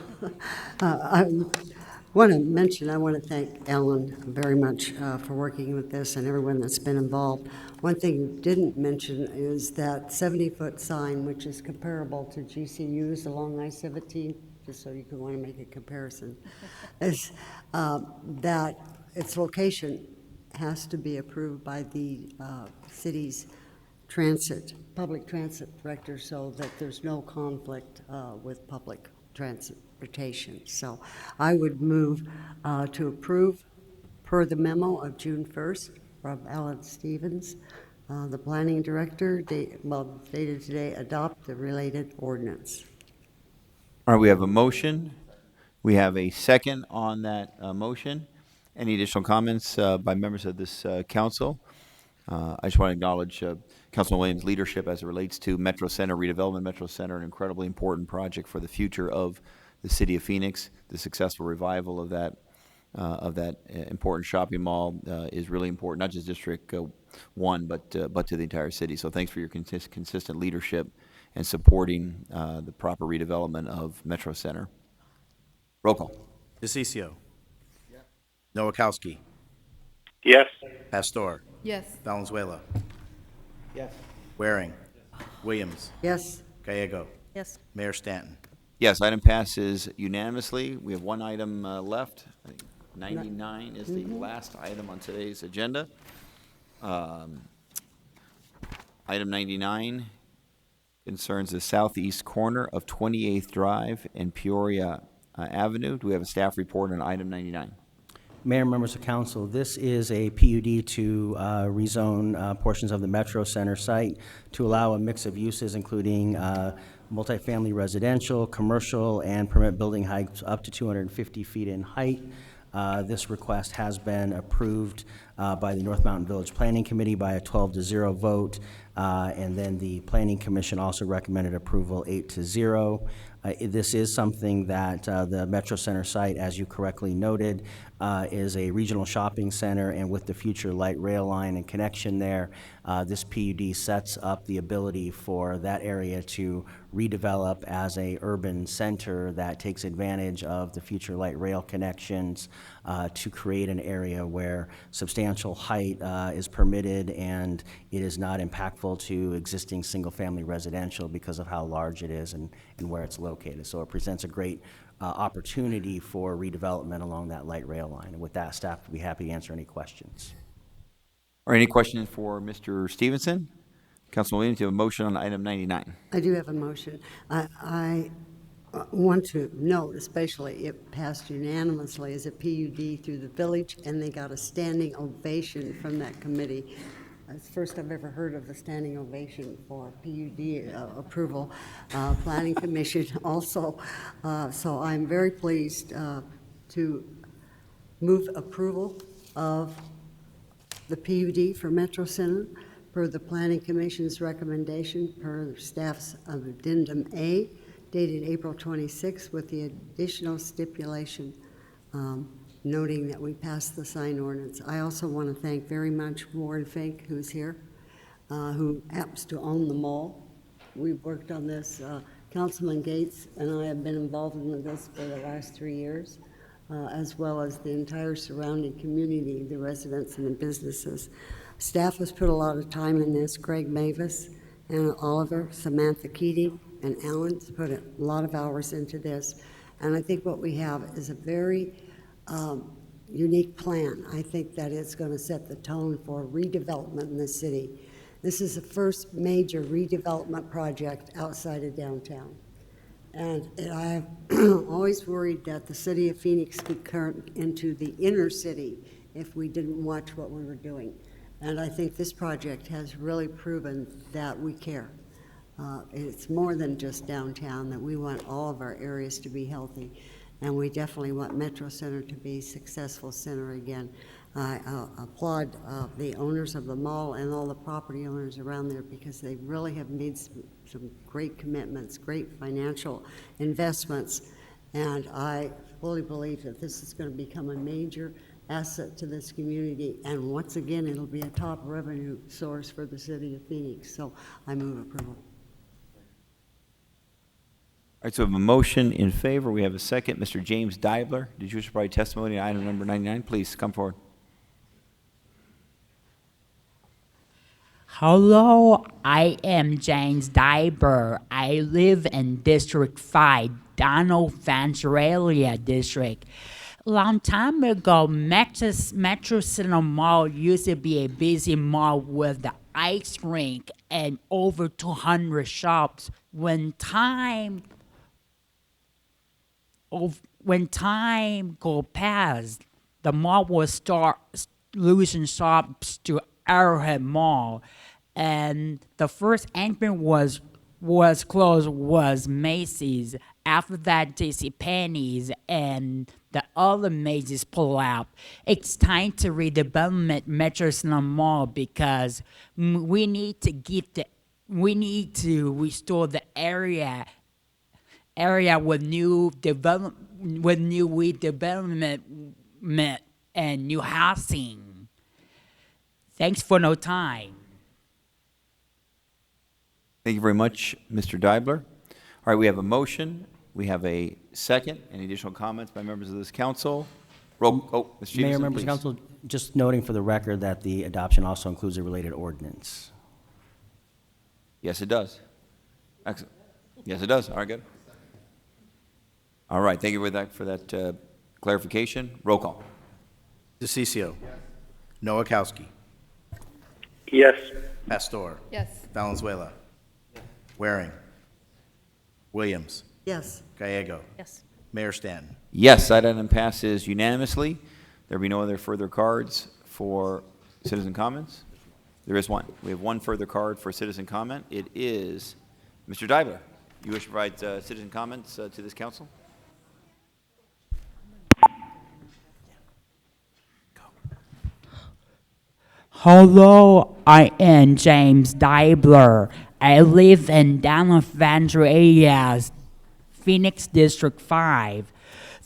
want to thank Ellen very much for working with this and everyone that's been involved. One thing you didn't mention is that 70-foot sign, which is comparable to GCU's along I-17, just so you can want to make a comparison, is that its location has to be approved by the city's public transit director, so that there's no conflict with public transportation. So I would move to approve per the memo of June 1st from Alan Stevens, the planning director, dated today, adopt the related ordinance. All right, we have a motion. We have a second on that motion. Any additional comments by members of this council? I just want to acknowledge Councilman Williams' leadership as it relates to Metro Center, redevelopment. Metro Center, an incredibly important project for the future of the city of Phoenix. The successful revival of that important shopping mall is really important, not just District 1, but to the entire city. So thanks for your consistent leadership and supporting the proper redevelopment of Metro Center. Roll call. DeCiccio. Nowakowski. Yes. Pastor. Yes. Valenzuela. Yes. Waring. Williams. Yes. Gallego. Yes. Mayor Stanton. Yes, item passes unanimously. We have one item left. I think 99 is the last item on today's agenda. Item 99 concerns the southeast corner of 28th Drive and Peoria Avenue. Do we have a staff report on item 99? Mayor, members of council, this is a PUD to rezone portions of the Metro Center site to allow a mix of uses, including multifamily residential, commercial, and permit building heights up to 250 feet in height. This request has been approved by the North Mountain Village Planning Committee by a 12-0 vote, and then the Planning Commission also recommended approval 8-0. This is something that the Metro Center site, as you correctly noted, is a regional shopping center, and with the future light rail line and connection there, this PUD sets up the ability for that area to redevelop as a urban center that takes advantage of the future light rail connections to create an area where substantial substantial height is permitted, and it is not impactful to existing single-family residential because of how large it is and where it's located. So it presents a great opportunity for redevelopment along that light rail line. And with that, staff would be happy to answer any questions. Or any questions for Mr. Stevenson? Councilman Williams, you have a motion on item 99. I do have a motion. I want to note, especially, it passed unanimously as a PUD through the village, and they got a standing ovation from that committee. It's the first I've ever heard of a standing ovation for PUD approval. Planning Commission also. So I'm very pleased to move approval of the PUD for Metro Center per the Planning Commission's recommendation per staff's addendum A, dated April 26, with the additional stipulation noting that we passed the sign ordinance. I also want to thank very much Warren Fink, who's here, who happens to own the mall. We've worked on this. Councilman Gates and I have been involved in this for the last 3 years, as well as the entire surrounding community, the residents and the businesses. Staff has put a lot of time in this. Greg Mavis, Anna Oliver, Samantha Keating, and Alan's put a lot of hours into this. And I think what we have is a very unique plan. I think that it's going to set the tone for redevelopment in the city. This is the first major redevelopment project outside of downtown. And I've always worried that the city of Phoenix could turn into the inner city if we didn't watch what we were doing. And I think this project has really proven that we care. It's more than just downtown, that we want all of our areas to be healthy. And we definitely want Metro Center to be a successful center again. I applaud the owners of the mall and all the property owners around there, because they really have made some great commitments, great financial investments. And I fully believe that this is going to become a major asset to this community. And once again, it'll be a top revenue source for the city of Phoenix. So I move approval. All right, so we have a motion in favor. We have a second. Mr. James Dibler, did you wish to provide testimony on item number 99? Please come forward. Hello, I am James Dibler. I live in District 5, Donald Ventura District. Long time ago, Metro Center Mall used to be a busy mall with the ice rink and over 200 shops. When time go past, the mall will start losing shops to Arrowhead Mall, and the first entrance was closed was Macy's. After that, JCPenney's, and the other Macy's pull out. It's time to redevelop Metro Center Mall, because we need to restore the area with new redevelopment and new housing. Thanks for no time. Thank you very much, Mr. Dibler. All right, we have a motion. We have a second. Any additional comments by members of this council? Mr. Stevenson, Mayor, members of please. council, just noting for the record that the adoption also includes a related ordinance. Yes, it does. Excellent. Yes, it does. All right, good. All right, thank you for that clarification. Roll call. DeCiccio. Noakowski. Yes. Pastor. Yes. Valenzuela. Waring. Williams. Yes. Gallego. Yes. Mayor Stanton. Yes, that item passes unanimously. There will be no other further cards for citizen comments. There is one. We have one further card for citizen comment. It is Mr. Dibler. You wish to provide citizen comments to this council? Hello, I am James Dibler. I live in Donald Ventura, Phoenix District 5.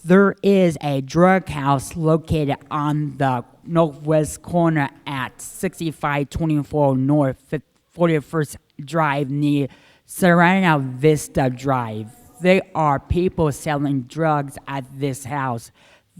There is a drug house located on the northwest corner at 6524 North 41st Drive near Serena Vista Drive. There are people selling drugs at this house.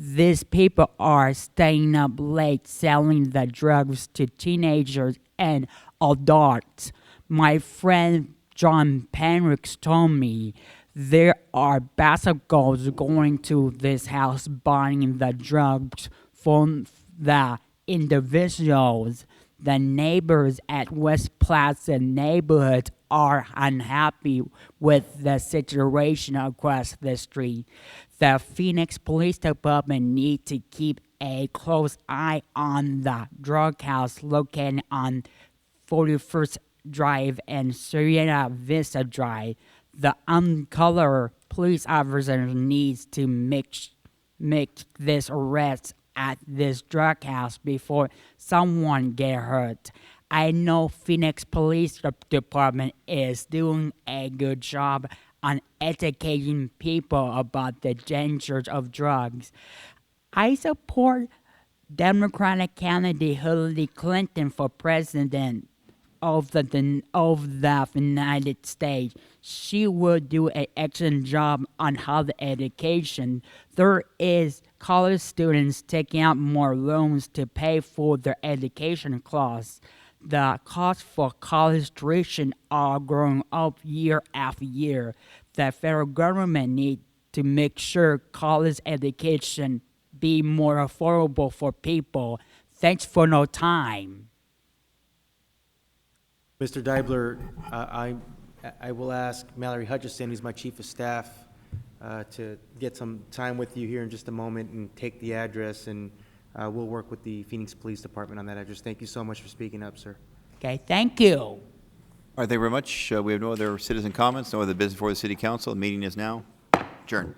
These people are staying up late selling the drugs to teenagers and adults. My friend John Penricks told me there are bicycles going to this house buying the drugs from the individuals. The neighbors at West Plaza neighborhood are unhappy with the situation across the street. The Phoenix Police Department need to keep a close eye on the drug house located on 41st Drive and Sierra Vista Drive. The uncolored police officer needs to make this arrest at this drug house before someone get hurt. I know Phoenix Police Department is doing a good job on educating people about the dangers of drugs. I support Democratic candidate Hillary Clinton for president of the United States. She will do an excellent job on higher education. There is college students taking out more loans to pay for their education costs. The costs for college tuition are growing up year after year. The federal government needs to make sure college education be more affordable for people. Thanks for no time. Mr. Deibler, I will ask Mallory Hutchison, who's my chief of staff, to get some time with you here in just a moment and take the address, and we'll work with the Phoenix Police Department on that address. Thank you so much for speaking up, sir. Okay, thank you. All right, thank you very much. We have no other citizen comments, no other business for the city council. The meeting is now adjourned.